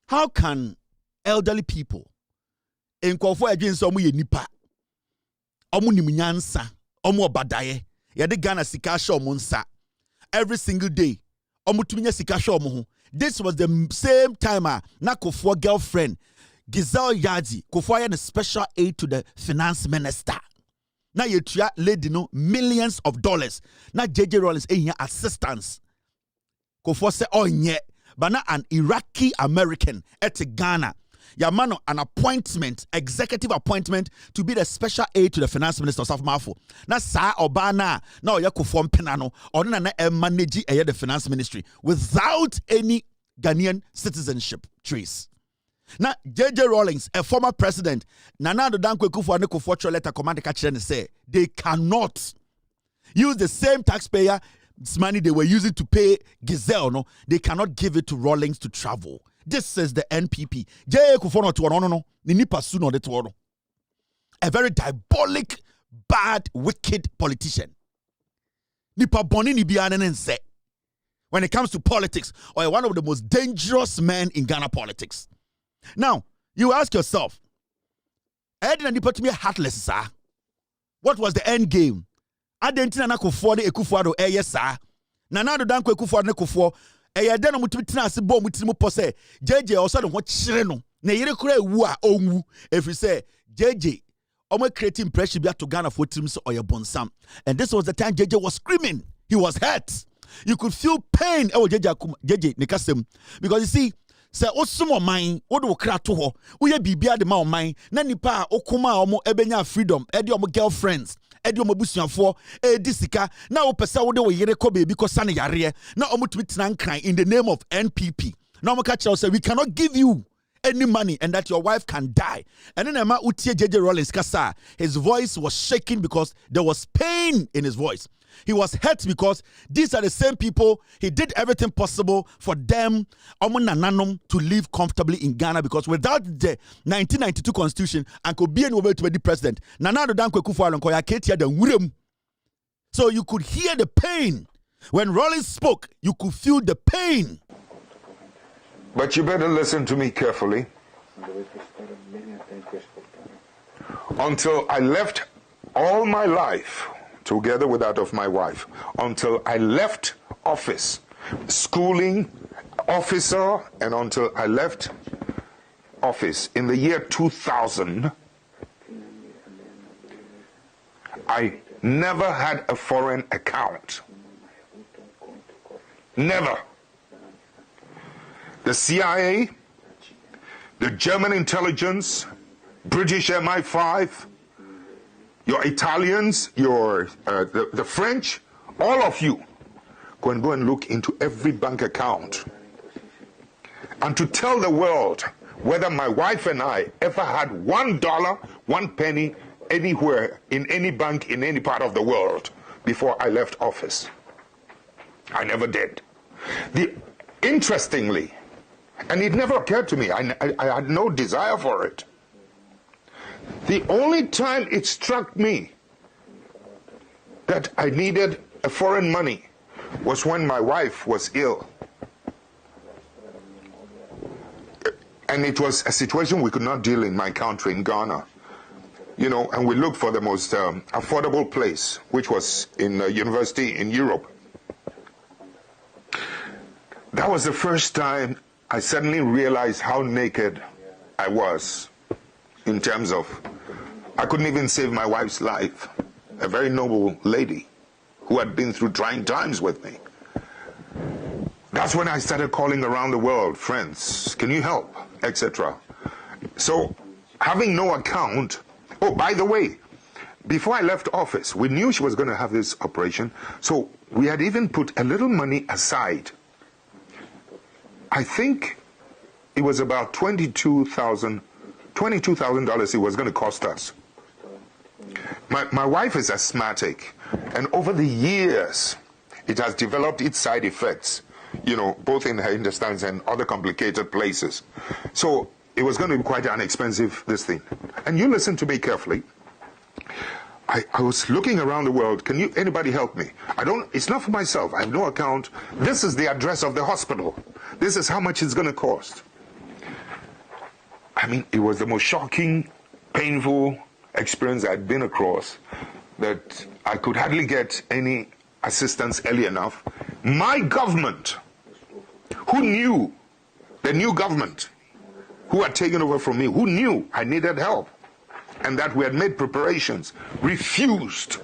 how can elderly people in Kufuor against omu ye nipa, omu ni munyansa, omu obadaye, yade Ghana sika show monsa every single day. This was the same time na Kufuor girlfriend Giselle Yadi Kufuor had a special aid to the finance minister. Na yetua lady no millions of dollars. Na J.J. Rawlings assistance. Kufuor say oh nye, but na an Iraqi American at Ghana. Yamano an appointment, executive appointment to be the special aid to the finance minister of Mafo. Na sa obana na oya Kufuor penano or na manage the finance ministry without any Ghanaian citizenship trace. Now J.J. Rawlings, a former president, Nana Addo Dankwa Kufuor and Kufuor letter command the say they cannot use the same taxpayer money they were using to pay Giselle. No, they cannot give it to Rawlings to travel. This is the NPP. J.A Kufour no. Nipa suno de tuoro. A very diabolic, bad, wicked politician. Nipa boni ni bianense. When it comes to politics, or one of the most dangerous men in Ghana politics. Now, you ask yourself, heartless, sir. What was the end game? Adentina na Kufuor de Ekufuor yes, sir. Nana Addo Dankwa Kufuor ne Kufuor. Then mutina se bo mutimu pose JJ also no chire no na yire kura ewu a onwu if you say JJ omo creating pressure bia to Ghana for teams or your bonsam, and this was the time JJ was screaming. He was hurt. You could feel pain JJ nekasem, because you see say osumo man odo kra to ho uye bibia de ma man na nipa okuma omo ebenya freedom e de omo girlfriends edi omobusuafo disika na opesa wo de wo yere ko baby ko sane yare na omutumi tena nkran in the name of NPP. Now say we cannot give you any money and that your wife can die. And then Emma Utie J.J. Rawlings kasa, his voice was shaking because there was pain in his voice. He was hurt because these are the same people. He did everything possible for them to live comfortably in Ghana, because without the 1992 constitution, and could be able to be the president. So you could hear the pain. When Rawlings spoke, you could feel the pain. But you better listen to me carefully. Until I left all my life, together with that of my wife, until I left office, schooling, officer, and until I left office in the year 2000, I never had a foreign account. Never. The CIA, the German intelligence, British MI5, your Italians, the French, all of you, go and look into every bank account and to tell the world whether my wife and I ever had $1, 1 penny anywhere in any bank in any part of the world before I left office. I never did. Interestingly, and it never occurred to me, I had no desire for it. The only time it struck me that I needed a foreign money was when my wife was ill. And it was a situation we could not deal in my country, in Ghana. You know, and we looked for the most affordable place, which was in a university in Europe. That was the first time I suddenly realized how naked I was in terms of I couldn't even save my wife's life, a very noble lady who had been through trying times with me. That's when I started calling around the world, friends, can you help, etc. So having no account, oh, by the way, before I left office, we knew she was going to have this operation, so we had even put a little money aside. I think it was about $22,000 it was going to cost us. My wife is asthmatic, and over the years, it has developed its side effects, you know, both in her intestines and other complicated places. So it was going to be quite an expensive, this thing. And you listen to me carefully. I was looking around the world. Can anybody help me? It's not for myself. I have no account. This is the address of the hospital. This is how much it's going to cost. I mean, it was the most shocking, painful experience I'd been across, that I could hardly get any assistance early enough. My government, who knew, the new government, who had taken over from me, who knew I needed help, and that we had made preparations, refused.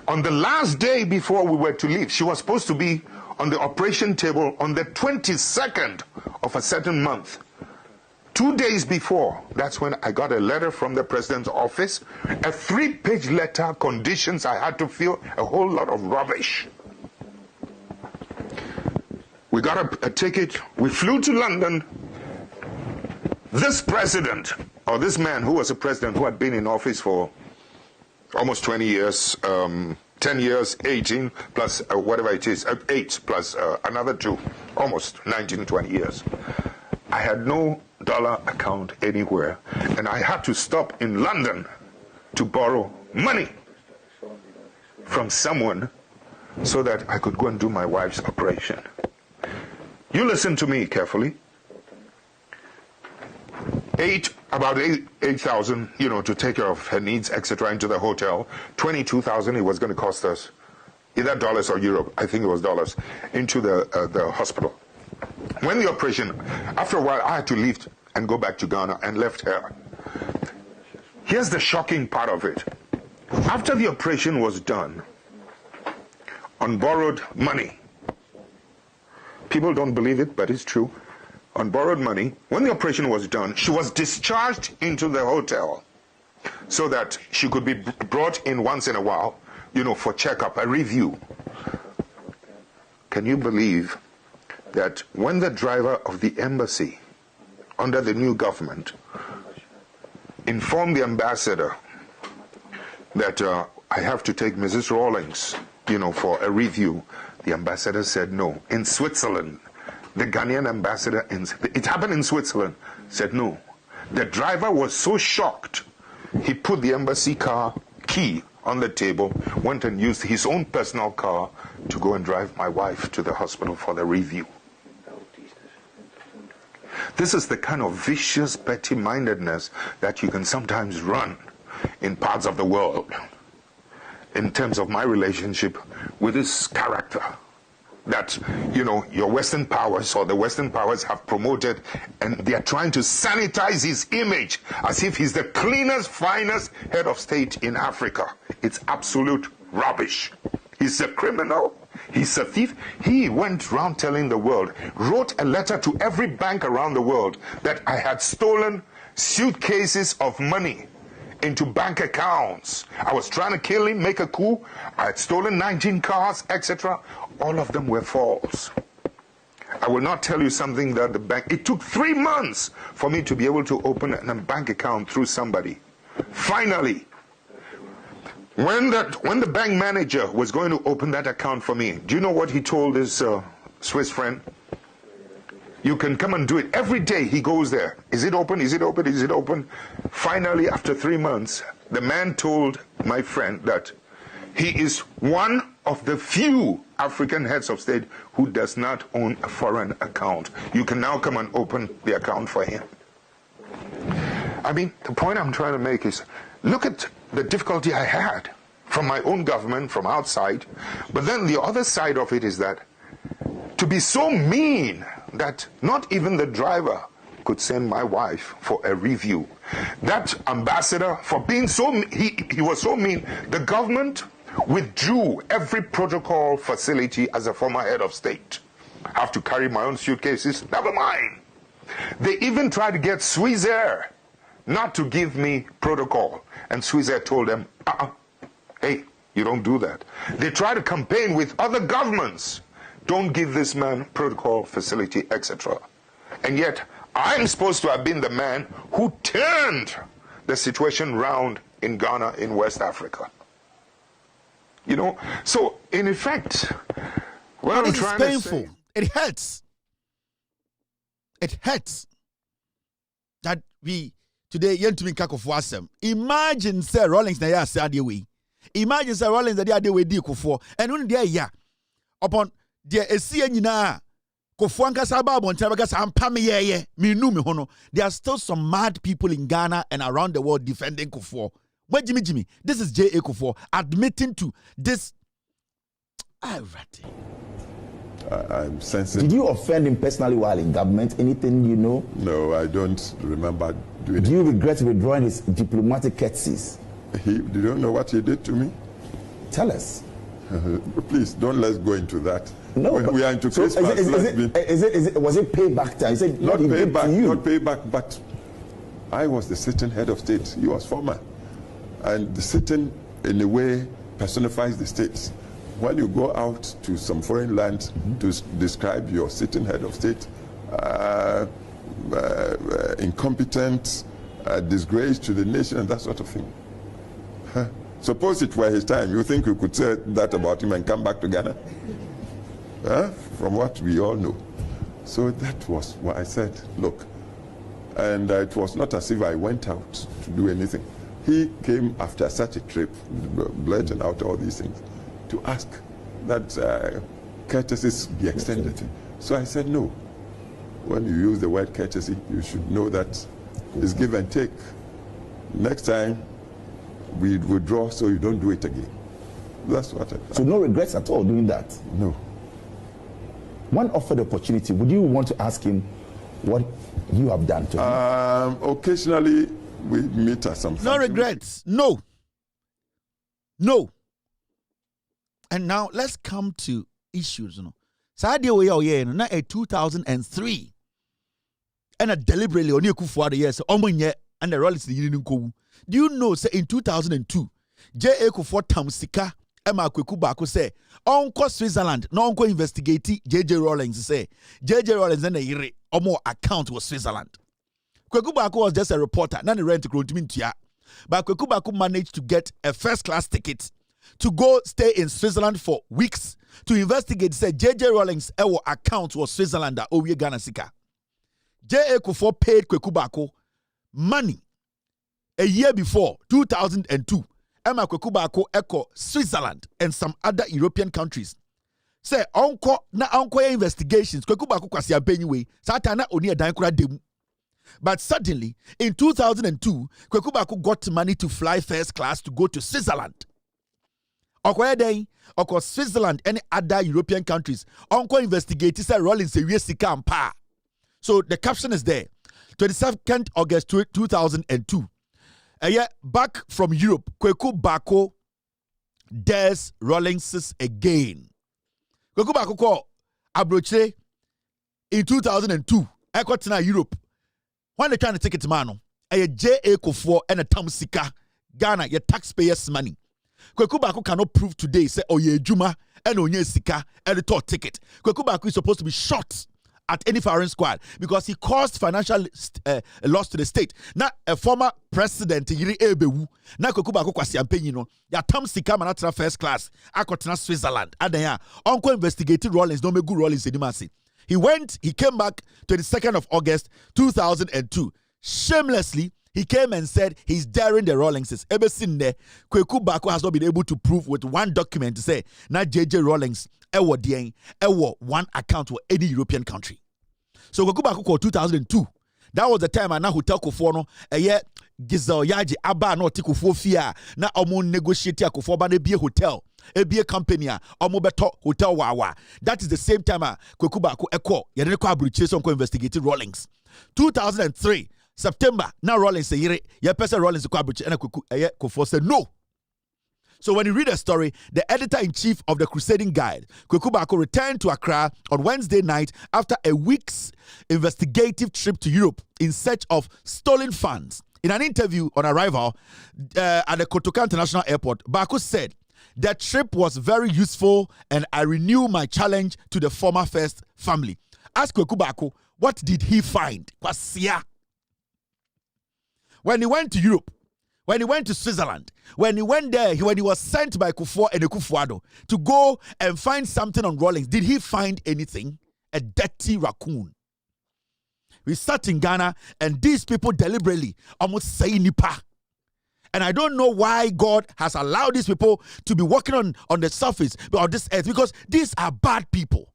On the last day before we were to leave, she was supposed to be on the operation table on the 22nd of a certain month. 2 days before, that's when I got a letter from the president's office, a 3-page letter, conditions I had to fill, a whole lot of rubbish. We got a ticket, we flew to London. This president, or this man who was a president who had been in office for almost 20 years, 10 years, 18, plus whatever it is, 8 plus another 2, almost 19, 20 years. I had no dollar account anywhere, and I had to stop in London to borrow money from someone so that I could go and do my wife's operation. You listen to me carefully. About 8,000, you know, to take care of her needs, etc., into the hotel. 22,000 it was going to cost us, either dollars or euro. I think it was dollars, into the hospital. When the operation, after a while, I had to leave and go back to Ghana and left her. Here's the shocking part of it. After the operation was done, on borrowed money, people don't believe it, but it's true. On borrowed money, when the operation was done, she was discharged into the hotel so that she could be brought in once in a while, you know, for checkup, a review. Can you believe that when the driver of the embassy under the new government informed the ambassador that I have to take Mrs. Rawlings, you know, for a review, the ambassador said no. In Switzerland, the Ghanaian ambassador, it happened in Switzerland, said no. The driver was so shocked, he put the embassy car key on the table, went and used his own personal car to go and drive my wife to the hospital for the review. This is the kind of vicious petty-mindedness that you can sometimes run in parts of the world in terms of my relationship with this character that, you know, your Western powers or the Western powers have promoted, and they are trying to sanitize his image as if he's the cleanest, finest head of state in Africa. It's absolute rubbish. He's a criminal. He's a thief. He went around telling the world, wrote a letter to every bank around the world that I had stolen suitcases of money into bank accounts. I was trying to kill him, make a coup. I had stolen 19 cars, etc. All of them were false. I will not tell you something that the bank... It took 3 months for me to be able to open a bank account through somebody. Finally, when the bank manager was going to open that account for me, do you know what he told his Swiss friend? You can come and do it. Every day he goes there. Is it open? Is it open? Is it open? Finally, after 3 months, the man told my friend that he is one of the few African heads of state who does not own a foreign account. You can now come and open the account for him. I mean, the point I'm trying to make is, look at the difficulty I had from my own government, from outside. But then the other side of it is that to be so mean that not even the driver could send my wife for a review. That ambassador, for being so, he was so mean, the government withdrew every protocol facility as a former head of state. I have to carry my own suitcases, never mind. They even tried to get Swissair not to give me protocol. And Swissair told them, hey, you don't do that. They tried to campaign with other governments. Don't give this man protocol facility, etc. And yet, I'm supposed to have been the man who turned the situation round in Ghana, in West Africa. You know, so in effect, what I'm trying to say, it hurts. It hurts that we today Yentumin Kakofwasem. Imagine Sir Rollins na ya say way. Imagine Sir Rollins that they way di Kufour. And when they ya upon the esie nyina Kufour nkasa ba bonta beka sa ampame ye me nu me hono. There are still some mad people in Ghana and around the world defending Kufour. Where Jimmy, this is J.A Kufour admitting to this. I'm sensitive. Did you offend him personally while in government? Anything you know? No, I don't remember doing it. Do you regret withdrawing his diplomatic courtesies? You don't know what he did to me? Tell us. Please, don't let's go into that. No, we are into Christmas. Was it payback time? He said, not payback, but I was the sitting head of state. He was former. And the sitting, in a way, personifies the states. When you go out to some foreign land to describe your sitting head of state, incompetent, disgrace to the nation, and that sort of thing. Suppose it were his time, you think you could say that about him and come back to Ghana? From what we all know. So that was what I said, look. And it was not as if I went out to do anything. He came after such a trip, blurting out all these things, to ask that courtesies be extended. So I said no. When you use the word courtesy, you should know that it's give and take. Next time, we withdraw so you don't do it again. That's what I thought. So no regrets at all doing that? No. When offered the opportunity, would you want to ask him what you have done to him? Occasionally, we meet at some. No regrets. No. No. And now let's come to issues. You know, Sadia way na 2003, and a deliberately on Kufour the years omunye and the Rollins the ko. Do you know? Say in 2002, J.A Kufour Tamsika Emma Kweku Bako say onko Switzerland no onko investigate J.J. Rollins say J.J. Rollins and the omo account was Switzerland. Kweku Bako was just a reporter, not a rent to but Kweku Bako managed to get a first-class ticket to go stay in Switzerland for weeks to investigate. Said J.J. Rollins' account was Switzerland that Owie Ghana Sika. J.A Kufour paid Kweku Bako money a year before, 2002. Emma Kweku Bako echo Switzerland and some other European countries. Say onko investigations. Kweku Bako kwasi abenyiwe. Satana oni adankura demu. But suddenly, in 2002, Kweku Bako got money to fly first class to go to Switzerland. Oko Switzerland and other European countries. Onko investigate said Rollins a sika ampa. So the caption is there. 22nd August 2002. Back from Europe, Kweku Bako dares Rollins again. Kweku Bako call Abroche in 2002. I got to Europe. When they trying to take it to Mano, J.A Kufour and a Tamsika, Ghana, your taxpayers' money. Kweku Bako cannot prove today, say, oh, ye Juma, and Onye Sika, and the tour ticket. Kweku Bako is supposed to be shot at any foreign squad because he caused financial loss to the state. Now, a former president, Yiri Ebewu, now Kweku Bako kwasi ampenyi no, ya Tamsika manatra first class, akotena Switzerland. Adanya, Uncle investigated Rollins, no me good Rollins edimasi. He came back 22nd of August 2002. Shamelessly, he came and said he's daring the Rollinses. Ever since there, Kweku Bako has not been able to prove with one document to say, not J.J. Rollins, one account for any European country. So Kweku Bako called 2002. That was the time I now Hotel Kufour no, Giselle Yaji aba no ti Kufuor fia na omo negotiate a Kufuor ba na bie hotel ebie company a omo beto hotel wawa. That is the same time Kweku Baako ekọ yede ne kwa abruchire so investigate Rawlings 2003 September na Rawlings yere ye pese Rawlings kwa abruchire na Kweku Kufuor said no. So when you read the story, the editor-in-chief of the Crusading Guide, J.A Kufour, returned to Accra on Wednesday night after a week's investigative trip to Europe in search of stolen funds. In an interview on arrival at the Kotoka International Airport, Baako said, "The trip was very useful and I renew my challenge to the former First family." Ask J.A Kufour, what did he find? When he went to Europe, when he went to Switzerland, when he went there, when he was sent by Kufuor and Akufo-Addo to go and find something on Rawlings, did he find anything? A dirty raccoon. We sat in Ghana and these people deliberately almost say nipa. And I don't know why God has allowed these people to be walking on the surface of this earth, because these are bad people.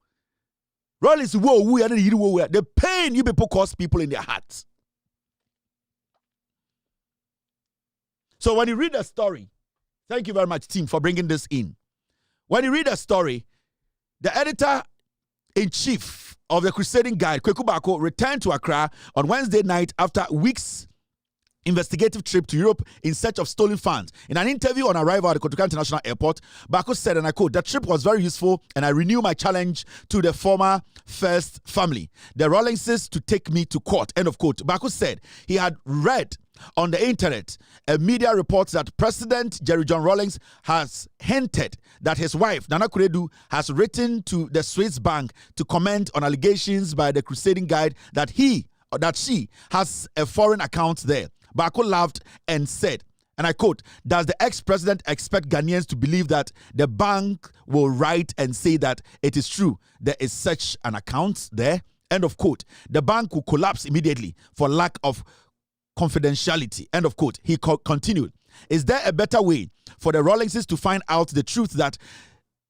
Rawlings, the pain you people cause people in their hearts. So when you read the story, thank you very much, team, for bringing this in. When you read the story, the editor-in-chief of the Crusading Guide, J.A Kufour, returned to Accra on Wednesday night after weeks' investigative trip to Europe in search of stolen funds. In an interview on arrival at the Kotoka International Airport, Baako said, and I quote, "The trip was very useful and I renew my challenge to the former First family, the Rawlingses, to take me to court." End of quote. Baako said he had read on the internet media reports that President Jerry John Rawlings has hinted that his wife, Nana Kuredu, has written to the Swiss bank to comment on allegations by the Crusading Guide that she has a foreign account there. Baako laughed and said, and I quote, "Does the ex-president expect Ghanaians to believe that the bank will write and say that it is true there is such an account there?" End of quote. "The bank will collapse immediately for lack of confidentiality." End of quote. He continued, "Is there a better way for the Rawlingses to find out the truth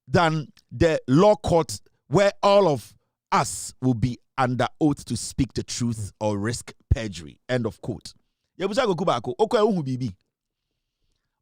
than the law court, where all of us will be under oath to speak the truth or risk perjury?" End of quote. Yebusa J.A Kufour, okwa ehu bibi.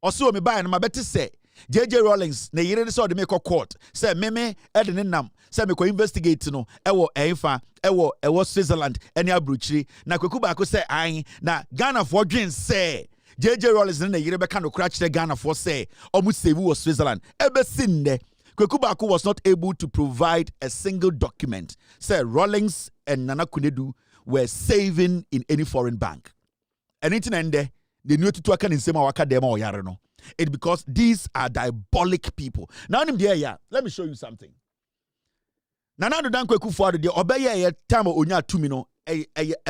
Oso me buy na mabeti say J.J. Rawlings na yire de so de me court. Say meme e de ne nam. Say me ko investigate no ewo Enfa, ewo Switzerland, eni abruchiri. Na J.A Kufour say an na Ghana for dwen say J.J. Rawlings na yire be kan okra kire Ghana for say omu save was Switzerland. Ebe sin de J.A Kufour was not able to provide a single document. Say Rawlings and Nana Kunedu were saving in any foreign bank. And it's the new to can in sema waka demo or yareno. It's because these are diabolic people. Now let me show you something. Nana do J.A Kufour the obeye time onya tumino a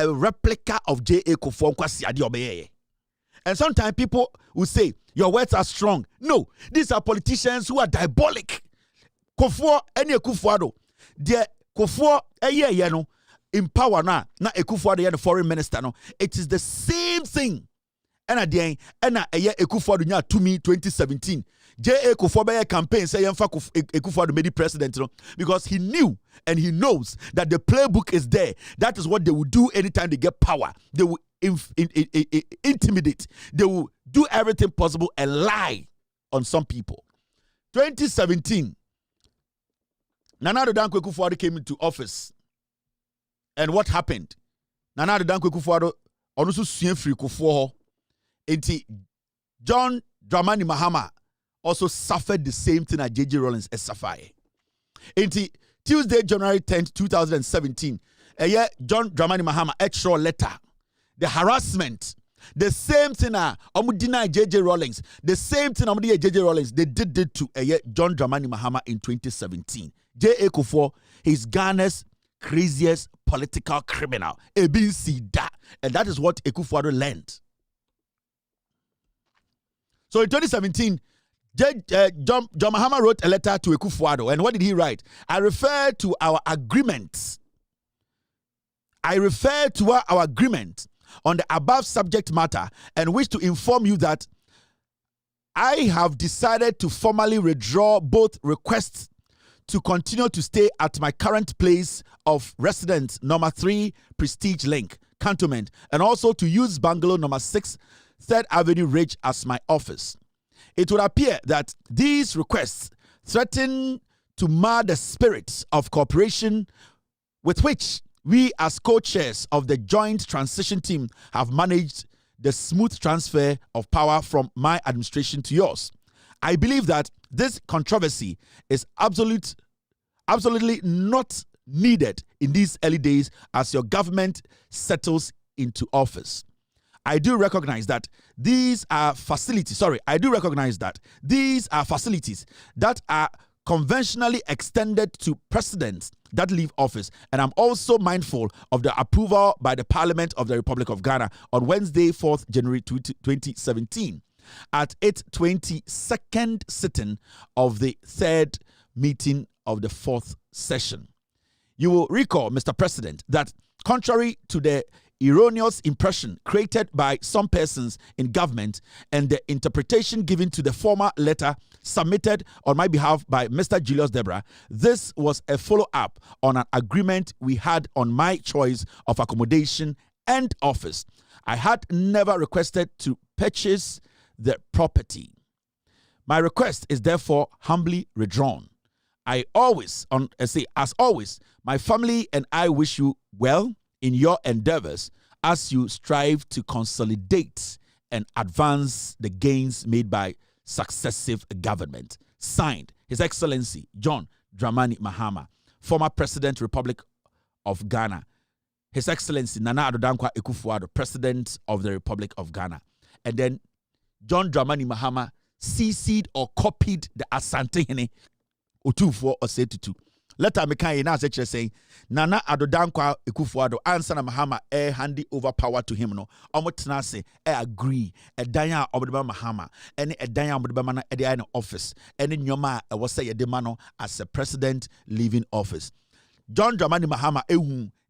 replica of J.A Kufour kwasi ade obeye. And sometimes people will say your words are strong. No, these are politicians who are diabolic. Kufour any Kufour the Kufour no in power na Kufour the foreign minister no, it is the same thing. And at the end, Kufour nya to me 2017. J.A Kufour be campaign say yemfa Kufour made president no, because he knew and he knows that the playbook is there. That is what they will do anytime they get power. They will intimidate. They will do everything possible and lie on some people. 2017, Nana J.A Kufour came into office. And what happened? Nana J.A Kufour onusu suen free Kufuor. Enti John Dramani Mahama also suffered the same thing as J.J. Rawlings suffered. Enti Tuesday, January 10th, 2017, John Dramani Mahama extra letter. The harassment, the same thing deny J.J. Rawlings, the same thing J.J. Rawlings, they did to John Dramani Mahama in 2017. J.A Kufour, he's Ghana's craziest political criminal. And that is what Kufour learned. So in 2017, John Mahama wrote a letter to Kufour, and what did he write? I refer to our agreement on the above subject matter and wish to inform you that I have decided to formally withdraw both requests to continue to stay at my current place of residence, number 3, Prestige Link, Cantonment, and also to use bungalow number 6, 3rd Avenue Ridge as my office. It would appear that these requests threaten to mar the spirit of cooperation with which we as co-chairs of the joint transition team have managed the smooth transfer of power from my administration to yours. I believe that this controversy is absolutely not needed in these early days as your government settles into office. I do recognize that these are facilities that are conventionally extended to presidents that leave office, and I'm also mindful of the approval by the Parliament of the Republic of Ghana on Wednesday, 4th January 2017, at its 22nd sitting of the 3rd meeting of the 4th session. You will recall, Mr. President, that contrary to the erroneous impression created by some persons in government and the interpretation given to the former letter submitted on my behalf by Mr. Julius Debra, this was a follow-up on an agreement we had on my choice of accommodation and office. I had never requested to purchase the property. My request is therefore humbly withdrawn. As always, my family and I wish you well in your endeavors as you strive to consolidate and advance the gains made by successive government. Signed, His Excellency John Dramani Mahama, former President, Republic of Ghana. His Excellency Nana Ado Dankwa Kufour, President of the Republic of Ghana. And then John Dramani Mahama CC'd or copied the Asante Hene Otufour Osetutu. Letter me kan na say Nana Ado Dankwa Kufour answer na Mahama hand over power to him no. Omotena se agree dan a obedeba Mahama ene dan a obedeba na ede na office ene nyoma e wo say yede ma no as a president leaving office. John Dramani Mahama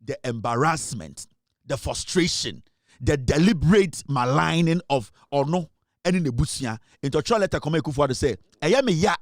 the embarrassment, the frustration, the deliberate maligning of Ono ene nebusia into a letter come Kufour to say me ya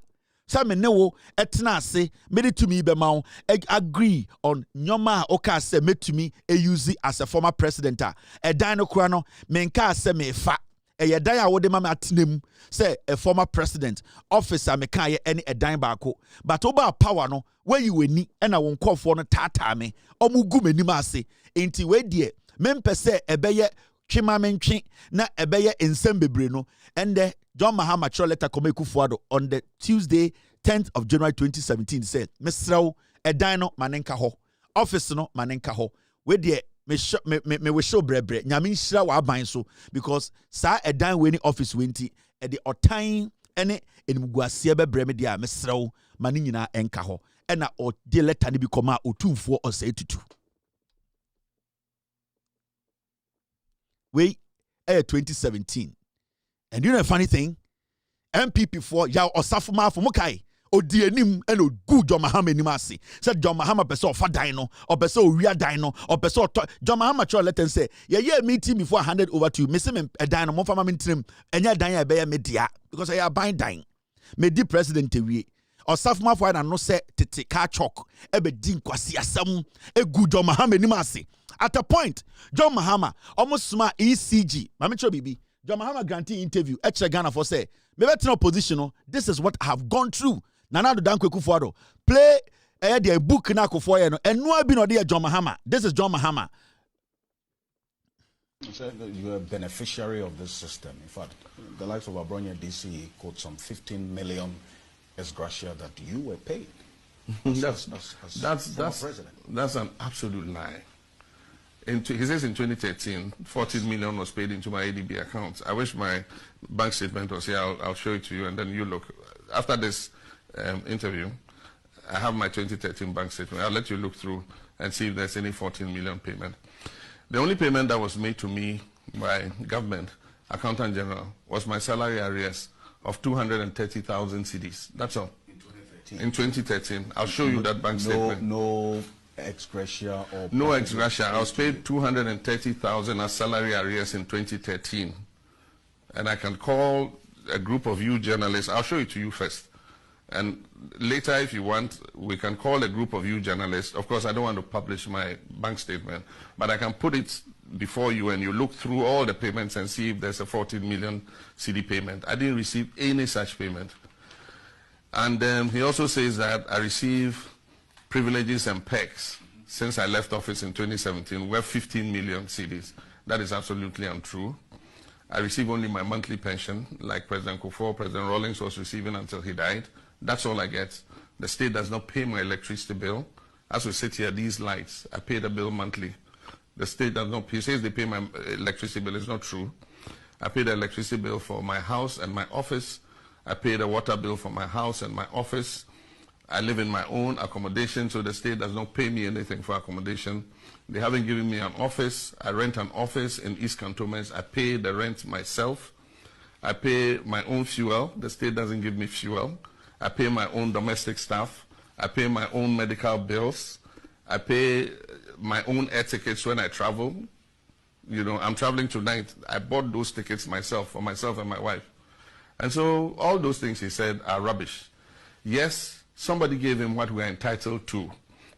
Some no etna se made to me be ma agree on nyoma oka se made to me use as a former president a dino krano menka se me fa e dan a wode ma atinem say a former president officer me kan ye any a dan baako but oba power no where you weni na won kofo no tata me omugu manim ase enti we die mempe se ebeye twema mentwe na ebeye ensem bebre no and John Mahama letter come Kufour on the Tuesday 10th of January 2017 said Mr. Edino manenka ho office no manenka ho we de me we show brebre nyame nhira wa aban so because sa edan we ni office wenti e de otan ene enmuguase bebre me dia Mr. mani nyina enka ho e na o de letter ni bi koma otumfo osetutu we 2017. And you know a funny thing? MPP for ya osafuma for mukai odi enim eno gu John Mahama enim ase. Said John Mahama person fa dino or person ria dino or person John Mahama cho let and say yeah meeting before I handed over to you. Miss me a dino mo fama mintrim enya dan be ya media because I ya bind dine. Me di president we osafuma for na no say tete ka chok e be din kwasi asam e gu John Mahama enim ase. At a point John Mahama almost smart ECG. Mama cho bibi John Mahama granting interview at Ghana for say, maybe it's not positional. This is what I have gone through. Nana Ado Dankwa Kufour play the book na Kufour and no be no there John Mahama. This is John Mahama. So you are a beneficiary of this system. In fact, the likes of Abronia DC quote some 15 million ex gratia that you were paid. That's an absolute lie. He says in 2013, 14 million was paid into my ADB account. I wish my bank statement was here. I'll show it to you, and then you look. After this interview, I have my 2013 bank statement. I'll let you look through and see if there's any 14 million payment. The only payment that was made to me by government, Accountant General, was my salary arrears of 230,000 cedis. That's all. In 2013. I'll show you that bank statement. No ex gratia or no ex gratia. I was paid 230,000 as salary arrears in 2013, and I can call a group of you journalists. I'll show it to you first, and later, if you want, we can call a group of you journalists. Of course, I don't want to publish my bank statement, but I can put it before you and you look through all the payments and see if there's a 14 million CD payment. I didn't receive any such payment. And he also says that I receive privileges and perks since I left office in 2017 worth 15 million CDs. That is absolutely untrue. I receive only my monthly pension, like President Kufour, President Rawlings was receiving until he died. That's all I get. The state does not pay my electricity bill. As we sit here, these lights, I pay the bill monthly. The state does not pay. He says they pay my electricity bill. It's not true. I pay the electricity bill for my house and my office. I pay the water bill for my house and my office. I live in my own accommodation, so the state does not pay me anything for accommodation. They haven't given me an office. I rent an office in East Cantonments. I pay the rent myself. I pay my own fuel. The state doesn't give me fuel. I pay my own domestic staff. I pay my own medical bills. I pay my own air tickets when I travel. You know, I'm traveling tonight. I bought those tickets myself, for myself and my wife. And so all those things he said are rubbish. Yes, somebody gave him what we are entitled to.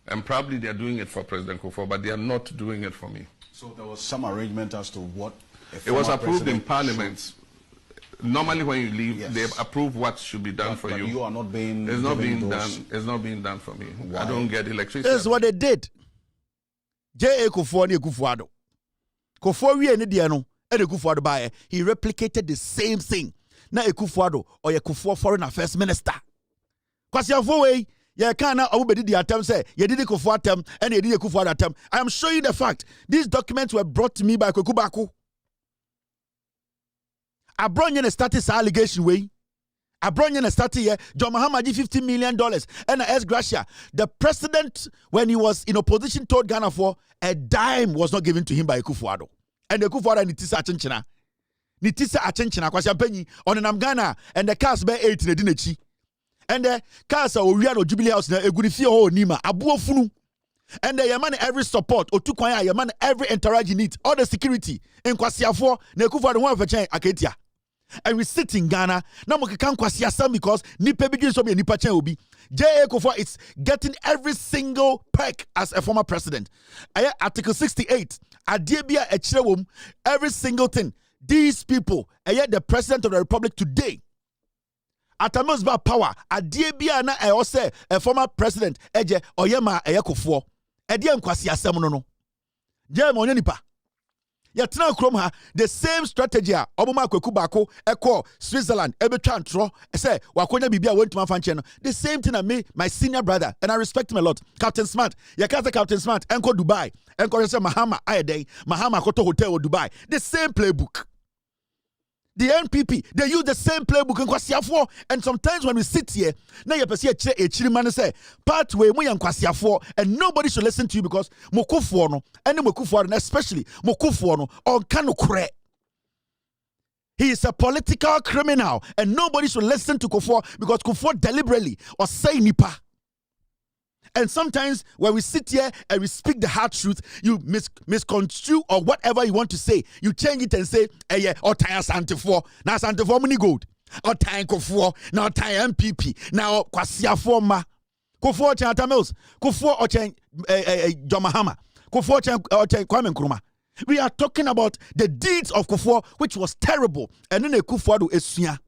And probably they are doing it for President Kufour, but they are not doing it for me. So there was some arrangement as to what... It was approved in Parliament. Normally when you leave, yes, they approve what should be done for you. But you are not being... It's not being done. It's not being done for me. Why? I don't get electricity. This is what they did. J.A Kufour ni Kufuor. Kufour we ni dia no, e de Kufuor ba he replicated the same thing. Na Kufuor or ye Kufuor Foreign Affairs Minister. Kwasi afowei ye kan na obedi di atem say ye did Kufuor atem and ye did Kufuor atem. I am showing you the fact. These documents were brought to me by Kweku Baako. I brought in a status allegation way. I brought in a status here. John Mahama $50 million. And as Gracia, the president, when he was in opposition, told Ghana for a dime was not given to him by Kufuor. And the Kufuor nitisa achenchina. Nitisa achenchina kwa champagni on an Ghana and the cars by 8 in the dinechi. And the cars are Oriano Jubilee House na egunifi ho nima abuo funu. And the yaman every support or two kwaya yaman every entourage you need all the security in kwasiafo na Kufuor one of chen aketia. And we sit in Ghana now we can kwasiasam because nipa begin so be nipa chen obi. J.A Kufour is getting every single perk as a former president. Article 68 adebia echirewom every single thing. These people the president of the republic today Atamils ba power adebia na say a former president eje oyema Kufour edie nkwasi asem no je mo nipa yetena krom ha the same strategy oboma Kweku Baako eko Switzerland ebetwa ntro say wakonya bibia wentuma fanche no the same thing I me my senior brother and I respect him a lot Captain Smart Captain Smart enko Dubai enko say Mahama ayedey Mahama koto hotel Dubai the same playbook. The NPP, they use the same playbook in Kwasiafo. And sometimes when we sit here, now you perceive a chiriman say, part way we Kwasiafo, and nobody should listen to you because Mokufuor no, and Mokufuor, and especially Mokufuor no, or Kanu Kure. He is a political criminal, and nobody should listen to Kufour because Kufour deliberately or say nipa. And sometimes when we sit here and we speak the hard truth, you misconstrue or whatever you want to say. You change it and say, yeah, or time Santifor. Now Santifor money gold. Or time Kufour. Now time MPP. Now Kwasiafo ma. Kufour chen Atamils. Kufour or chen John Mahama. Kufour chen Kwame Nkrumah. We are talking about the deeds of Kufour, which was terrible. And then Kufour do esuya.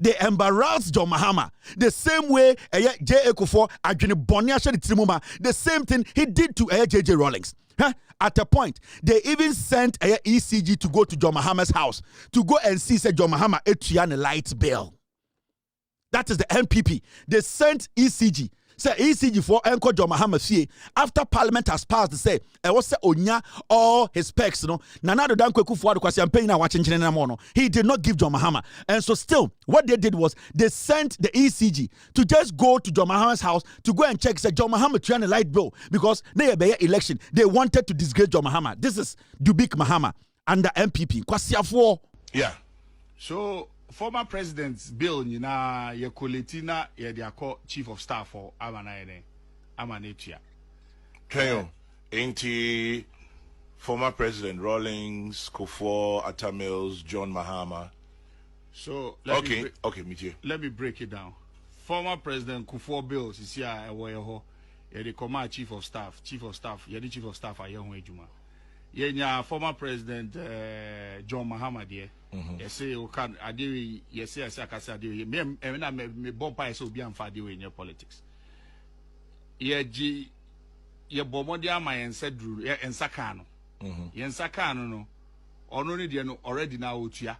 They embarrassed John Mahama the same way J.A Kufour the same thing he did to J.J. Rawlings. At a point, they even sent ECG to go to John Mahama's house to go and see John Mahama a light bill. That is the NPP. They sent ECG. Say ECG for Enko John Mahama fie after Parliament has passed to say was say onya all his specs no nana do dan Kweku Fuor kwasi campaign na wachenchene na mo no he did not give John Mahama. And so still what they did was they sent the ECG to just go to John Mahama's house to go and check say John Mahama trying a light bill because they be election they wanted to disgrace John Mahama. This is Dubik Mahama under MPP Kwasiafo. Yeah, so former president's bill na ye koletina ye dia call chief of staff for Amanetia. Kenyo, ain't former president Rawlings, Kufour, Atamils, John Mahama. So let me break it down. Former president Kufour bills is here ye the command chief of staff ye the chief of staff aye ho ejuma. yenya former president John Mahama there. Yes, say you can ade yes akasa ade me na me bomb pa so obi amfa ade we in politics. Ye bomodi ama yensa duru yensa kan no. Yensa kan no ono ne de no already na otua.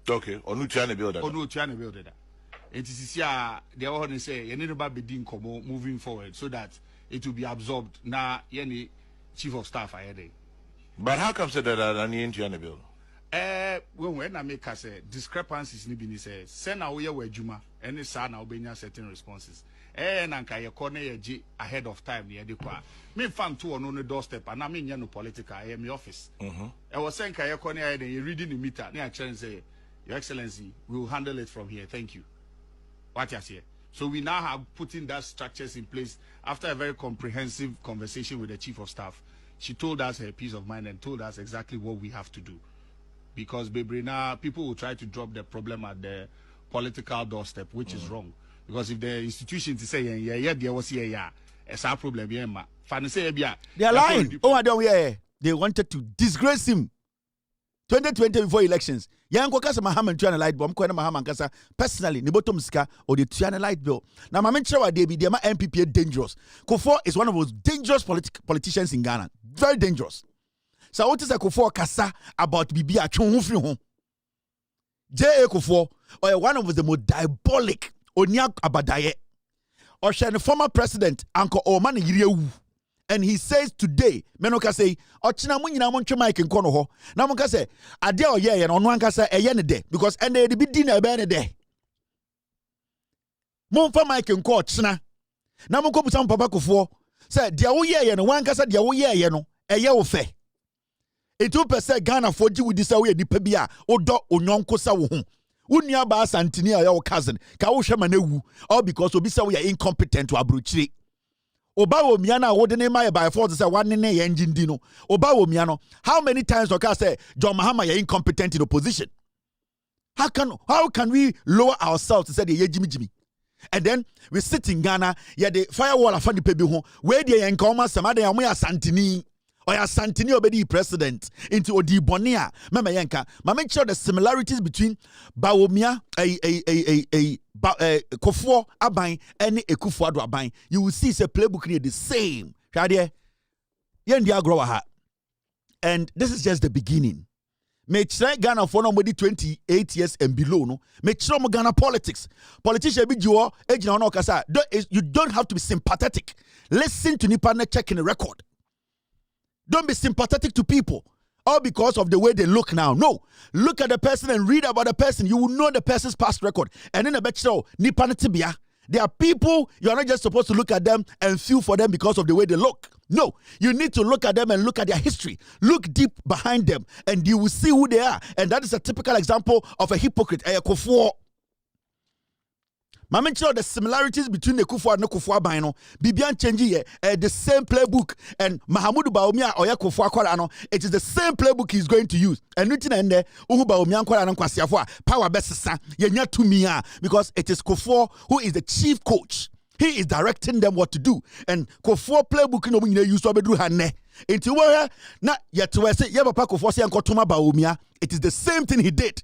Okay, onu tua na build that. Onu tua na build that. It is here they all say you need to be din komo moving forward so that it will be absorbed na any chief of staff ahead. But how come say that any into na build? When I make us discrepancies ni bi say send na we adwuma any sa na obenya certain responses na nka ye corner ye ahead of time ye de kwa me fam to on no doorstep and I mean no political I am office I was saying nka ye corner ye reading the meter na actually say your excellency we will handle it from here, thank you. What you say? So we now have putting that structures in place after a very comprehensive conversation with the chief of staff. She told us her peace of mind and told us exactly what we have to do. Because Bebrina, people will try to drop the problem at the political doorstep, which is wrong. Because if the institution to say there was it's our problem. They are lying. Oh, I don't hear. They wanted to disgrace him. 2020 before elections. Yanko kasa Mahama tuana light bill. Mko na Mahama kasa personally ni bottom ska or the tuana light bill. Na mama nchewa debi the MPP dangerous. Kufuor is one of those dangerous politicians in Ghana. Very dangerous. So what is a Kufuor kasa about bibi atwon ho firi ho? J.A Kufour or one of the most diabolic onia abadaye. Or the former president Uncle Oman Yiriewu. And he says today, Menoka say, Ochina munyina moncho Mike in kono ho. Na monka say, ade o ye no no anka say eye ne de because and they be dinner ebe ne de. Monfa Mike in ko ochina. Na monko busa papa Kufuor say dia wo ye no wanka say dia wo ye no eye wo fe. Etu pese Ghana for ji wudi say wo ye nipa bi a odo onyonko sa wo ho. Unia ba santini a your cousin ka wo hwe ma na wu all because obi say we are incompetent to abrochire. Oba wo miana wo de ne ma by force say one ne ye engine di no. Oba wo miano. How many times oka say John Mahama you incompetent in opposition? How can we lower ourselves to say the Jimmy? And then we sit in Ghana, the firewall of the people ho. Where the enkoma sama de amu ya santini. Or ya santini obedi president into odi bonia. Mama yanka. Mama sure the similarities between Bawumia Kufuor Aban and Kufuor Aban. You will see the playbook near the same. And this is just the beginning. Me try Ghana for nobody 28 years and below. No, me try Ghana politics. Politician be you you don't have to be sympathetic. Listen to Nipa checking the record. Don't be sympathetic to people. All because of the way they look now. No. Look at the person and read about the person. You will know the person's past record. And then a bet show, Nipa Tibia. There are people, you are not just supposed to look at them and feel for them because of the way they look. No. You need to look at them and look at their history. Look deep behind them and you will see who they are. And that is a typical example of a hypocrite, a Kufuor. Mama sure the similarities between the Kufuor and the Kufuor Bino, Bibian Chenji, the same playbook, and Mahamudu Baumia or Kufuor Korano, it is the same playbook he's going to use. And nothing and there, Baumia Korano Kwasiafwa, power best son, Yenya to me, because it is Kufuor who is the chief coach. He is directing them what to do. And Kufuor playbook no mean use to do hane. Into where na yet to say Yabapa Kufuor say Nkotuma Baumia, it is the same thing he did.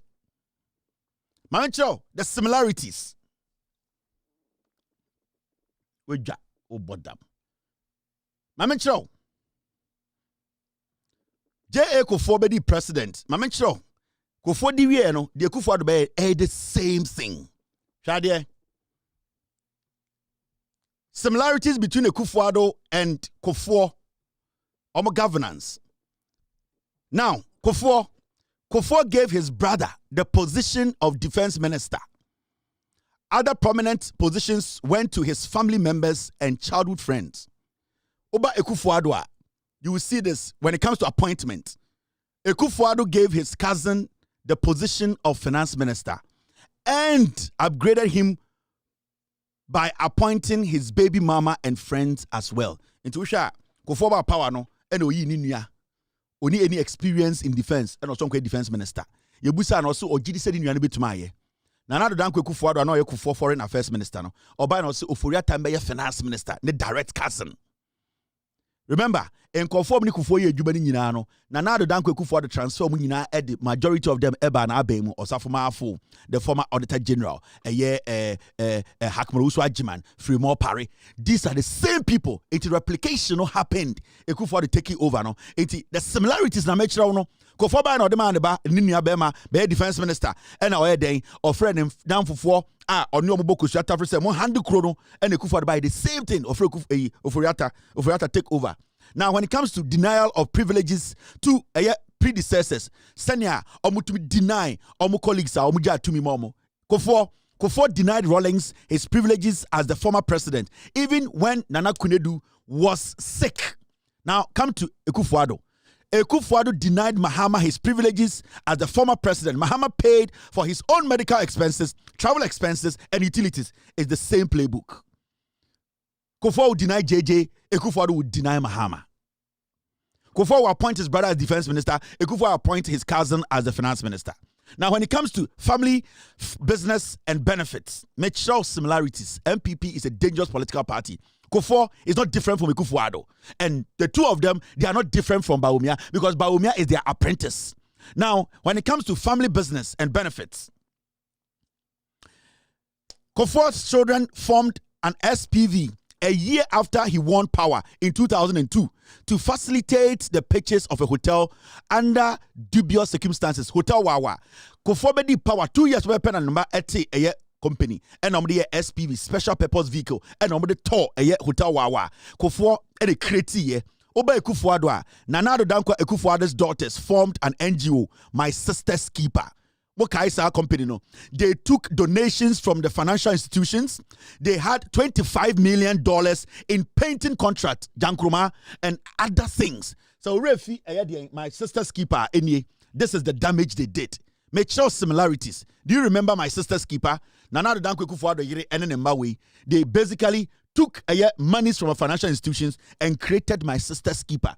Mama sure the similarities. Weja obodam. Mama chro. J.A Kufour be the president. Mama chro. Kufuor di we no, the Kufuor be the same thing. Shade. Similarities between the Kufuor and Kufuor governance. Now, Kufuor gave his brother the position of defense minister. Other prominent positions went to his family members and childhood friends. Oba Kufuor, you will see this when it comes to appointment. Kufuor gave his cousin the position of finance minister and upgraded him by appointing his baby mama and friends as well. Into which Kufuor power no and only any experience in defense and also defense minister. Yebusa and also Ojidi said in Yanibitumaye. Nana do danko Kufuor no Kufuor foreign affairs minister no. Oba no say Oforia Tambe finance minister, the direct cousin. Remember, Nkofo ni Kufuor ye adwuma ni nyina no. Nana Addo Dankwa Kufuor the transfer mu nyina the majority of them eba na abemu Osafo the former auditor general Hakmar Uswa Ajiman Fremont Parry. These are the same people. It replication happened. Kufuor the taking over no. The similarities na mechira no. Kufuor ba na odema ba ninia bema be defense minister and our den or friend him down for on your mobile kushata for say 100 crore no and Kufuor by the same thing of Oforiata take over. Now, when it comes to denial of privileges to predecessors, Senya omutumi deny omu colleagues omuja tumi momo. Kufuor denied Rawlings his privileges as the former president, even when Nana Kunedu was sick. Now, come to Kufuor. Kufuor denied Mahama his privileges as the former president. Mahama paid for his own medical expenses, travel expenses, and utilities. It's the same playbook. Kufuor would deny JJ, Kufuor would deny Mahama. Kufuor will appoint his brother as defense minister, Kufuor will appoint his cousin as the finance minister. Now, when it comes to family, business, and benefits, make sure similarities. MPP is a dangerous political party. Kufuor is not different from Kufuor. And the two of them, they are not different from Bawumia because Bawumia is their apprentice. Now, when it comes to family business and benefits, Kufuor's children formed an SPV a year after he won power in 2002 to facilitate the purchase of a hotel under dubious circumstances. Hotel Wawa. Kufuor bedi power 2 years weapon and number a company and the SPV special purpose vehicle and the tour a Hotel Wawa. Kufuor and a creative Oba Kufuor doa Nana Addo Dankwa Kufuor's daughters formed an NGO, My Sister's Keeper. Company no. They took donations from the financial institutions. They had $25 million in painting contract, Jankruma, and other things. So Refi, My Sister's Keeper, this is the damage they did. Make sure similarities. Do you remember My Sister's Keeper? Nana Addo Dankwa Kufuor they basically took monies from financial institutions and created My Sister's Keeper.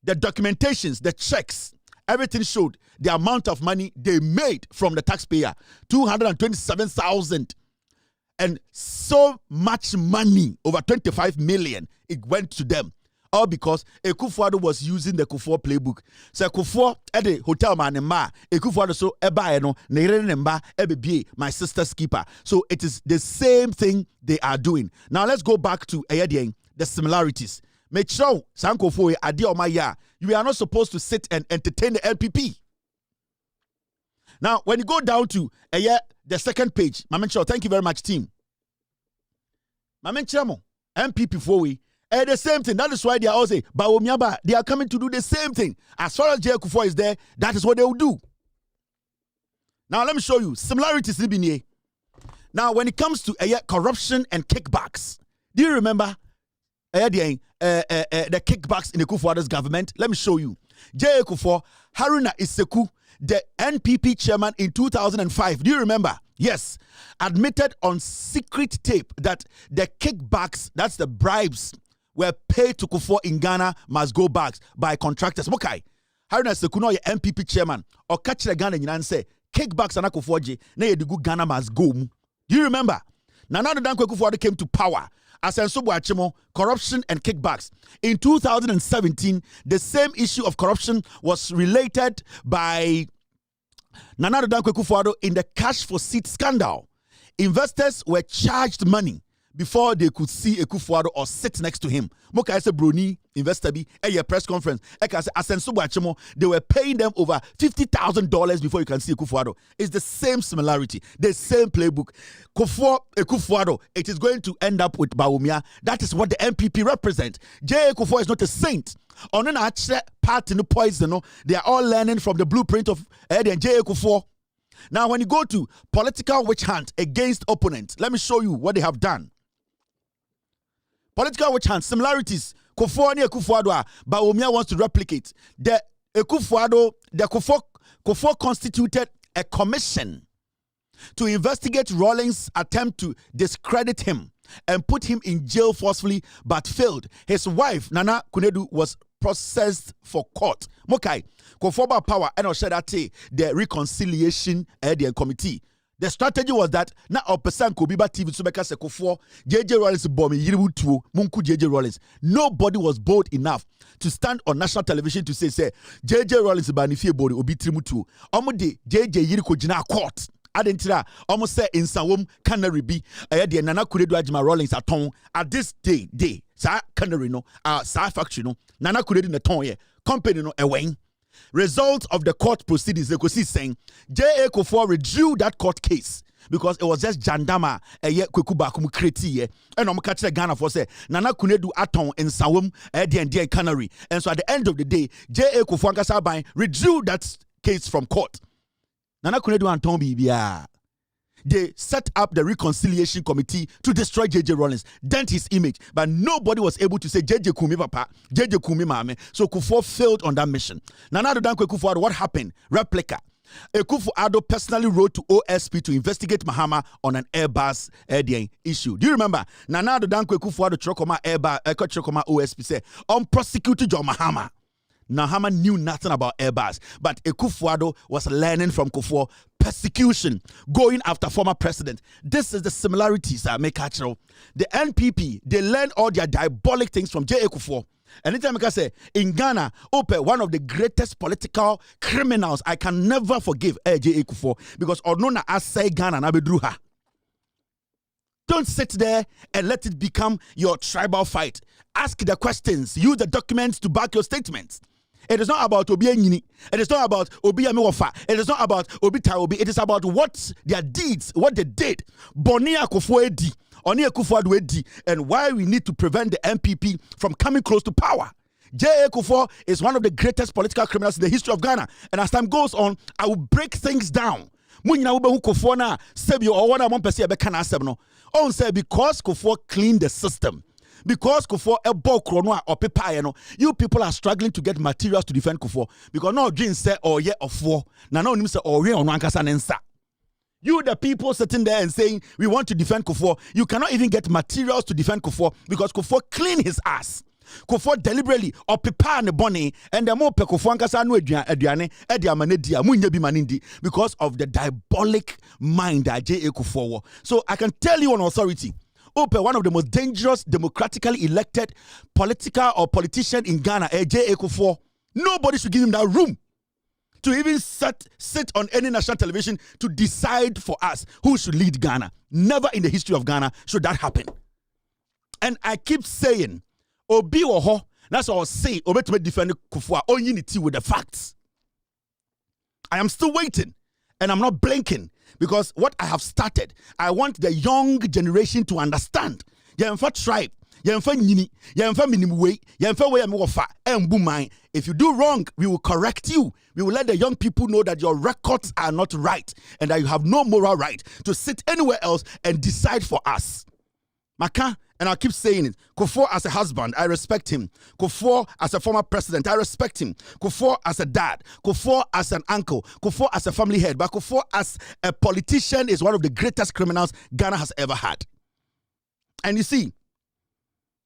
The documentations, the checks, everything showed the amount of money they made from the taxpayer, 227,000, and so much money, over 25 million, it went to them. All because Kufuor was using the Kufuor playbook. So Kufuor at the hotel man Kufuor so My Sister's Keeper. So it is the same thing they are doing. Now let's go back to the similarities. Make sure Sankofo Adiomaya, you are not supposed to sit and entertain the LPP. Now, when you go down to the second page, Mamencho, thank you very much, team. Mamencho, MPP for we, the same thing. That is why they are all saying, Bawumia, they are coming to do the same thing. As far as J.A Kufour is there, that is what they will do. Now, let me show you similarities. Now, when it comes to corruption and kickbacks, do you remember the kickbacks in the Kufuor's government? Let me show you. J.A Kufour, Haruna Iseku, the NPP chairman in 2005. Do you remember? Yes. Admitted on secret tape that the kickbacks, that's the bribes, were paid to Kufuor in Ghana must go back by contractors. Okay. Haruna Iseku, no, MPP chairman, or catch the Ghana and say, kickbacks and Kufuor, na yedigu Ghana must go. Do you remember? Nana Addo Dankwa Kufuor came to power. Corruption and kickbacks. In 2017, the same issue of corruption was related by Nana Addo Dankwa Kufuor in the cash for seat scandal. Investors were charged money before they could see Kufuor or sit next to him. Moka ese Bruni investor be a press conference. They were paying them over $50,000 before you can see Kufuor. It's the same similarity, the same playbook. Kufuor, it is going to end up with Bawumia. That is what the MPP represent. J.A Kufour is not a saint. On an part in the poison, they are all learning from the blueprint of J.A Kufour. Now, when you go to political witch hunt against opponents, let me show you what they have done. Political witch hunt, similarities. Kufuor and Kufuor, Bawumia wants to replicate. Kufuor constituted a commission to investigate Rawlings' attempt to discredit him and put him in jail forcefully, but failed. His wife, Nana Kunedu, was processed for court. Mokai, Kufuor power and Oshadate, the reconciliation committee. The strategy was that na opesan Kobiba TV so beka se Kufuor J.J. Rollins bomb yiribu tuo munku J.J. Rollins. Nobody was bold enough to stand on national television to say J.J. Rollins banifie body obi trimu tuo. Omo de J.J. yiriko jina court. Adentira almost say in Sawom Canary B de Nana Kuredu Ajima Rollins aton at this day sa Canary no sa factory no Nana Kuredu na ton ye company no ewing. Result of the court proceedings, they could see saying J.A. Kufour withdrew that court case because it was just jandama kwekuba kum kreti and catch the Ghana for say Nana Kunedu aton in Sawum and Canary. And so at the end of the day, J.A. Kufour Kasabine withdrew that case from court. Nana Kunedu Anton Bibia. They set up the reconciliation committee to destroy J.J. Rollins, dent his image, but nobody was able to say J.J. Kumi papa, J.J. Kumi mame. So Kufuor failed on that mission. Nana Dankwa Kufuor, what happened? Replica. Kufuor personally wrote to OSP to investigate Mahama on an Airbus issue. Do you remember? Nana Dankwa Kufuor the Chokoma Airbus, Chokoma OSP said, unprosecuted John Mahama. Mahama knew nothing about Airbus, but Kufuor was learning from Kufuor. Persecution, going after former president. This is the similarities that make natural. The NPP, they learn all their diabolic things from J.A. Kufour. Anytime I can say, in Ghana, one of the greatest political criminals I can never forgive J.A. Kufour, because Onona as say Ghana na bedruha. Don't sit there and let it become your tribal fight. Ask the questions. Use the documents to back your statements. It is not about Obi Enyini. It is not about Obi Amewofa. It is not about Obi Taobi. It is about what their deeds, what they did. Bonia Kufuor edi, Oni Kufuor edi, and why we need to prevent the MPP from coming close to power. J.A. Kufour is one of the greatest political criminals in the history of Ghana. And as time goes on, I will break things down. Munyina ube hu Kufuor na sebi or one among pesi ebe kana sebno. On say because Kufuor cleaned the system. Because Kufuor you people are struggling to get materials to defend Kufuor. Because no dream say or ye of war. Na no nim say or ye on wankasa nensa. You the people sitting there and saying we want to defend Kufuor. You cannot even get materials to defend Kufuor because Kufuor clean his ass. Kufuor deliberately or prepare the bonnet and the more Kufuor ankasa no aduane e dia manedia munye bi manindi because of the diabolic mind that J.A. Kufuor. So I can tell you on authority. One of the most dangerous democratically elected politician in Ghana, J.A. Kufour. Nobody should give him that room to even sit on any national television to decide for us who should lead Ghana. Never in the history of Ghana should that happen. And I keep saying, Obi Oho, that's what I'll say, Obi to defend Kufuor, all unity with the facts. I am still waiting, and I'm not blinking. Because what I have started, I want the young generation to understand. Tribe, if you do wrong, we will correct you. We will let the young people know that your records are not right and that you have no moral right to sit anywhere else and decide for us. Maka, and I'll keep saying it. Kufuor as a husband, I respect him. Kufuor as a former president, I respect him. Kufuor as a dad. Kufuor as an uncle. Kufuor as a family head. But Kufuor as a politician is one of the greatest criminals Ghana has ever had. And you see,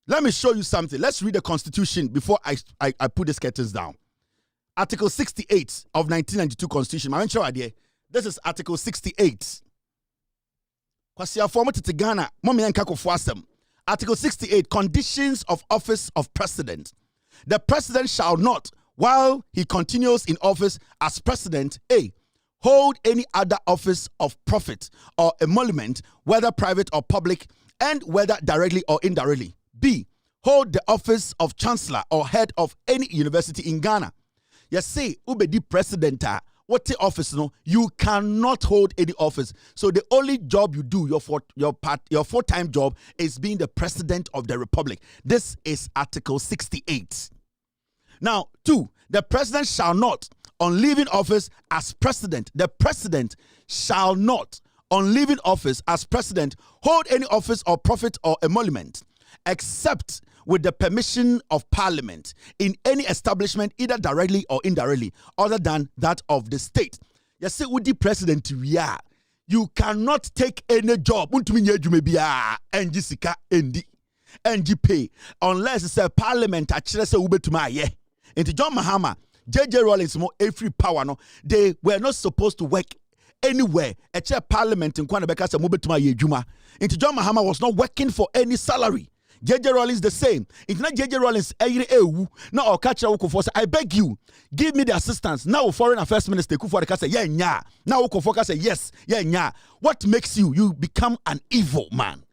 let me show you something. Let's read the Constitution before I put the curtains down. Article 68 of 1992 Constitution. I'm sure idea. This is Article 68. Article 68, conditions of office of president. The president shall not, while he continues in office as president, A, hold any other office of profit or emolument, whether private or public, and whether directly or indirectly. B, hold the office of chancellor or head of any university in Ghana. You say, ubedi president, what the office, no, you cannot hold any office. So the only job you do, your full-time job, is being the president of the republic. This is Article 68. Now, 2, the president shall not, on leaving office as president, the president shall not, on leaving office as president, hold any office or profit or emolument, except with the permission of parliament in any establishment, either directly or indirectly, other than that of the state. You say, with the president, you cannot take any job and pay unless it's a parliament. Into John Mahama, J.J. Rollins, more free power. No, they were not supposed to work anywhere. A chair parliament in Kwanabeka Mubetuma Yejuma. Into John Mahama was not working for any salary. J.J. Rollins the same. It's not J.J. Rollins. Now or catch Kufuor. I beg you, give me the assistance. Now Foreign Affairs Minister Kufuor say yeah nya. Now Kufuor say yes yeah nya. What makes you become an evil man?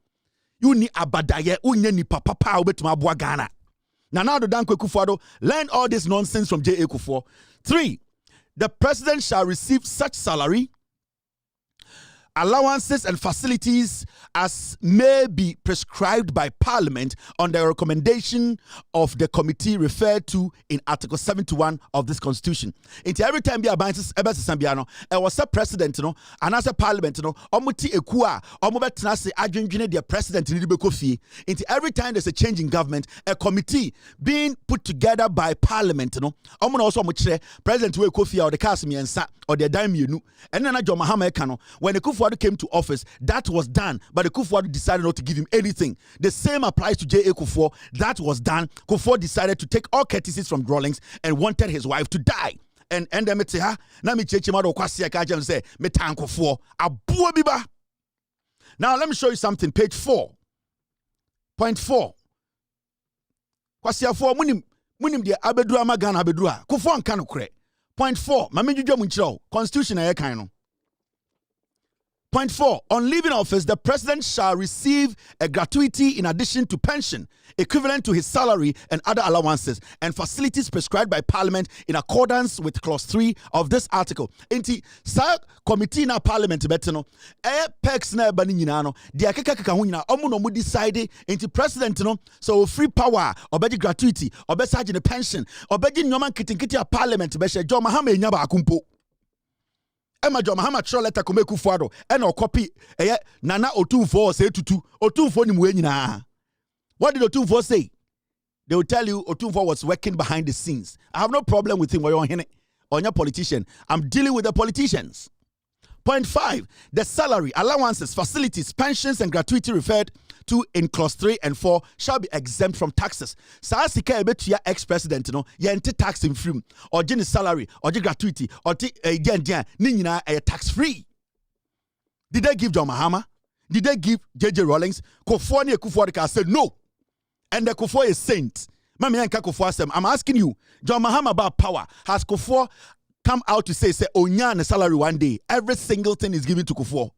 You ni abadaye unye ni papa ubetuma bua Ghana. Now the Danko Kufuor learn all this nonsense from J.A Kufour. 3. The president shall receive such salary, allowances and facilities as may be prescribed by Parliament on the recommendation of the committee referred to in Article 71 of this Constitution. Into every time be a Sambiano, I was a president, and as a Parliament, Omuti Ekua, Omubetanase Adjunjine, the president in Kofi. Into every time there's a change in government, a committee being put together by Parliament, Omun also Mutre, President Kofi or the Kasimiansa or the Daimunu, and then John Mahama Ekano, when the Kufuor came to office, that was done, but the Kufuor decided not to give him anything. The same applies to J.A Kufour. That was done. Kufuor decided to take all courtesies from Rawlings and wanted his wife to die. And then me ha na me cheche ma do kwase ka jam say me tan Kufuor abuo biba. Now let me show you something. Page 4. Point 4. Kwase afo munim de abedu amagana abedu a Kufuor nka no kre. Point 4. Ma me dwudwa mu nkyerɛ Constitution aye kan no. Point 4. On leaving office, the president shall receive a gratuity in addition to pension, equivalent to his salary and other allowances and facilities prescribed by Parliament in accordance with Clause 3 of this article. Inti sa committee na Parliament beteno pex na bani nyina no de akeka hu nyina omo no mu decide inti president no so free power obeji gratuity obesage ne pension obeji nyoma nkitinkiti a Parliament be hye John Mahama enya ba akumpo. Emma John Mahama throw letter J.A Kufuor and or copy Nana Otumfuo say tutu Otumfuo ni mu nyina. What did Otumfuo say? They will tell you Otumfuo was working behind the scenes. I have no problem with him or your politician. I'm dealing with the politicians. Point 5. The salary, allowances, facilities, pensions, and gratuity referred to in Clause 3 and 4 shall be exempt from taxes. Sa sika ebetua ex-president no yente tax in free or gene salary or the gratuity or ni nyina tax free. Did they give John Mahama? Did they give J.J. Rawlings? Kufuor ne Kufuor said no. And the Kufuor is saint. Mami yanka Kufuor asem. I'm asking you, John Mahama about power. Has Kufuor come out to say onya salary one day? Every single thing is given to Kufuor.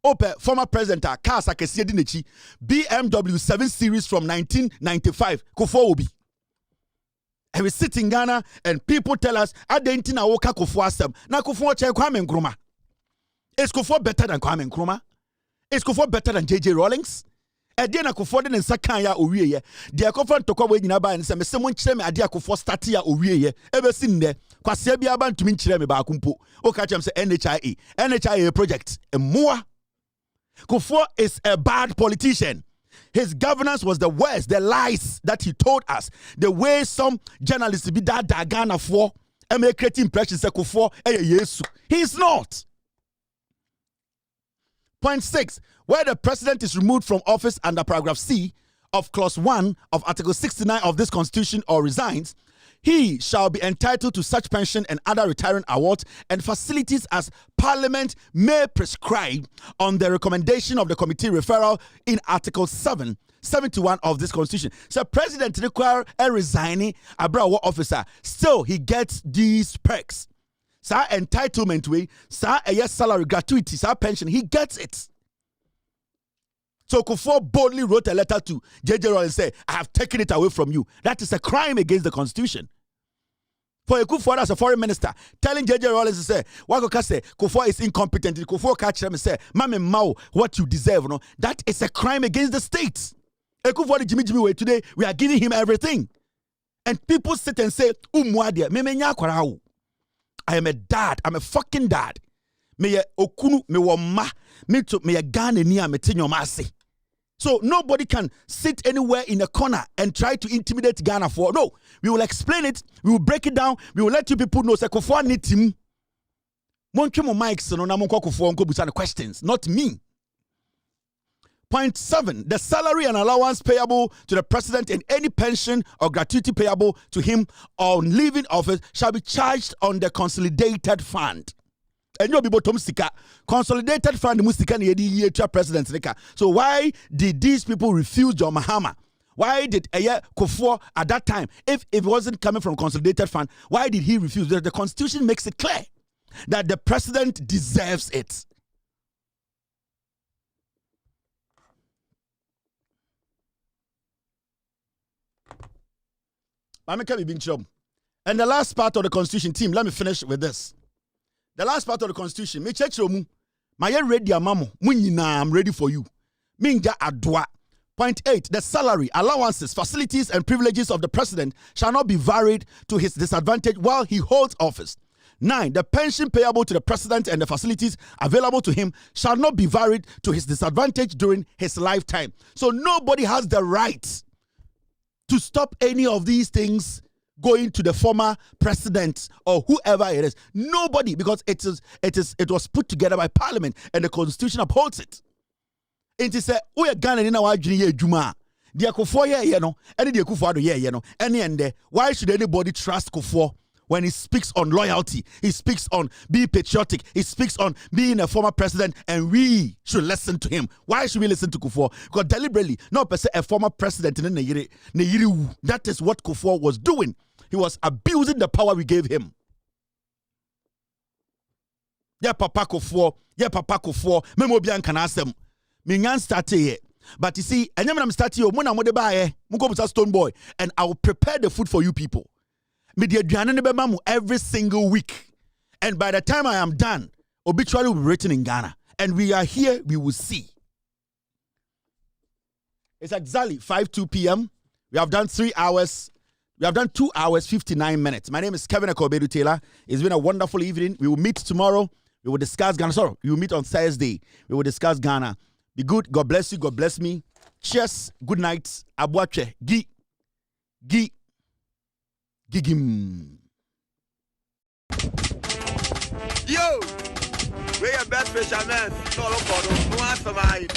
Ope, former president, cars BMW 7 Series from 1995. Kufuor will be. And we sit in Ghana and people tell us, I didn't know what Kufuor asem. Na Kufuor che Kwame Nkrumah. Is Kufuor better than Kwame Nkrumah? Is Kufuor better than J.J. Rawlings? Ediana Kufuor den nsakan ya owie ye. De akofo ntokwa we nyina ba ne se me se mo nkyere me ade Kufuor start ya owie ye. Ebe si nne kwase bia ba ntumi nkyere me ba akumpo. O ka chem se NHIA project. Emoa. Kufuor is a bad politician. His governance was the worst, the lies that he told us, the way some journalists be that Ghana for and make create impressions that Kufuor yesu. He is not. Point 6. Where the president is removed from office under paragraph C of clause 1 of article 69 of this constitution or resigns, he shall be entitled to such pension and other retirement awards and facilities as Parliament may prescribe on the recommendation of the committee referral in article 71 of this constitution. So president require a resigning Abrawa officer. Still, he gets these perks. Sa entitlement way, sa a salary gratuity, sa pension, he gets it. So Kufuor boldly wrote a letter to J.J. Rawlings and said, I have taken it away from you. That is a crime against the constitution. For a Kufuor as a foreign minister, telling J.J. Rawlings to say, Wako say Kufuor is incompetent. Kufuor catch him and say, Mame Mao, what you deserve. No? That is a crime against the state. A Kufuor Jimmy way today, we are giving him everything. And people sit and say, Umwadia, Meme Nyakwarao. I am a dad. I'm a fucking dad. Me okunu me woma me to me Ghana ni ametinyo masi. So nobody can sit anywhere in a corner and try to intimidate Ghana for. No, we will explain it. We will break it down. We will let you people know. Say Kufuor need him. Montwe mo mics no na monko Kufuor nko busa questions. Not me. Point 7. The salary and allowance payable to the president and any pension or gratuity payable to him on leaving office shall be charged on the consolidated fund. enyo bi bottom sika consolidated fund musika na yedi yetua president nika. So why did these people refuse John Mahama? Why did J.A Kufour at that time, if it wasn't coming from consolidated fund, why did he refuse? The constitution makes it clear that the president deserves it. And the last part of the constitution, team, let me finish with this. The last part of the constitution, me check you, my ready amamo, I'm ready for you. Minga adwa. Point 8, the salary, allowances, facilities, and privileges of the president shall not be varied to his disadvantage while he holds office. 9, the pension payable to the president and the facilities available to him shall not be varied to his disadvantage during his lifetime. So nobody has the right to stop any of these things going to the former president or whoever it is. Nobody, because it was put together by parliament and the constitution upholds it. It is we are Ghana in our junior Juma. The Kufour no, and the Kufour no, and why should anybody trust Kufour when he speaks on loyalty? He speaks on being patriotic. He speaks on being a former president, and we should listen to him. Why should we listen to Kufour? Because deliberately, not per se a former president in that is what Kufour was doing. He was abusing the power we gave him. Yeah, Papa Kufour, Memo Bian can ask them. Minyan started here. But you see, and I'm starting here, Mona Modebae, Mukobusa Stone Boy, and I will prepare the food for you people. Every single week. And by the time I am done, obituary will be written in Ghana. And we are here, we will see. It's exactly 5:02 p.m. We have done 3 hours. We have done 2 hours, 59 minutes. My name is Kevin Akobedu Taylor. It's been a wonderful evening. We will meet tomorrow. We will discuss Ghana. Sorry, we will meet on Thursday. We will discuss Ghana. Be good. God bless you. God bless me. Cheers. Good night. Abuache. Gigim. Yo, we are best fishermen. No, no answer mine.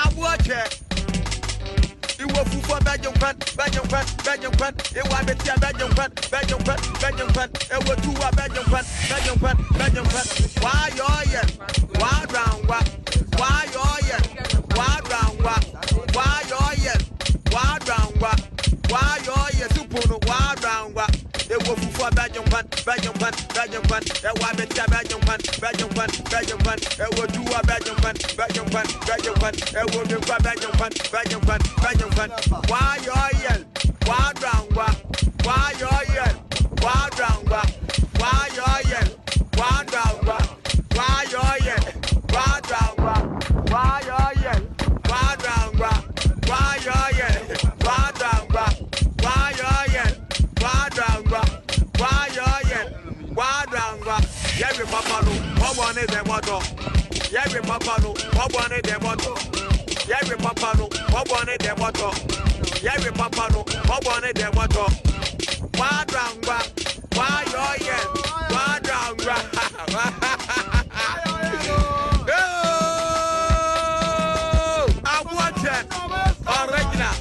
Abuache. You will for Belgium fan. It was the team Belgium fan. It was 2 Belgium fan. Why you why round what? Why you why round what? Why you why round what? Why you super why round what? It was for Belgium fan. It was the team Belgium fan. It was 2 Belgium fan. It was the Belgium fan. Why you why round what? Why you why round what? Why you why round what? Why you why round what? Why you why round what? Why you why round what? Why you why round what? Why you why round what? Every papa no, what one is the motto? Every papa no, what one is the motto? Every papa no, what one is the motto? Every papa no, what one is the motto? Why round what? Why you why round what? Original.